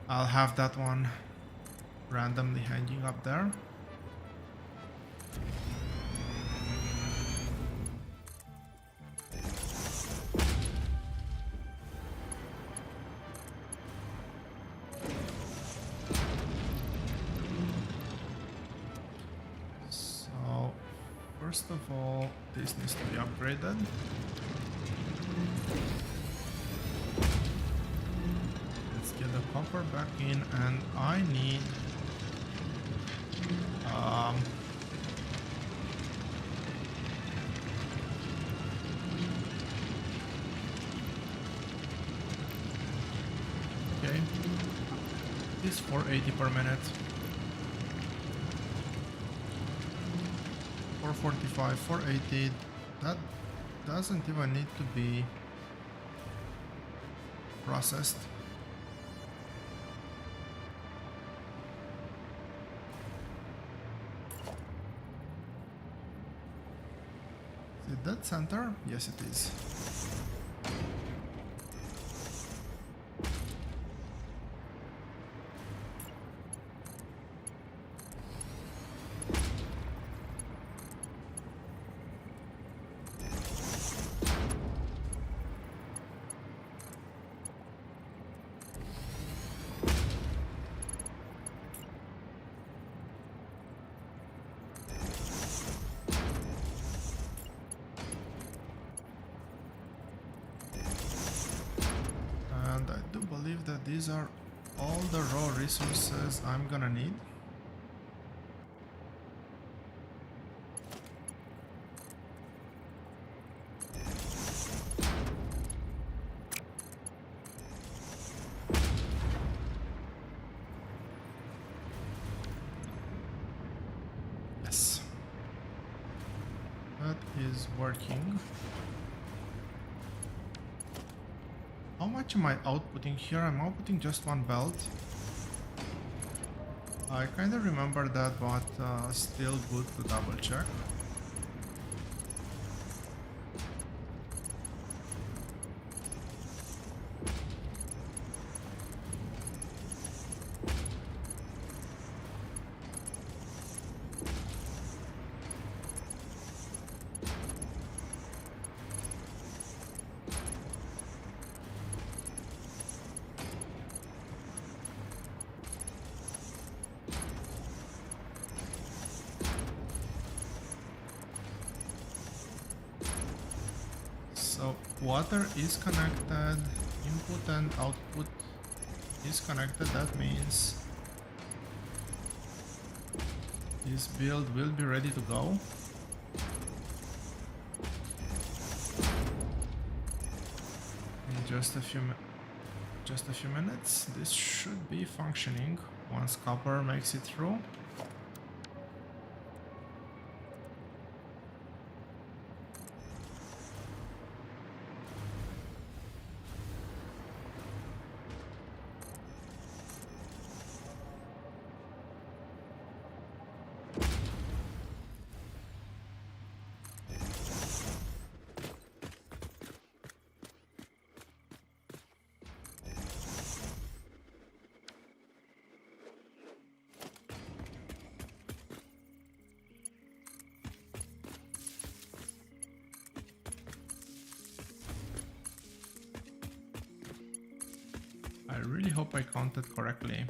I'll have that one randomly hanging up there. First of all, this needs to be upgraded. Let's get the copper back in, and I need okay, this 480 per minute. 445, 480, that doesn't even need to be processed. Is it dead center? Yes, it is. That these are all the raw resources I'm gonna need. Yes, that is working. How much am I outputting here? I'm outputting just one belt. I kind of remember that, but still good to double check. water is connected, input and output is connected. That means this build will be ready to go. In just a few minutes, this should be functioning once copper makes it through. I really hope I counted correctly,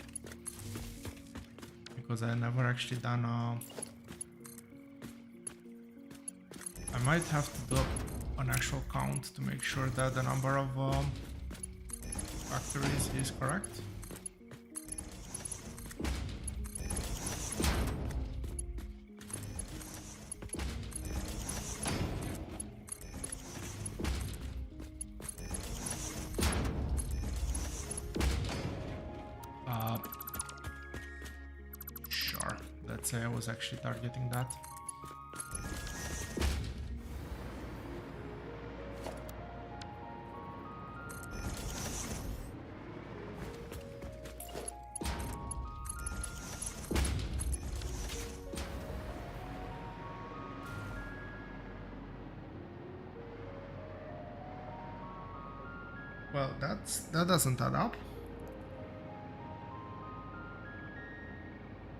because I never actually done I might have to do an actual count to make sure that the number of factories is correct. Sure, let's say I was actually targeting that. Well, that doesn't add up.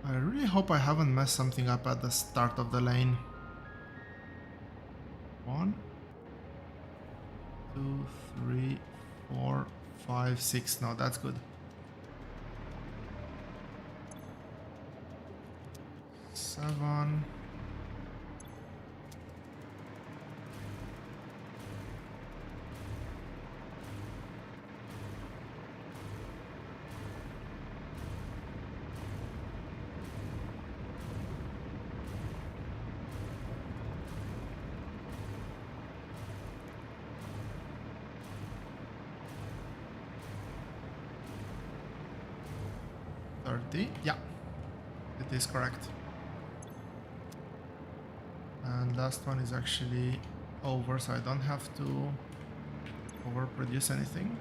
I really hope I haven't messed something up at the start of the lane. 1, 2, 3, 4, 5, 6. No, that's good. 7. Yeah, it is correct. And last one is actually over, so I don't have to overproduce anything.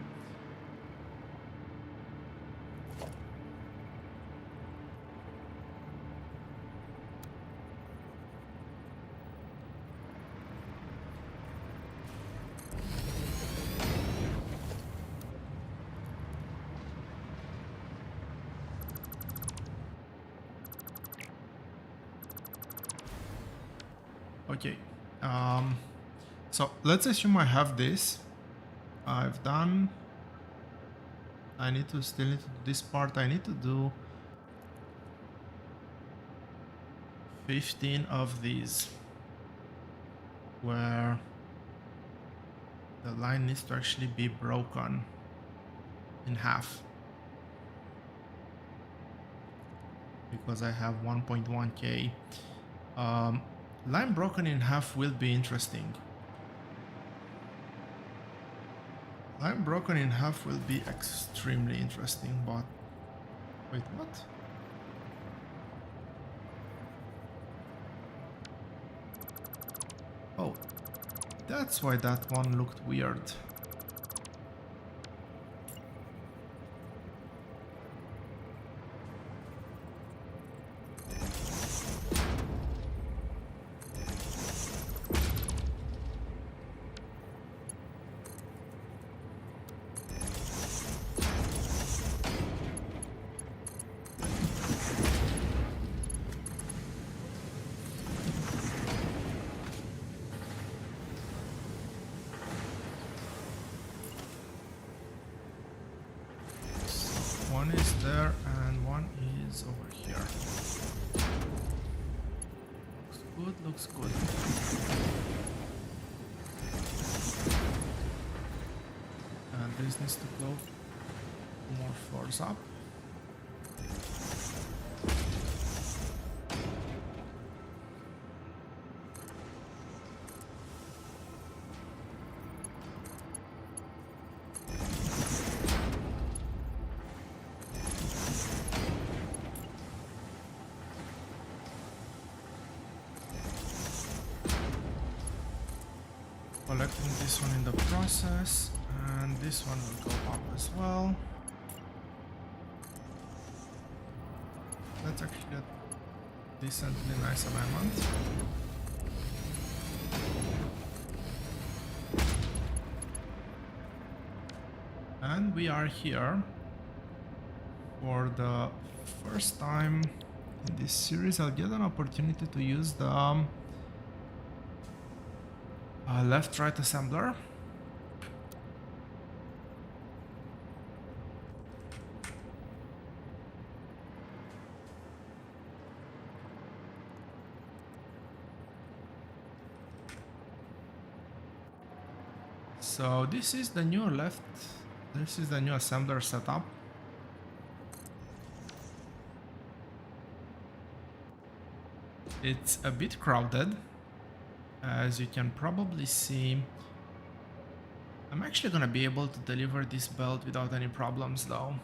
Okay, so let's assume I have this. I've done. I still need to do this part. I need to do 15 of these, where the line needs to actually be broken in half, because I have 1.1k. Line broken in half will be interesting. Line broken in half will be extremely interesting, but wait, what? Oh, that's why that one looked weird. One is there and one is over here. Looks good, looks good. this needs to go more floors up. Collecting this one in the process, and this one will go up as well. That's actually a decently nice alignment. And we are here for the first time in this series. I'll get an opportunity to use the left-right assembler. So this is the new assembler setup. It's a bit crowded, as you can probably see. I'm actually gonna be able to deliver this belt without any problems though.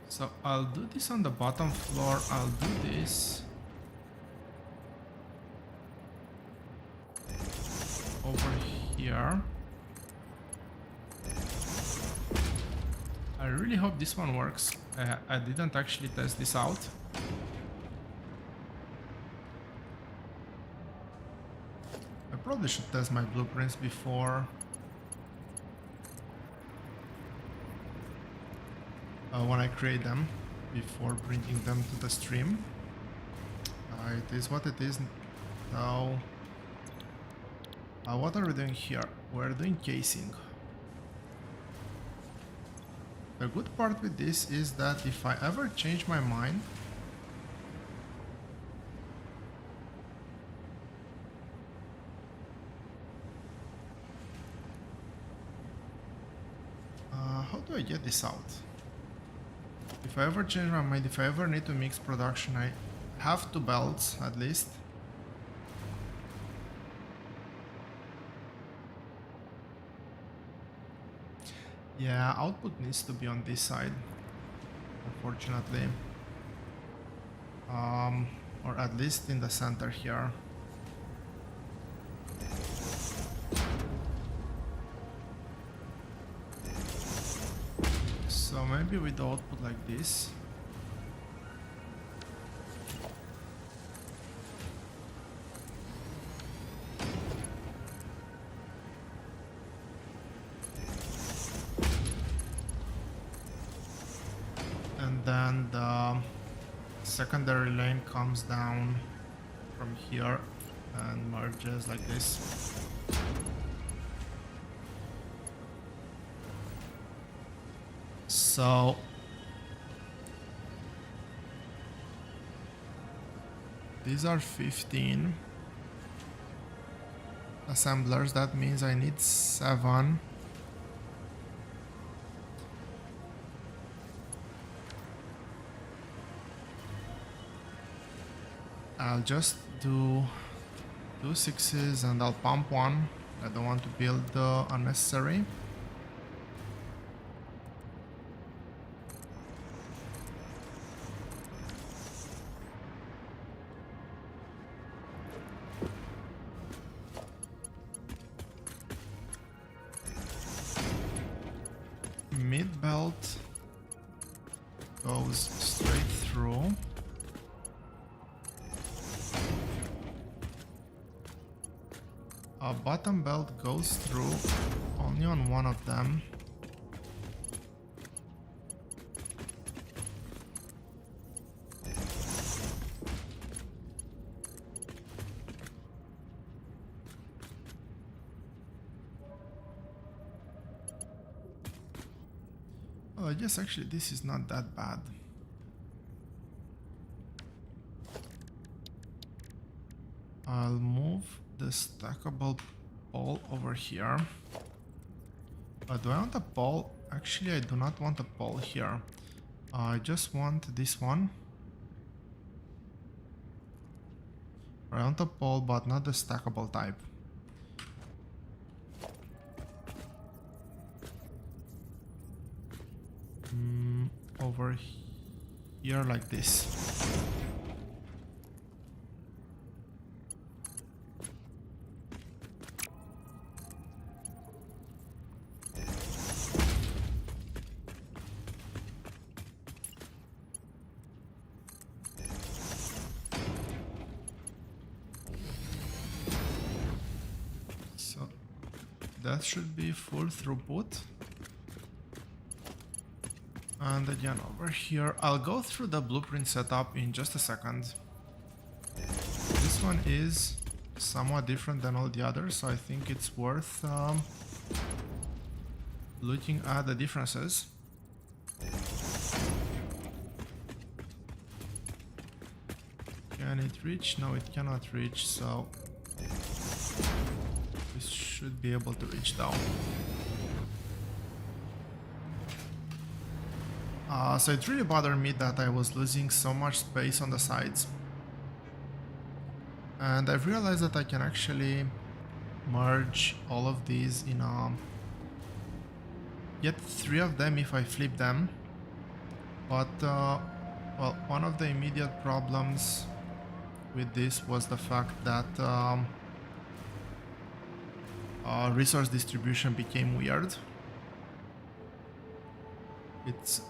So I'll do this on the bottom floor. I'll do this over here. I really hope this one works. I didn't actually test this out. I probably should test my blueprints before when I create them, before bringing them to the stream. It is what it is now. What are we doing here? We're doing casing. The good part with this is that if I ever change my mind, how do I get this out? If I ever change my mind, if I ever need to mix production, I have 2 belts at least. Yeah, output needs to be on this side, unfortunately. Or at least in the center here. So maybe with the output like this. And then the secondary lane comes down from here and merges like this. So these are 15 assemblers. That means I need 7. I'll just do 2 6s and I'll pump 1. I don't want to build unnecessary. Mid belt goes straight through. A bottom belt goes through only on one of them. Well, I guess actually this is not that bad. I'll move the stackable pole over here. Do I want a pole? Actually, I do not want a pole here. I just want this one. I want a pole, but not the stackable type. Over here like this. So that should be full throughput. And again over here, I'll go through the blueprint setup in just a second. This one is somewhat different than all the others, so I think it's worth looking at the differences. Can it reach? No, it cannot reach, so this should be able to reach down. So it really bothered me that I was losing so much space on the sides. And I've realized that I can actually merge all of these in get 3 of them if I flip them. But, well, one of the immediate problems with this was the fact that resource distribution became weird. It's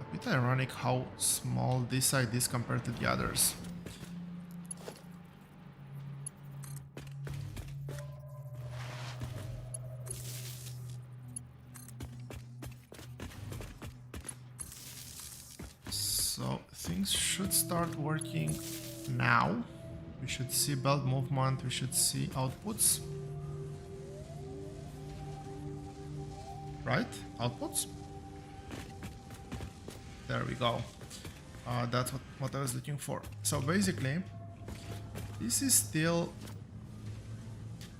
a bit ironic how small this side is compared to the others. So things should start working now. We should see belt movement, we should see outputs. Right? Outputs? There we go. That's what I was looking for. So basically, this is still...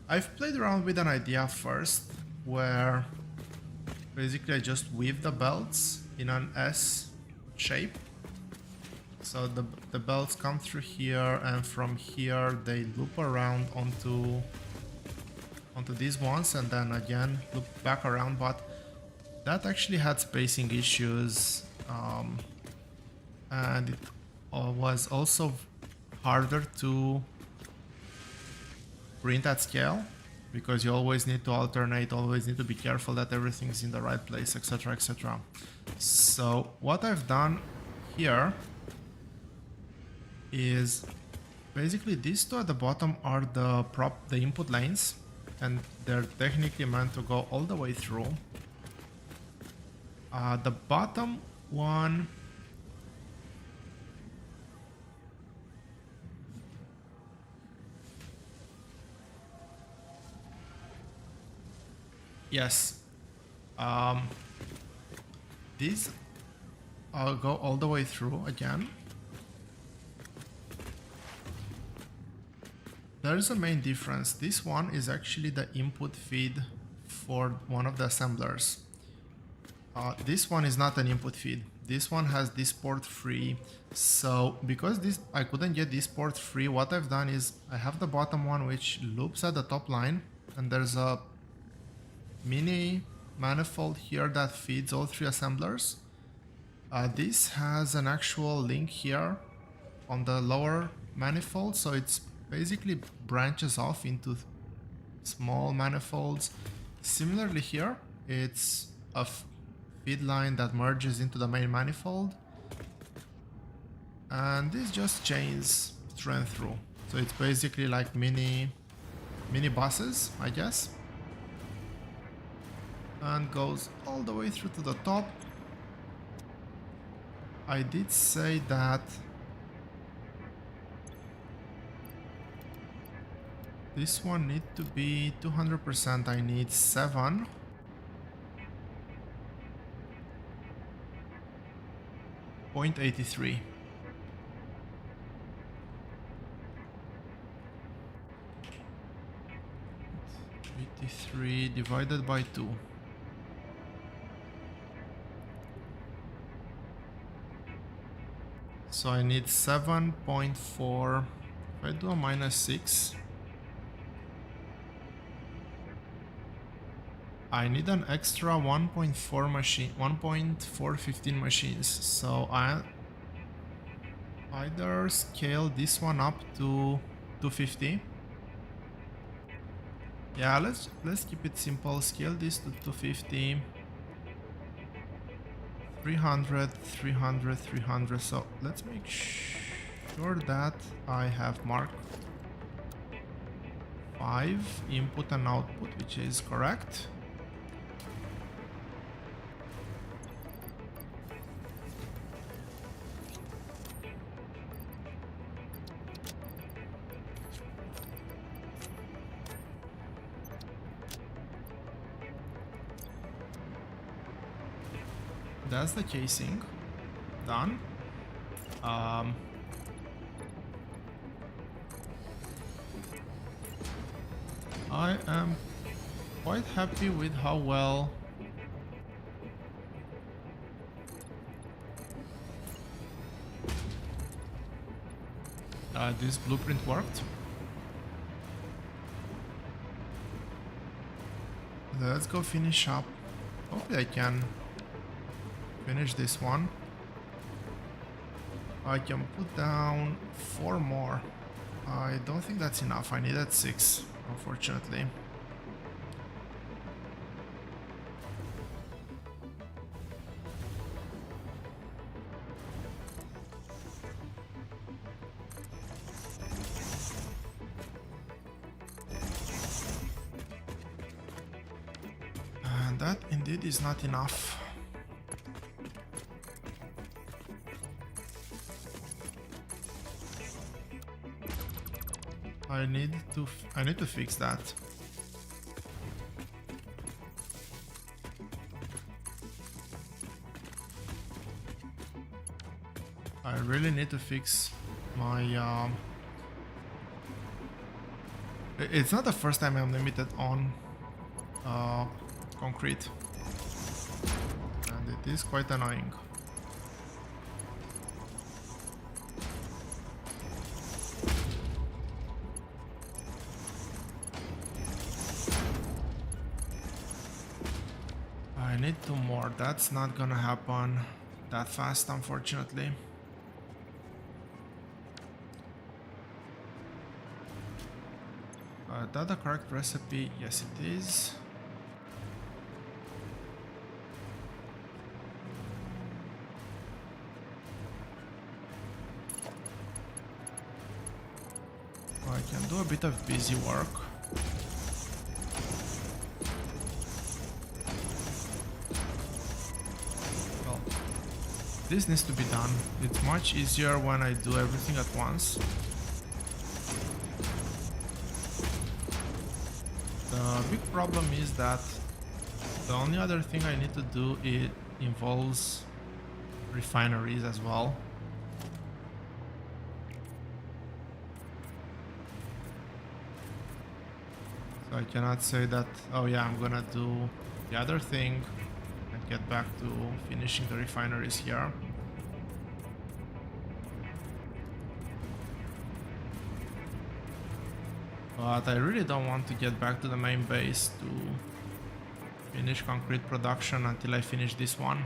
I've played around with an idea first, where basically I just weave the belts in an S shape. So the belts come through here, and from here they loop around onto these ones, and then again loop back around, but that actually had spacing issues. And it was also harder to print at scale, because you always need to alternate, always need to be careful that everything's in the right place, etc, etc. So what I've done here is basically these two at the bottom are the input lanes, and they're technically meant to go all the way through. The bottom one yes, these I'll go all the way through again. There's a main difference. This one is actually the input feed for one of the assemblers. This one is not an input feed. This one has this port free. So because I couldn't get this port free, what I've done is I have the bottom one which loops at the top line, and there's a mini manifold here that feeds all 3 assemblers. This has an actual link here on the lower manifold, so it's basically branches off into small manifolds. Similarly here, it's a feed line that merges into the main manifold, and this just chains through and through. So it's basically like mini buses, I guess, and goes all the way through to the top. I did say that this one need to be 200%. I need 7. 0.83. 83 divided by 2. So I need 7.4. If I do a -6, I need an extra 1.4 machine, 1.415 machines. So I either scale this one up to 250. Yeah, let's keep it simple. Scale this to 250. 300, 300, 300. So let's make sure that I have marked 5 input and output, which is correct. That's the casing done. I am quite happy with how well this blueprint worked. Let's go finish up. Hopefully I can finish this one. I can put down 4 more. I don't think that's enough. I needed 6, unfortunately. And that indeed is not enough. I need to fix that. I really need to fix my it's not the first time I'm limited on concrete, and it is quite annoying. I need 2 more. That's not gonna happen that fast, unfortunately. That the correct recipe? Yes, it is. I can do a bit of busy work. Well, this needs to be done. It's much easier when I do everything at once. The big problem is that the only other thing I need to do, it involves refineries as well. So I cannot say that, oh yeah, I'm gonna do the other thing and get back to finishing the refineries here. But I really don't want to get back to the main base to finish concrete production until I finish this one.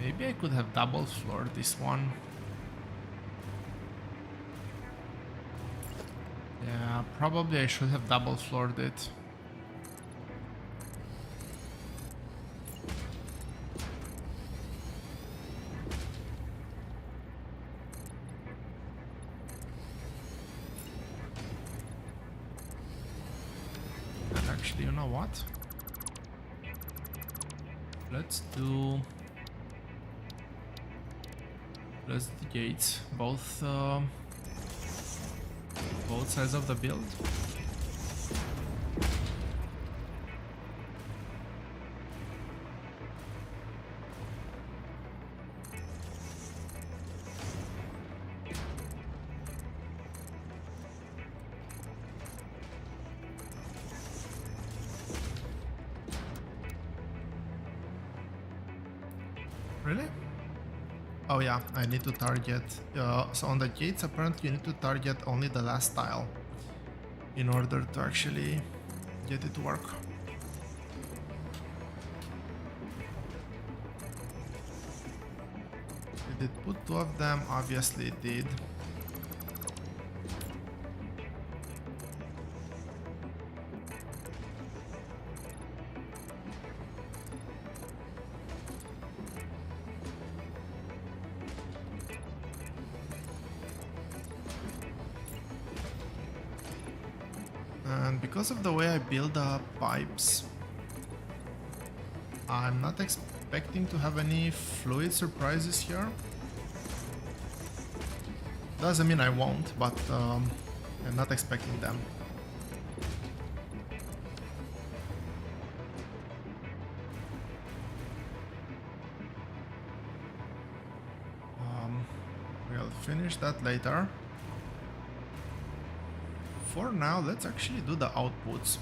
Maybe I could have double floored this one. Yeah, probably I should have double floored it. And actually, you know what? Let's do the gates, both sides of the build. Oh yeah, I need to target. So on the gates, apparently you need to target only the last tile in order to actually get it to work. Did it put two of them? Obviously it did. And because of the way I build the pipes, I'm not expecting to have any fluid surprises here. Doesn't mean I won't, but I'm not expecting them. We'll finish that later. For now, let's actually do the outputs.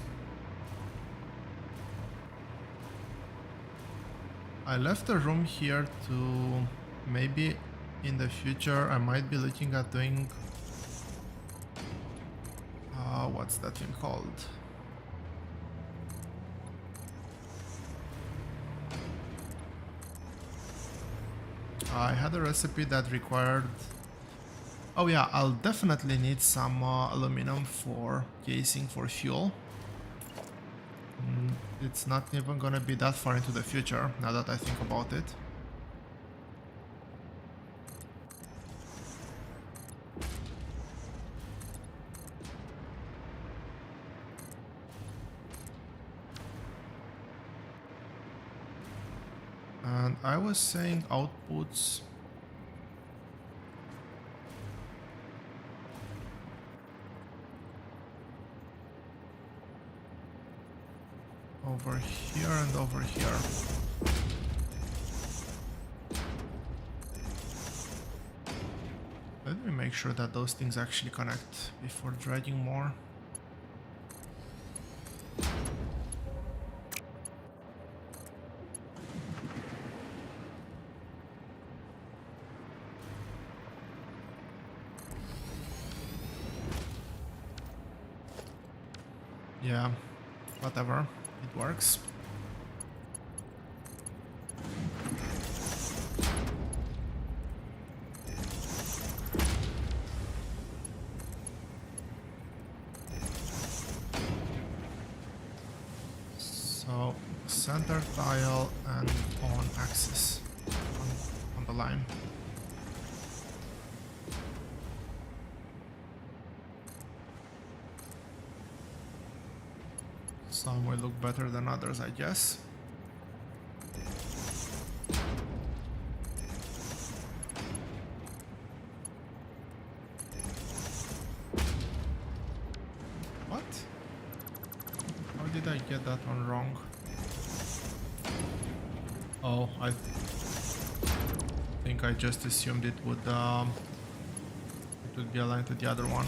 I left a room here to maybe in the future I might be looking at doing what's that thing called? I had a recipe that required... Oh yeah, I'll definitely need some aluminum for casing for fuel. It's not even gonna be that far into the future, now that I think about it. And I was saying outputs... over here and over here. Let me make sure that those things actually connect before dragging more. Yeah, whatever. It works. So center tile and on axis on the line. Some will look better than others, I guess. What? How did I get that one wrong? Oh, I think I just assumed it would be aligned to the other one.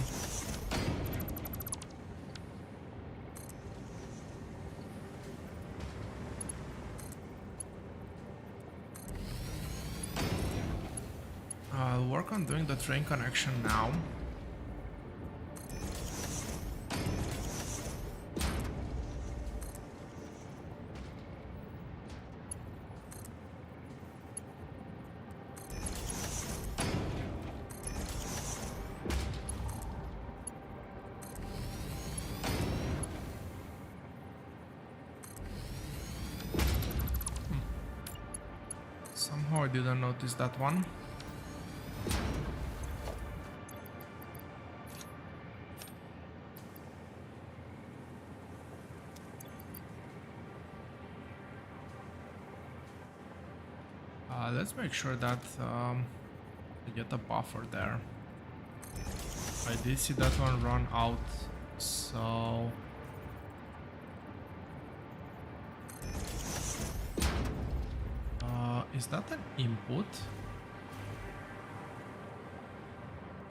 I'll work on doing the train connection now. Somehow I didn't notice that one. Let's make sure that we get a buffer there. I did see that one run out, so... is that an input?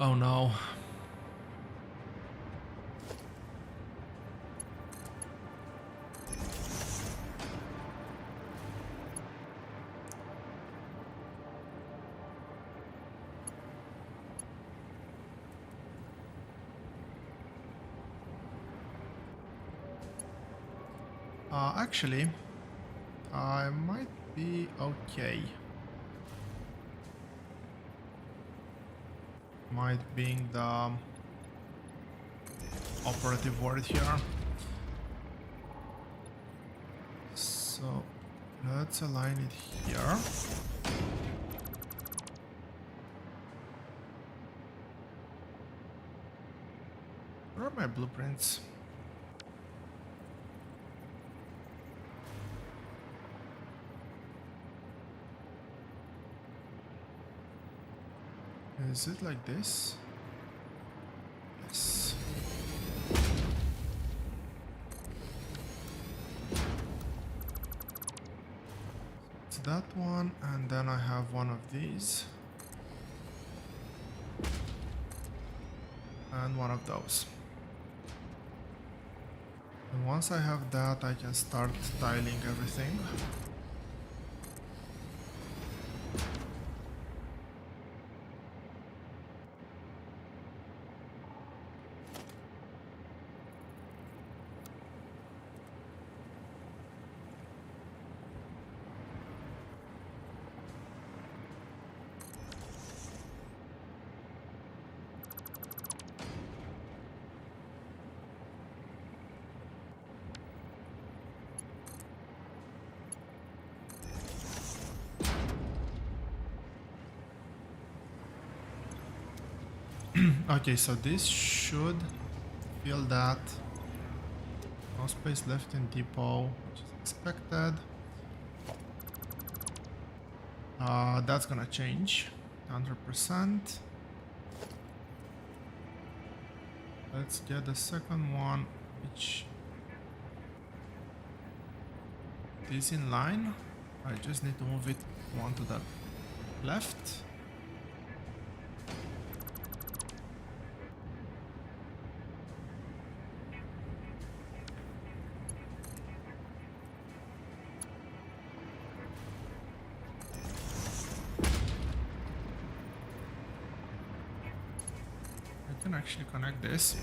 Oh no. Actually, I might be okay. Might being the operative word here. So let's align it here. Where are my blueprints? Is it like this? Yes. It's that one, and then I have one of these. And one of those. And once I have that, I can start tiling everything. Okay, so this should fill that. No space left in depot, which is expected. That's gonna change 100%. Let's get the second one, which is in line. I just need to move it one to the left. I can actually connect this.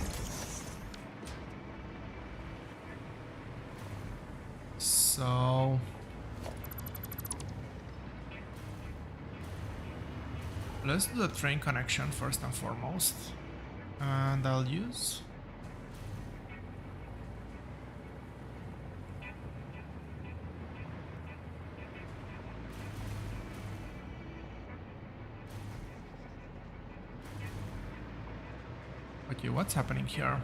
So let's do the train connection first and foremost. And I'll use okay, what's happening here?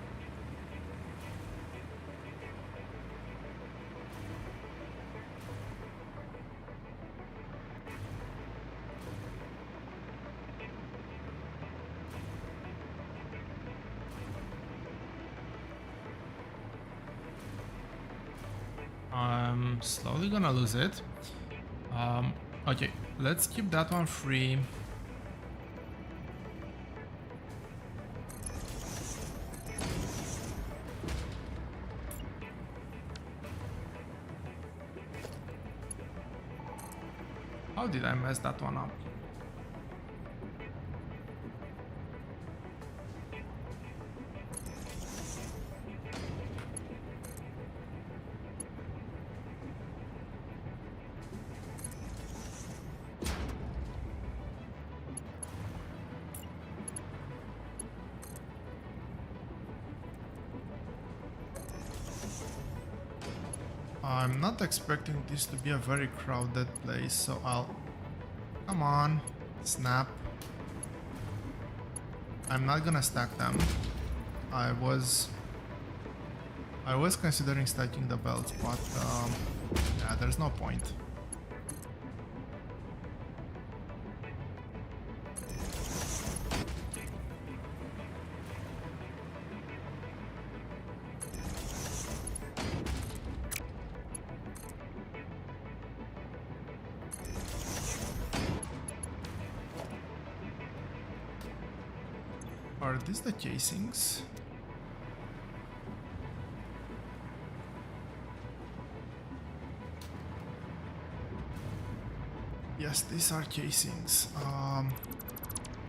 I'm slowly gonna lose it. Okay, let's keep that one free. How did I mess that one up? I'm not expecting this to be a very crowded place, so I'll... Come on, snap. I'm not gonna stack them. I was considering stacking the belts, but yeah, there's no point. Are these the casings? Yes, these are casings.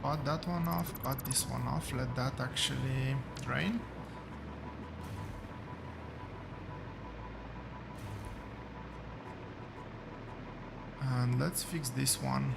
Cut that one off, cut this one off, let that actually drain. And let's fix this one.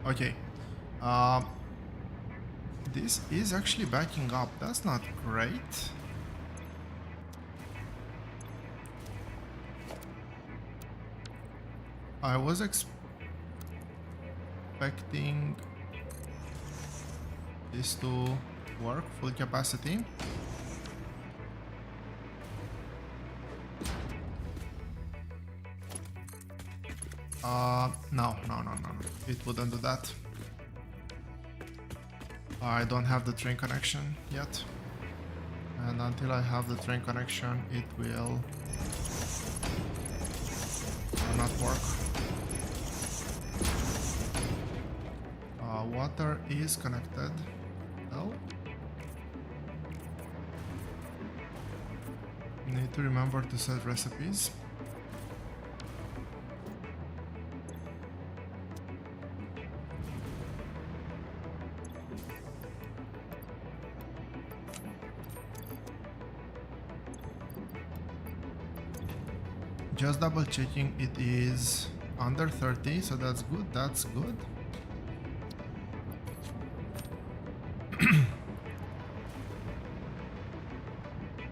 Okay. This is actually backing up. That's not great. I was expecting this to work full capacity. No. It wouldn't do that. I don't have the train connection yet. And until I have the train connection, it will not work. Water is connected. Oh. Need to remember to set recipes. Just double checking, it is under 30, so that's good, that's good.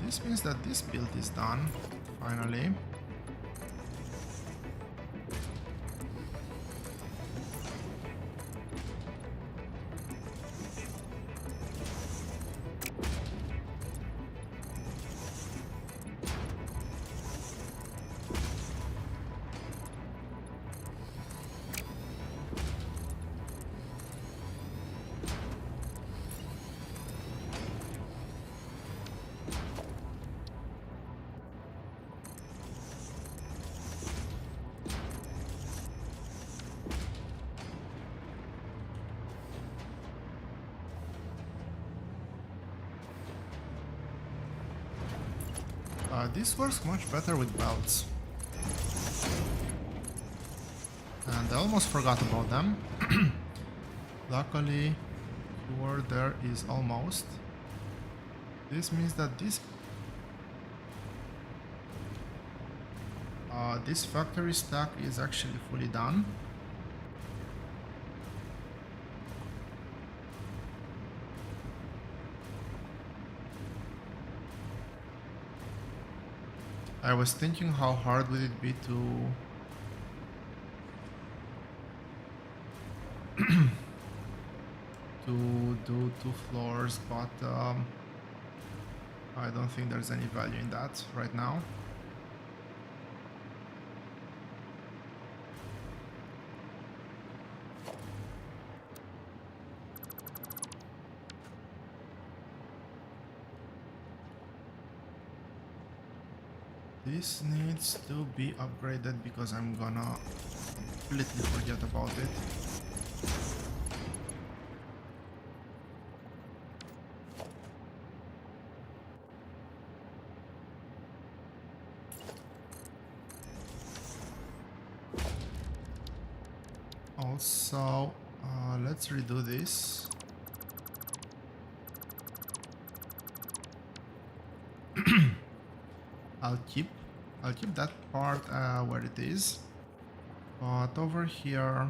This means that this build is done, finally. This works much better with belts. And I almost forgot about them. Luckily, keyword there is almost. This means that this factory stack is actually fully done. I was thinking how hard would it be to do 2 floors, but I don't think there's any value in that right now. This needs to be upgraded because I'm gonna completely forget about it. Also, let's redo this. I'll keep that part where it is, but over here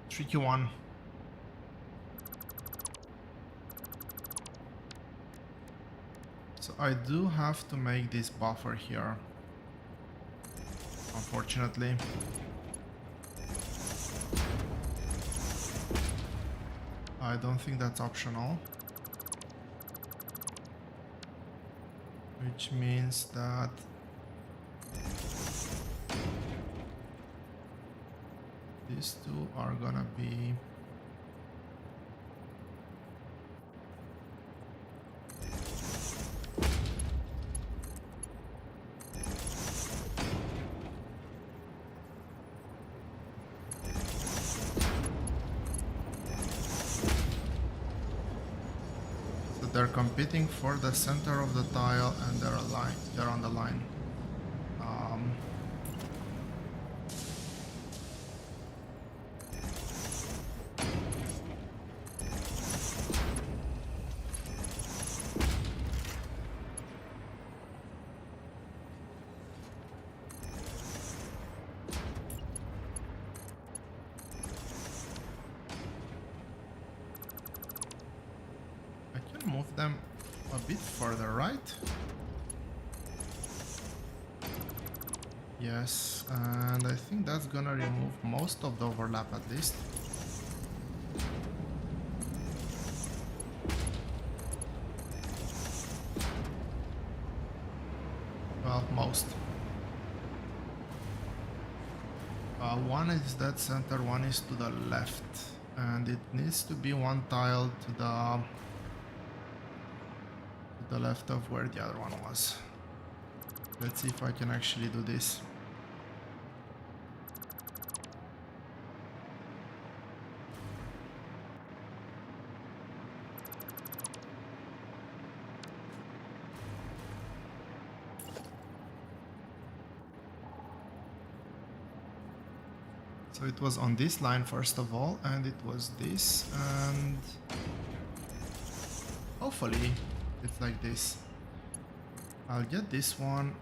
tricky one. So I do have to make this buffer here, unfortunately. I don't think that's optional, which means that these two are gonna be they're competing for the center of the tile and they're on the line. Move them a bit further, right? Yes, and I think that's gonna remove most of the overlap at least. Well, most. One is dead center, one is to the left, and it needs to be one tile to the left of where the other one was. Let's see if I can actually do this. So it was on this line first of all, and it was this, and hopefully it's like this. I'll get this one,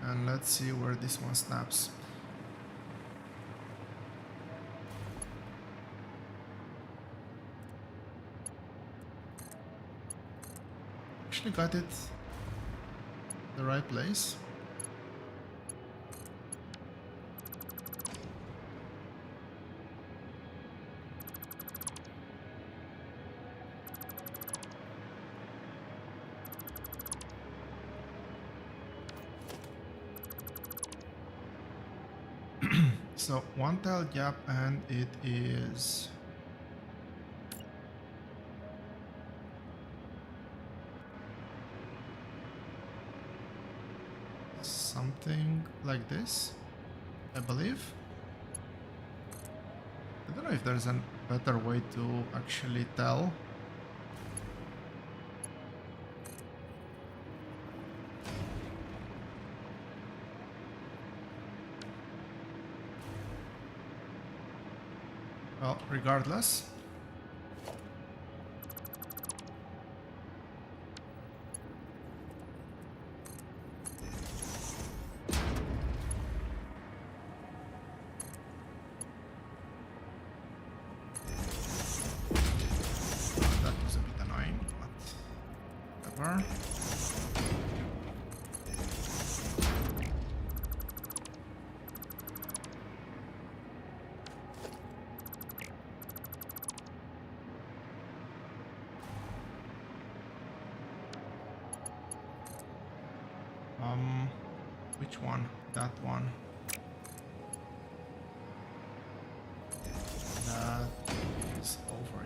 and let's see where this one snaps. Actually got it the right place. So one tile gap, and it is something like this, I believe. I don't know if there's a better way to actually tell. Well, regardless. That was a bit annoying, but whatever. Which one? That one. That is over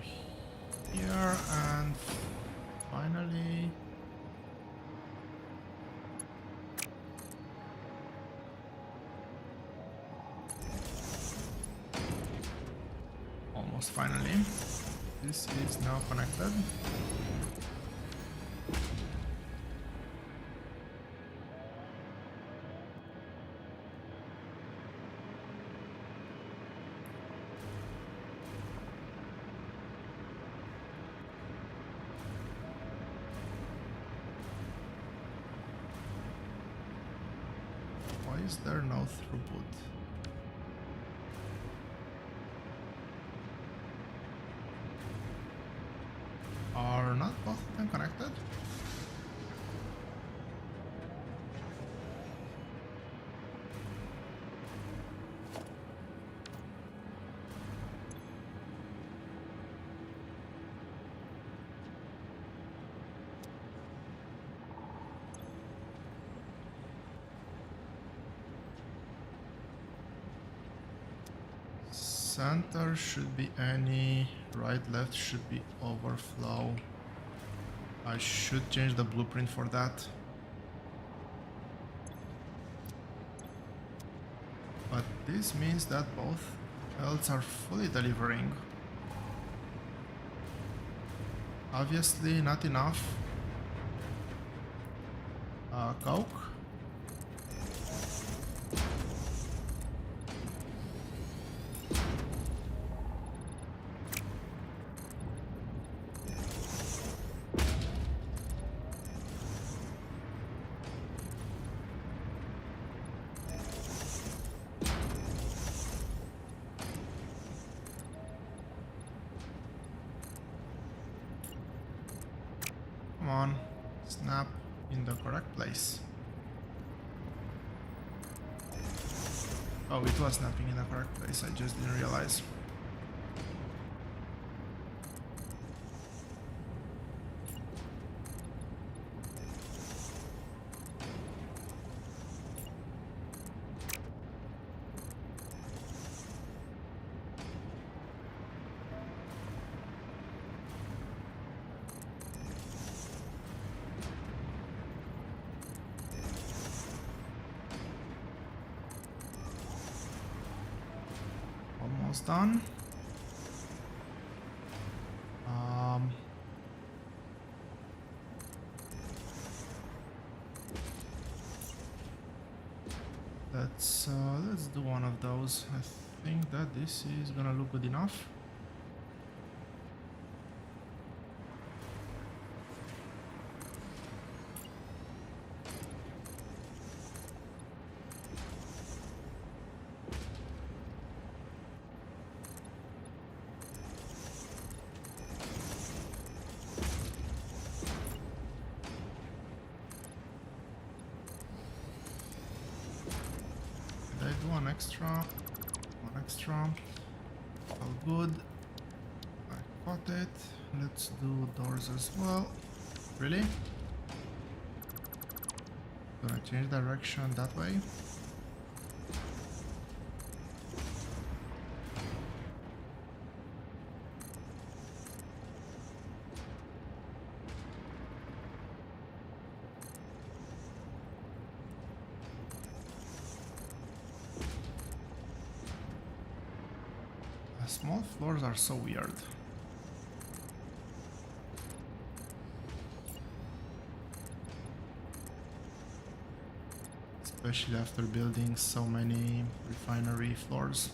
here, and finally almost finally this is now connected. Why is there no throughput? Are not both of them connected? Center should be any, right, left should be overflow. I should change the blueprint for that. But this means that both belts are fully delivering. Obviously not enough coke. Come on, snap in the correct place. Oh, it was snapping in the correct place, I just didn't realize. Almost done. Let's do one of those. I think that this is gonna look good enough. One extra, all good. I caught it. Let's do doors as well. Really? Gonna change direction that way. Small floors are so weird. Especially after building so many refinery floors.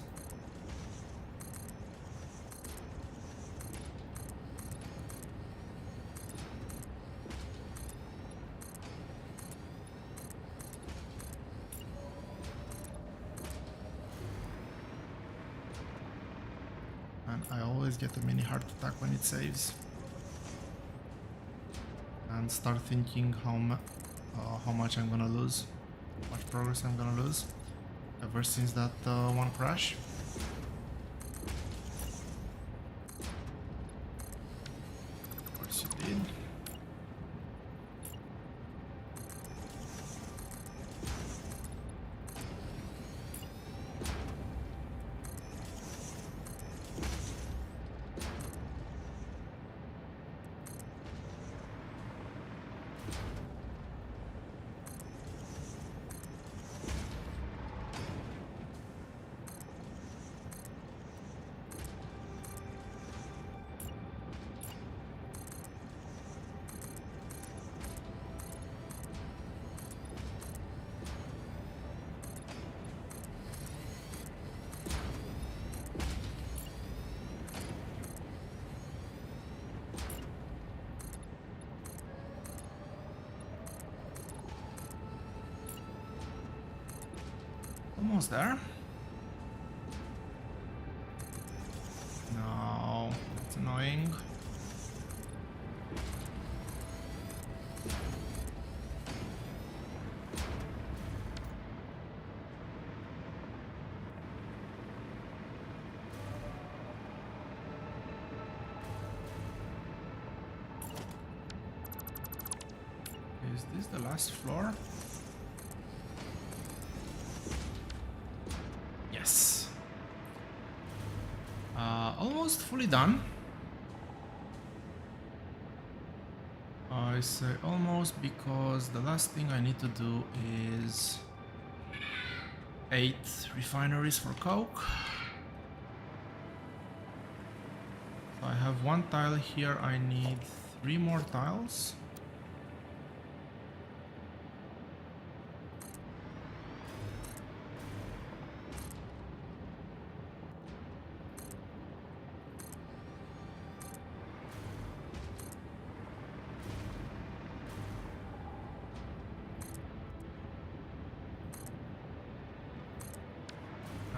And I always get a mini heart attack when it saves. And start thinking how much I'm gonna lose. How much progress I'm gonna lose. Ever since that one crash. Of course you did. almost there. No, that's annoying. Is this the last floor? Yes. Almost fully done. I say almost because the last thing I need to do is 8 refineries for coke. So I have 1 tile here, I need 3 more tiles.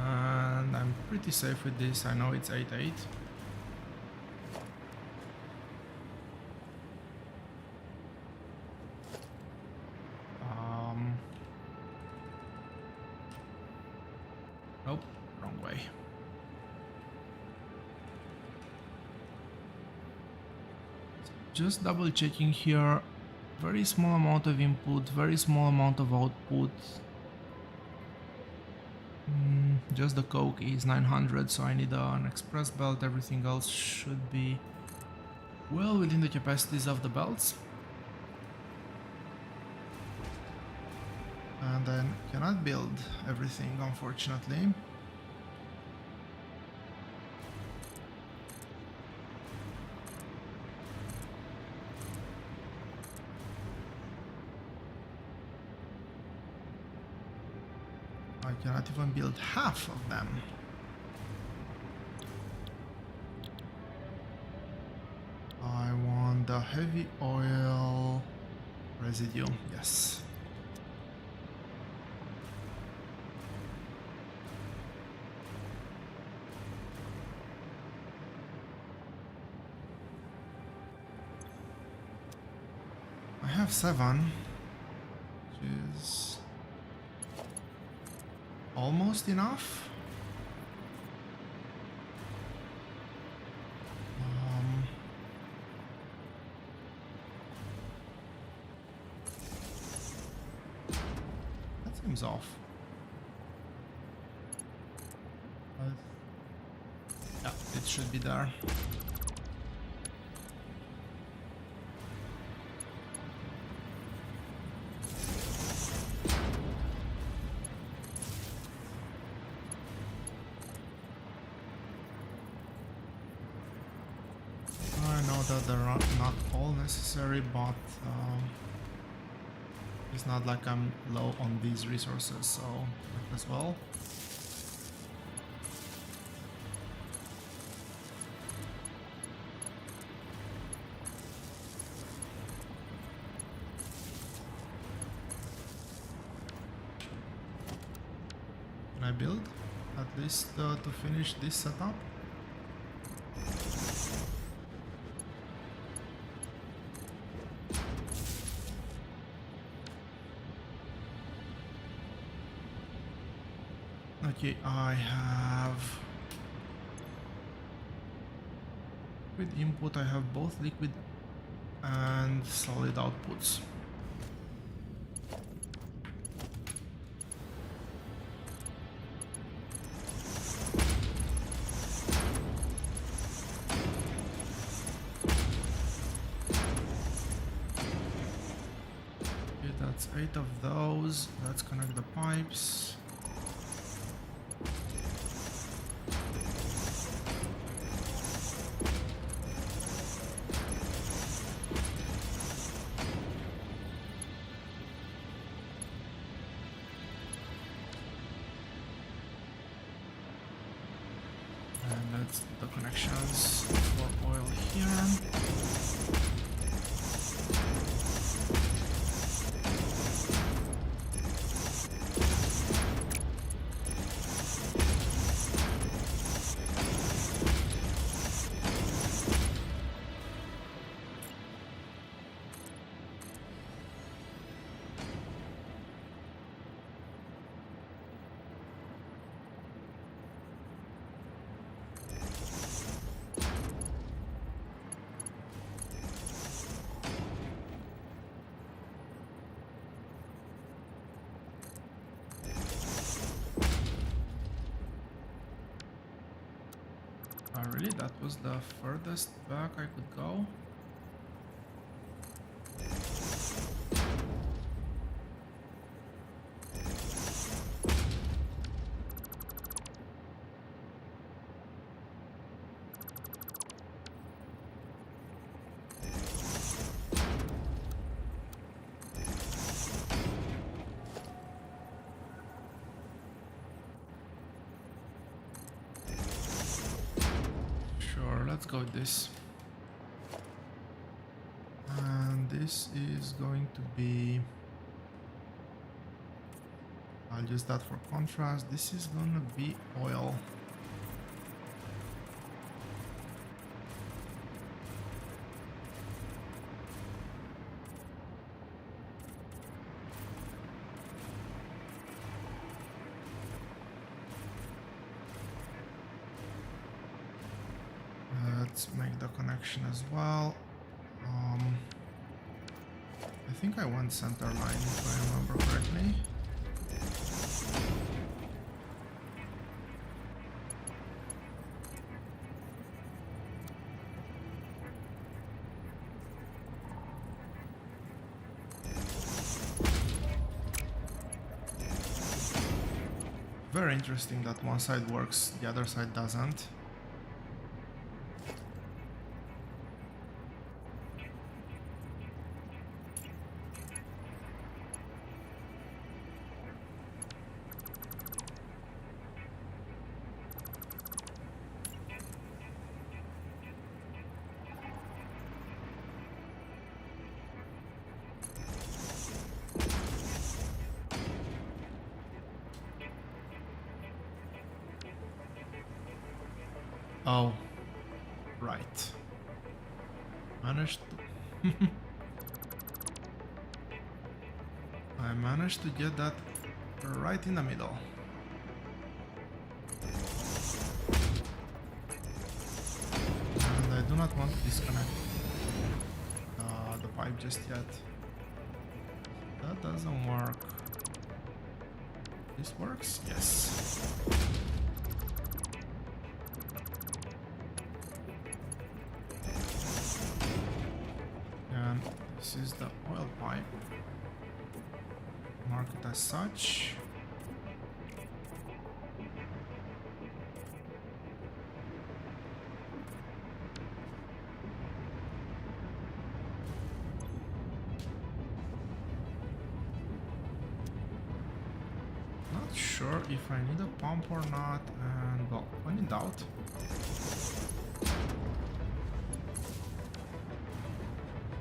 And I'm pretty safe with this, I know it's 8-8. Nope, wrong way. Just double checking here, very small amount of input, very small amount of output. Just the coke is 900, so I need an express belt, everything else should be well within the capacities of the belts. And then cannot build everything, unfortunately. I cannot even build half of them. I want the heavy oil residue, yes. I have 7, which is almost enough. That seems off. Yeah, it should be there. That they're not all necessary, but it's not like I'm low on these resources, so might as well. Can I build at least to finish this setup? Okay, I have liquid input, I have both liquid and solid outputs. Okay, that's 8 of those. Let's connect the pipes. The connections for oil here. Really? That was the furthest back I could go? Sure, let's go with this. And this is going to be... I'll use that for contrast. This is gonna be oil. Let's make the connection as well. I think I want center line if I remember correctly. Very interesting that one side works, the other side doesn't. Oh, right. Managed to... I managed to get that right in the middle. And I do not want to disconnect the pipe just yet. That doesn't work. This works? Yes. And this is the oil pipe. Mark it as such. Not sure if I need a pump or not, and well, when in doubt,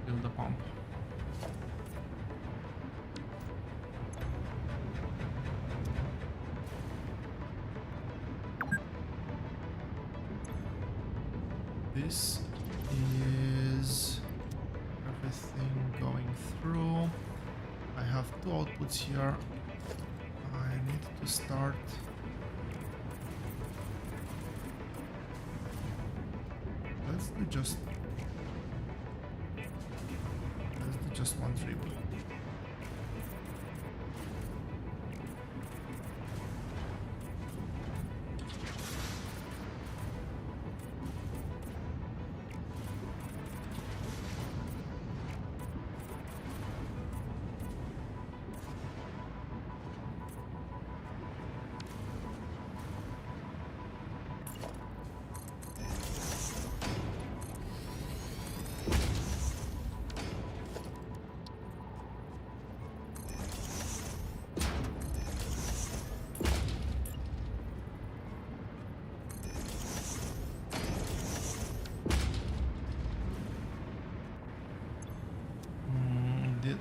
build a pump. This is everything going through. I have two outputs here. I need to start. Let's do just one trip.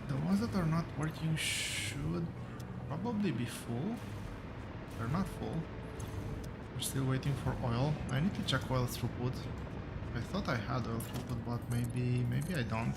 The ones that are not working should probably be full. They're not full. We're still waiting for oil. I need to check oil throughput. I thought I had oil throughput, but maybe I don't.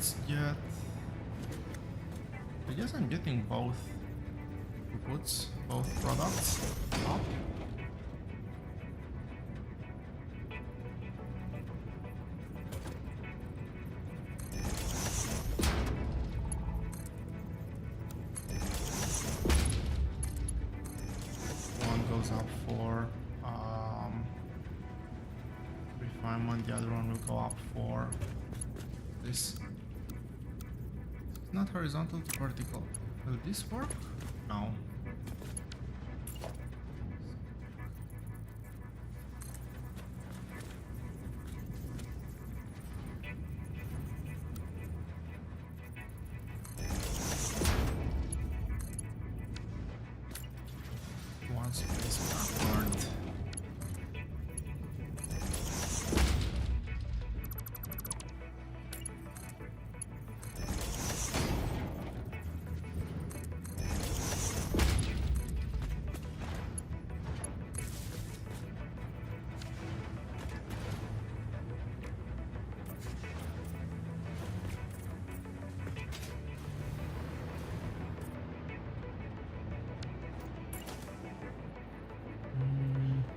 let's get... I guess I'm getting both inputs, both products up. One goes up for refinement, the other one will go up for this. It's not horizontal to vertical. Will this work? No. One space backward.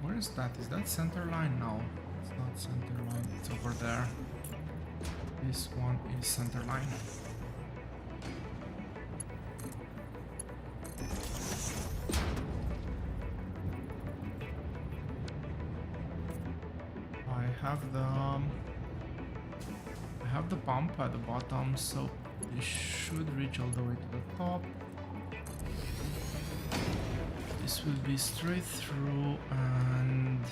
Where is that? Is that center line? No, it's not center line. It's over there. This one is center line. I have the pump at the bottom, so this should reach all the way to the top. This will be straight through, and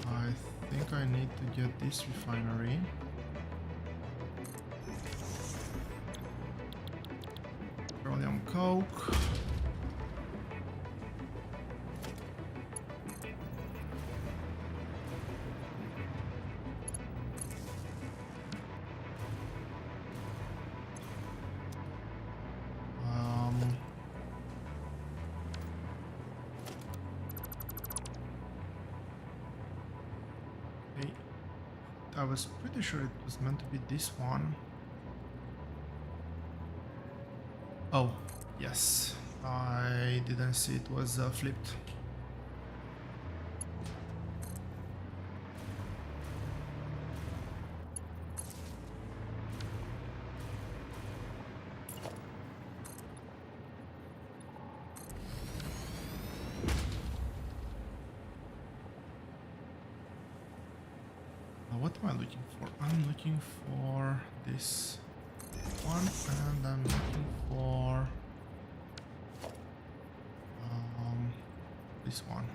I think I need to get this refinery. Petroleum coke. I was pretty sure it was meant to be this one. Oh, yes. I didn't see it was flipped. What am I looking for? I'm looking for this one, and I'm looking for this one.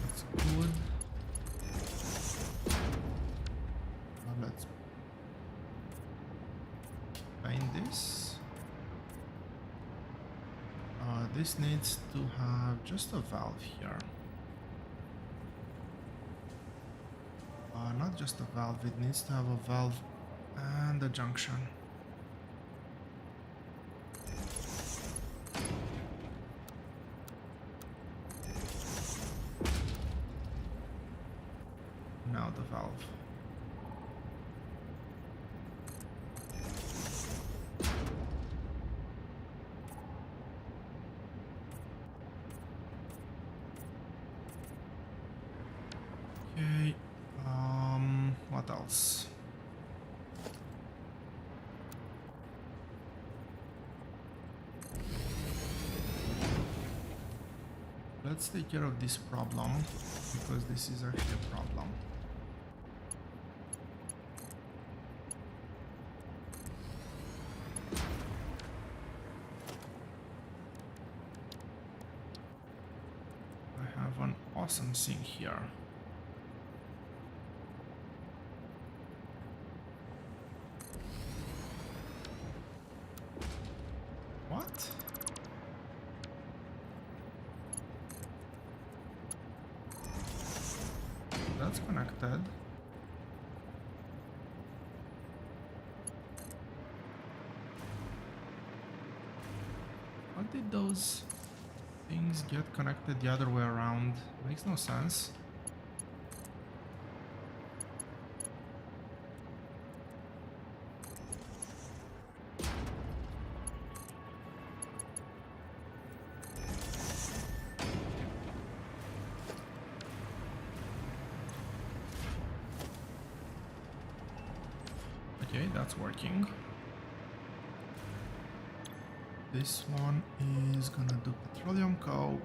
That's good. Now let's paint this. This needs to have just a valve here. Not just a valve, it needs to have a valve and a junction. Now the valve. Okay. What else? Let's take care of this problem, because this is actually a problem. I have an awesome thing here. What? That's connected. How did those things get connected the other way around? Makes no sense. Okay, that's working. This one is gonna do petroleum coke.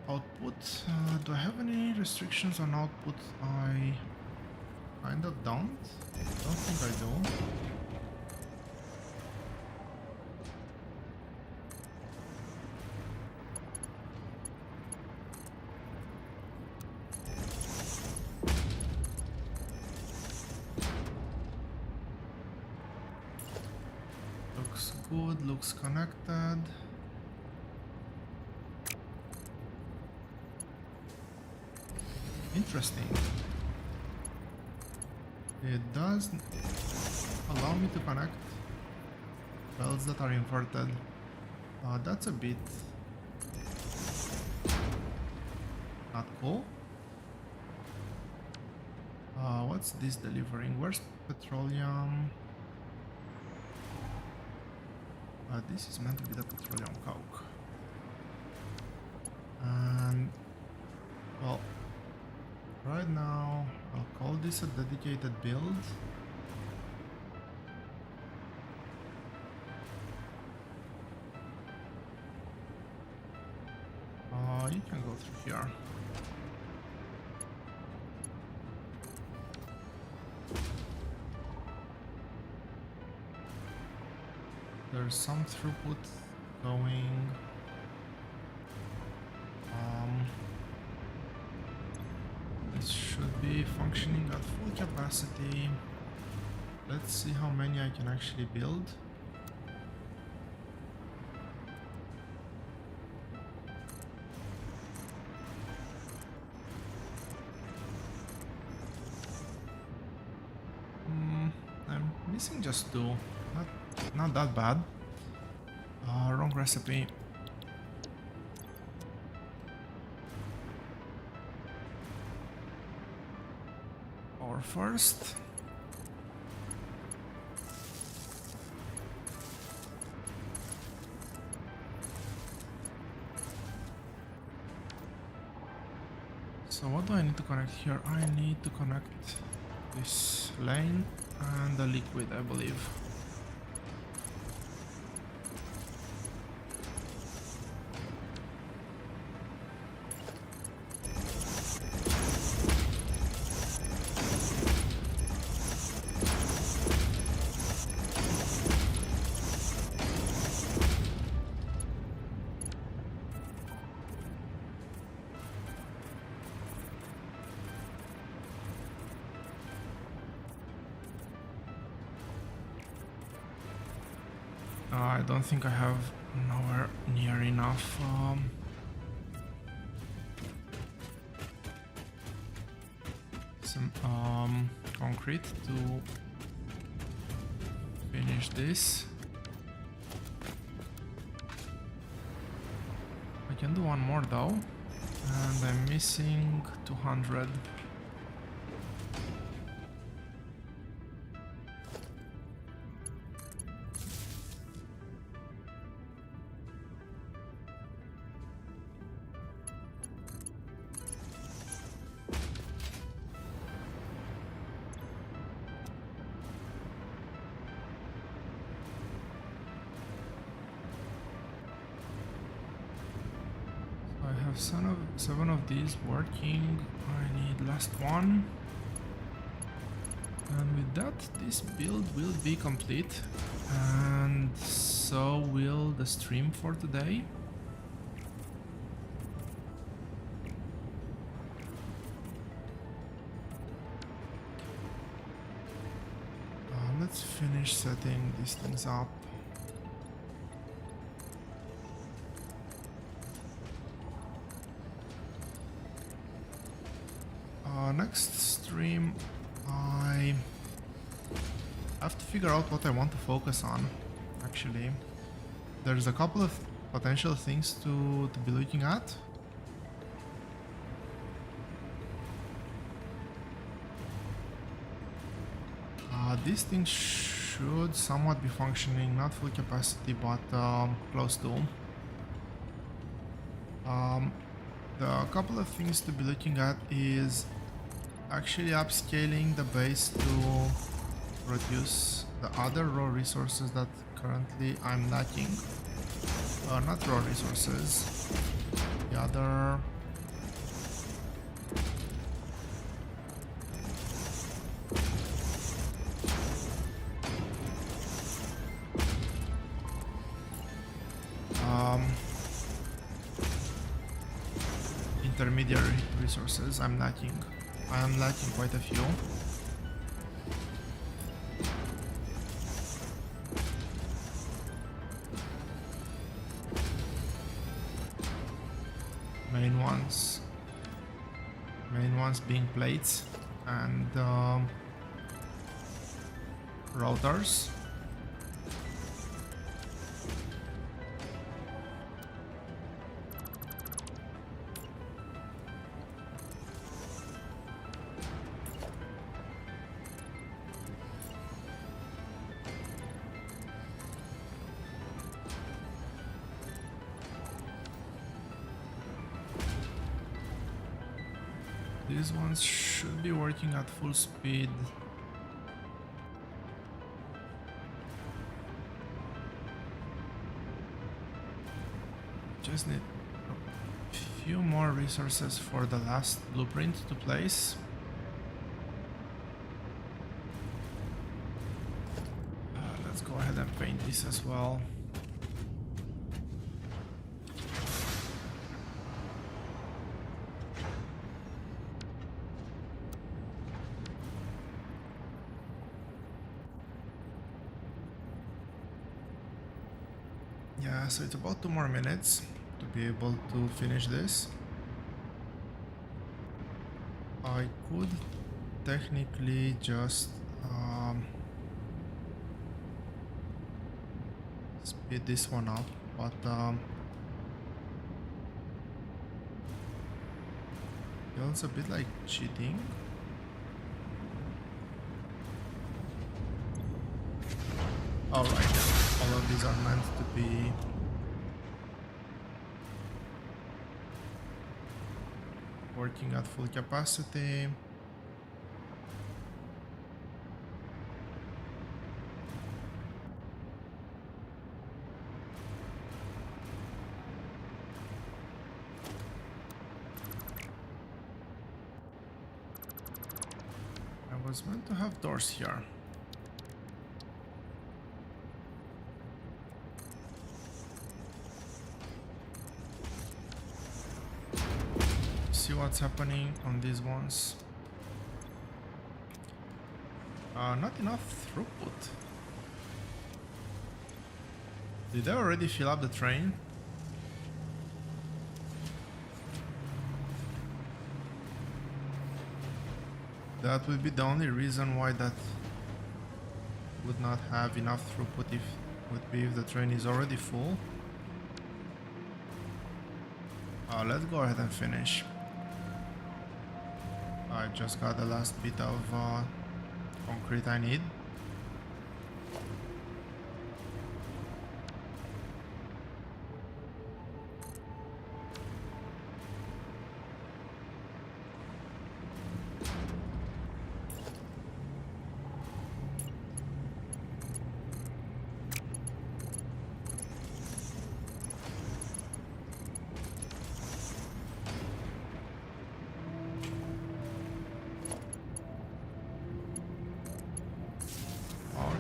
Output, do I have any restrictions on output? I kind of don't. Don't think I do. Looks good, looks connected. Interesting. It does allow me to connect belts that are inverted. That's a bit not cool. What's this delivering? Where's petroleum? This is meant to be the petroleum coke. And well, right now I'll call this a dedicated build. You can go through here. There's some throughput going. This should be functioning at full capacity. Let's see how many I can actually build. I'm missing just two. Not that bad. Wrong recipe. Or first. So what do I need to connect here? I need to connect this lane and the liquid, I believe. I don't think I have nowhere near enough some concrete to finish this. I can do one more though, and I'm missing 200. I have seven of these working. I need last one. And with that, this build will be complete. And so will the stream for today. Let's finish setting these things up. Next stream, I have to figure out what I want to focus on. Actually, there's a couple of potential things to be looking at. These things should somewhat be functioning, not full capacity, but close to. The couple of things to be looking at is actually upscaling the base to produce the other raw resources that currently I'm lacking. Not raw resources, the other intermediary resources. I am lacking quite a few. Main ones being plates and routers. These ones should be working at full speed. Just need a few more resources for the last blueprint to place. Let's go ahead and paint this as well. Yeah, so it's about 2 more minutes to be able to finish this. I could technically just speed this one up, but feels a bit like cheating. Alright, all of these are meant to be working at full capacity. I was meant to have doors here. See what's happening on these ones. Not enough throughput. Did I already fill up the train? That would be the only reason why that would not have enough throughput, if the train is already full. Let's go ahead and finish. I just got the last bit of concrete I need.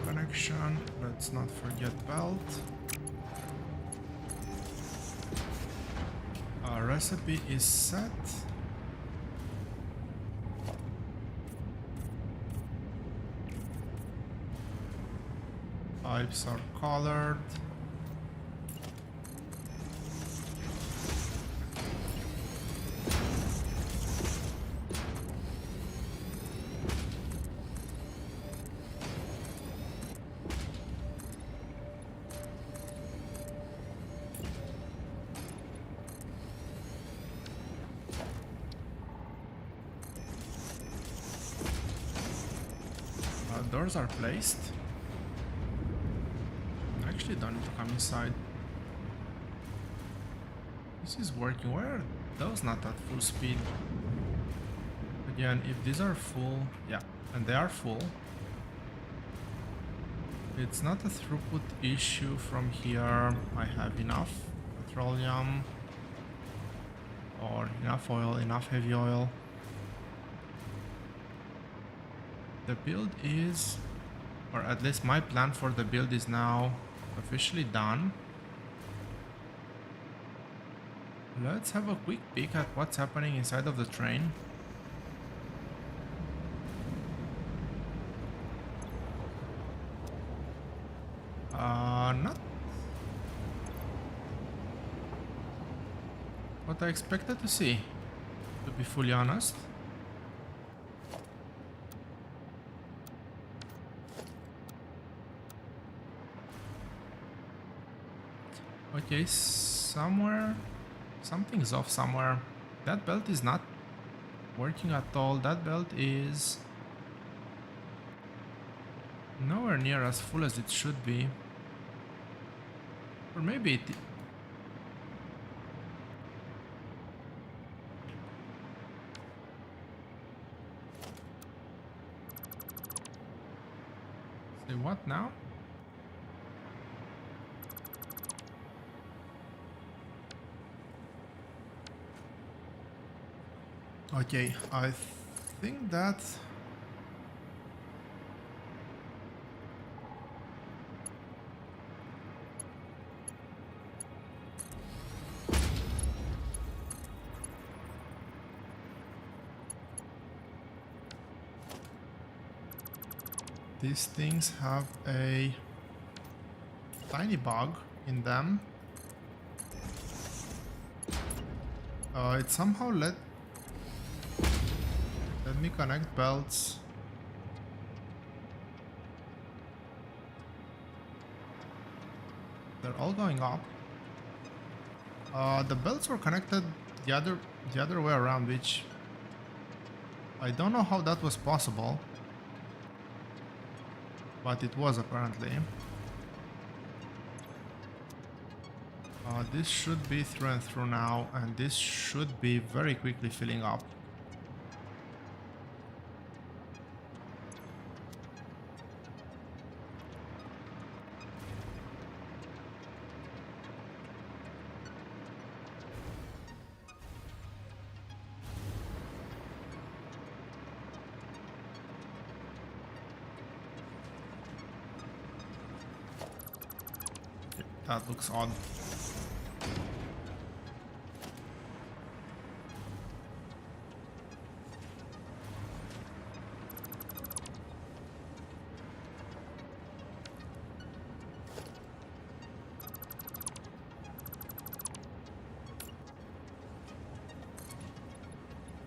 Connection. Let's not forget belt. Our recipe is set. Pipes are colored. Doors are placed. Actually, don't need to come inside. This is working. Why are those not at full speed? Again, if these are full, yeah, and they are full, it's not a throughput issue from here. I have enough petroleum or enough oil, enough heavy oil. The build is, or at least my plan for the build is now officially done. Let's have a quick peek at what's happening inside of the train. Not what I expected to see, to be fully honest. Okay, somewhere, something's off somewhere. That belt is not working at all. That belt is nowhere near as full as it should be. Or maybe it... Say what now? Okay, I think that... These things have a tiny bug in them. It somehow let me connect belts. They're all going up. The belts were connected the other way around, which I don't know how that was possible. But it was apparently. This should be through and through now, and this should be very quickly filling up. That looks odd.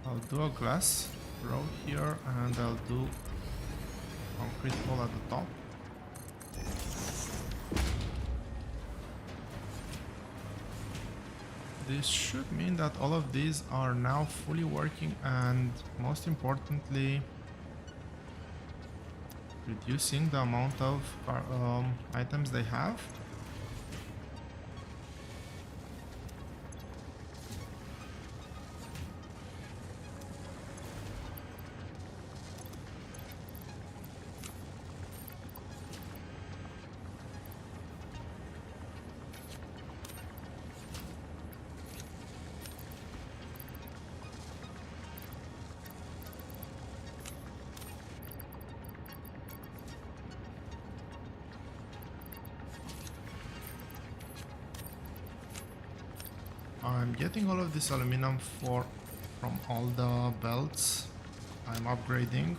I'll do a glass row here, and I'll do concrete wall at the top. This should mean that all of these are now fully working, and most importantly, reducing the amount of items they have. I'm getting all of this aluminum from all the belts I'm upgrading,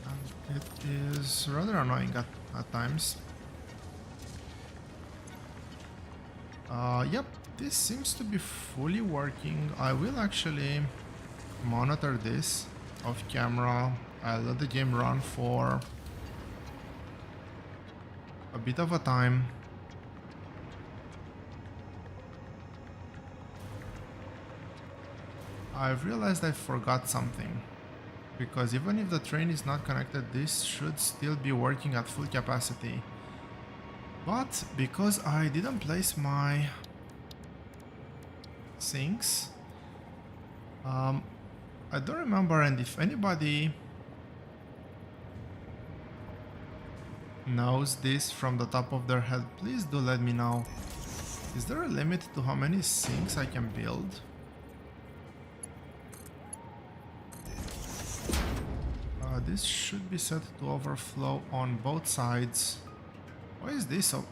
and it is rather annoying at times. Yep, this seems to be fully working. I will actually monitor this off camera. I'll let the game run for a bit of a time. I've realized I forgot something. Because even if the train is not connected, this should still be working at full capacity. But because I didn't place my sinks, I don't remember, and if anybody knows this from the top of their head, please do let me know. Is there a limit to how many sinks I can build? This should be set to overflow on both sides. Why is this so?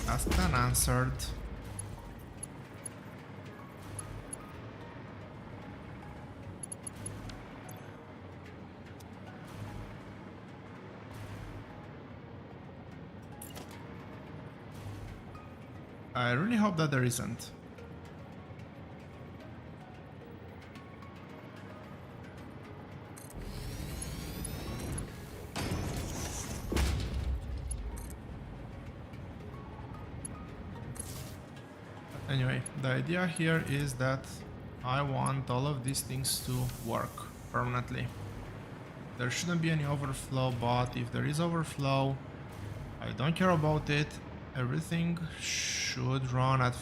Asked and answered. I really hope that there isn't. Anyway, the idea here is that I want all of these things to work permanently. There shouldn't be any overflow, but if there is overflow, I don't care about it. Everything should run at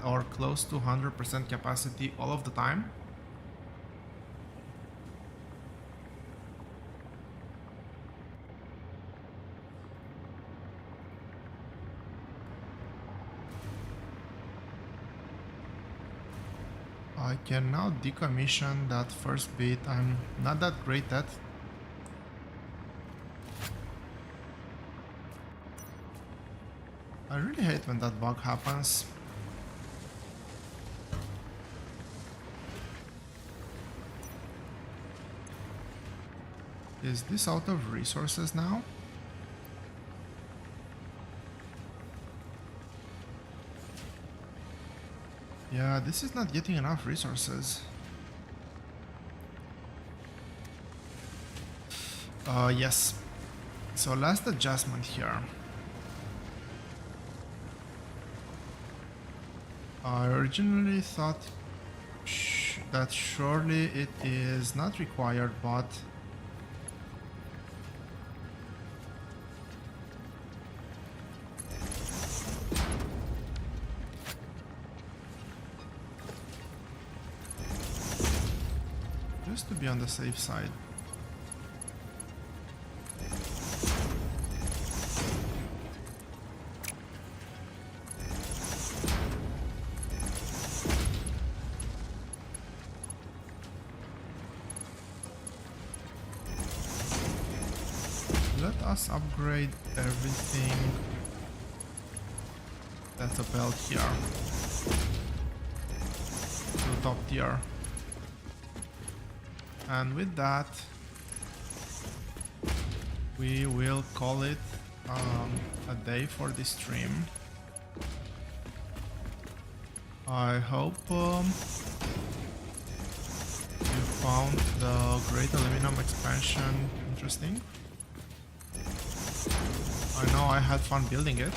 or close to 100% capacity all of the time. I can now decommission that first bit. I'm not that great at. I really hate when that bug happens. Is this out of resources now? Yeah, this is not getting enough resources. Yes. So last adjustment here. I originally thought that surely it is not required, but just to be on the safe side. Let us upgrade everything. That's a belt here to top tier. And with that, we will call it a day for this stream. I hope you found the Great Aluminum expansion interesting. I know I had fun building it.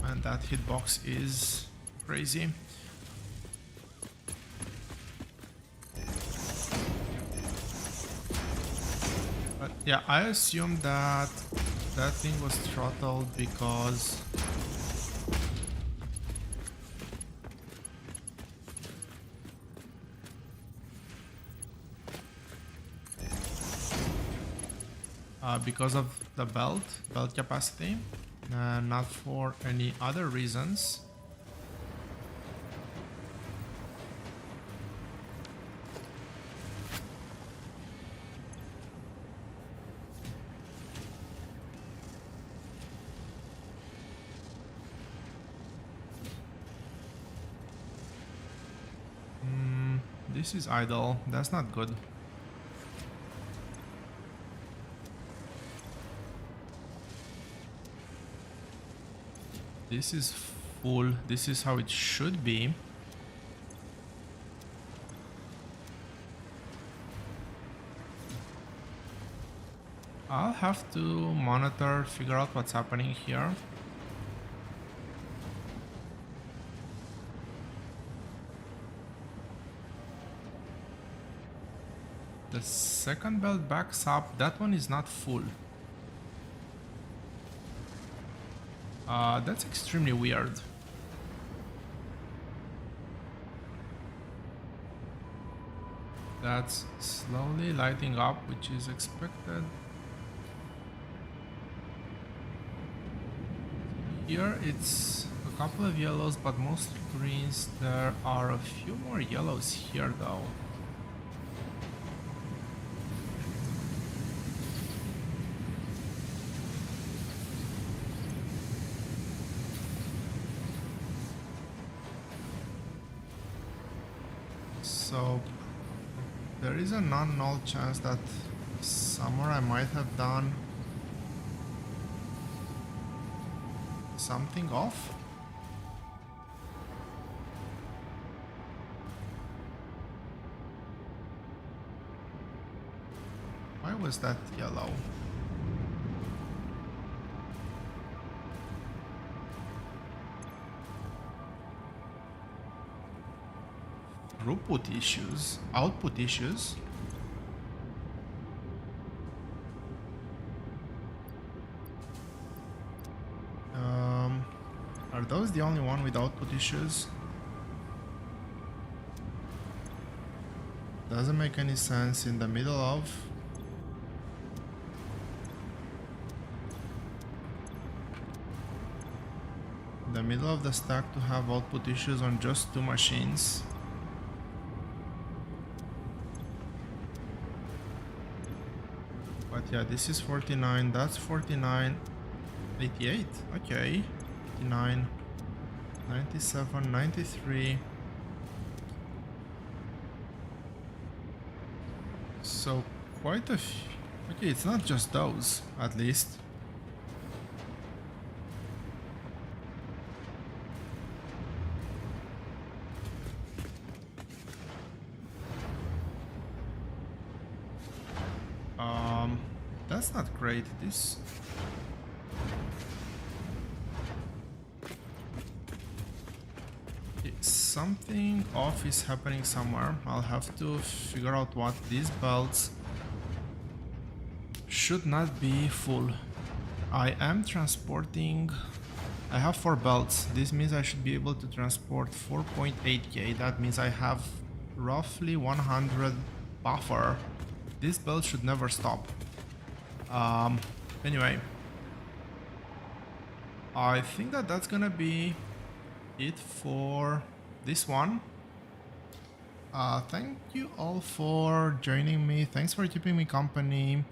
And that hitbox is crazy. But yeah, I assume that that thing was throttled because of the belt capacity, not for any other reasons. This is idle. That's not good. This is full. This is how it should be. I'll have to monitor, figure out what's happening here. The second belt backs up. That one is not full. That's extremely weird. That's slowly lighting up, which is expected. Here it's a couple of yellows, but mostly greens. There are a few more yellows here though. So there is a non-null chance that somewhere I might have done something off. Why was that yellow? Throughput issues, output issues. Are those the only one with output issues? Doesn't make any sense in the middle of. In the middle of the stack to have output issues on just two machines. But yeah, this is 49, that's 49, 88, okay, 89, 97, 93. So quite a few. Okay, it's not just those, at least. That's not great. This something off is happening somewhere. I'll have to figure out what. These belts should not be full. I am transporting. I have 4 belts. This means I should be able to transport 4.8k. That means I have roughly 100 buffer. This belt should never stop. Anyway, I think that that's gonna be it for this one. Thank you all for joining me. Thanks for keeping me company,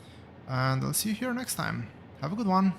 and I'll see you here next time. Have a good one.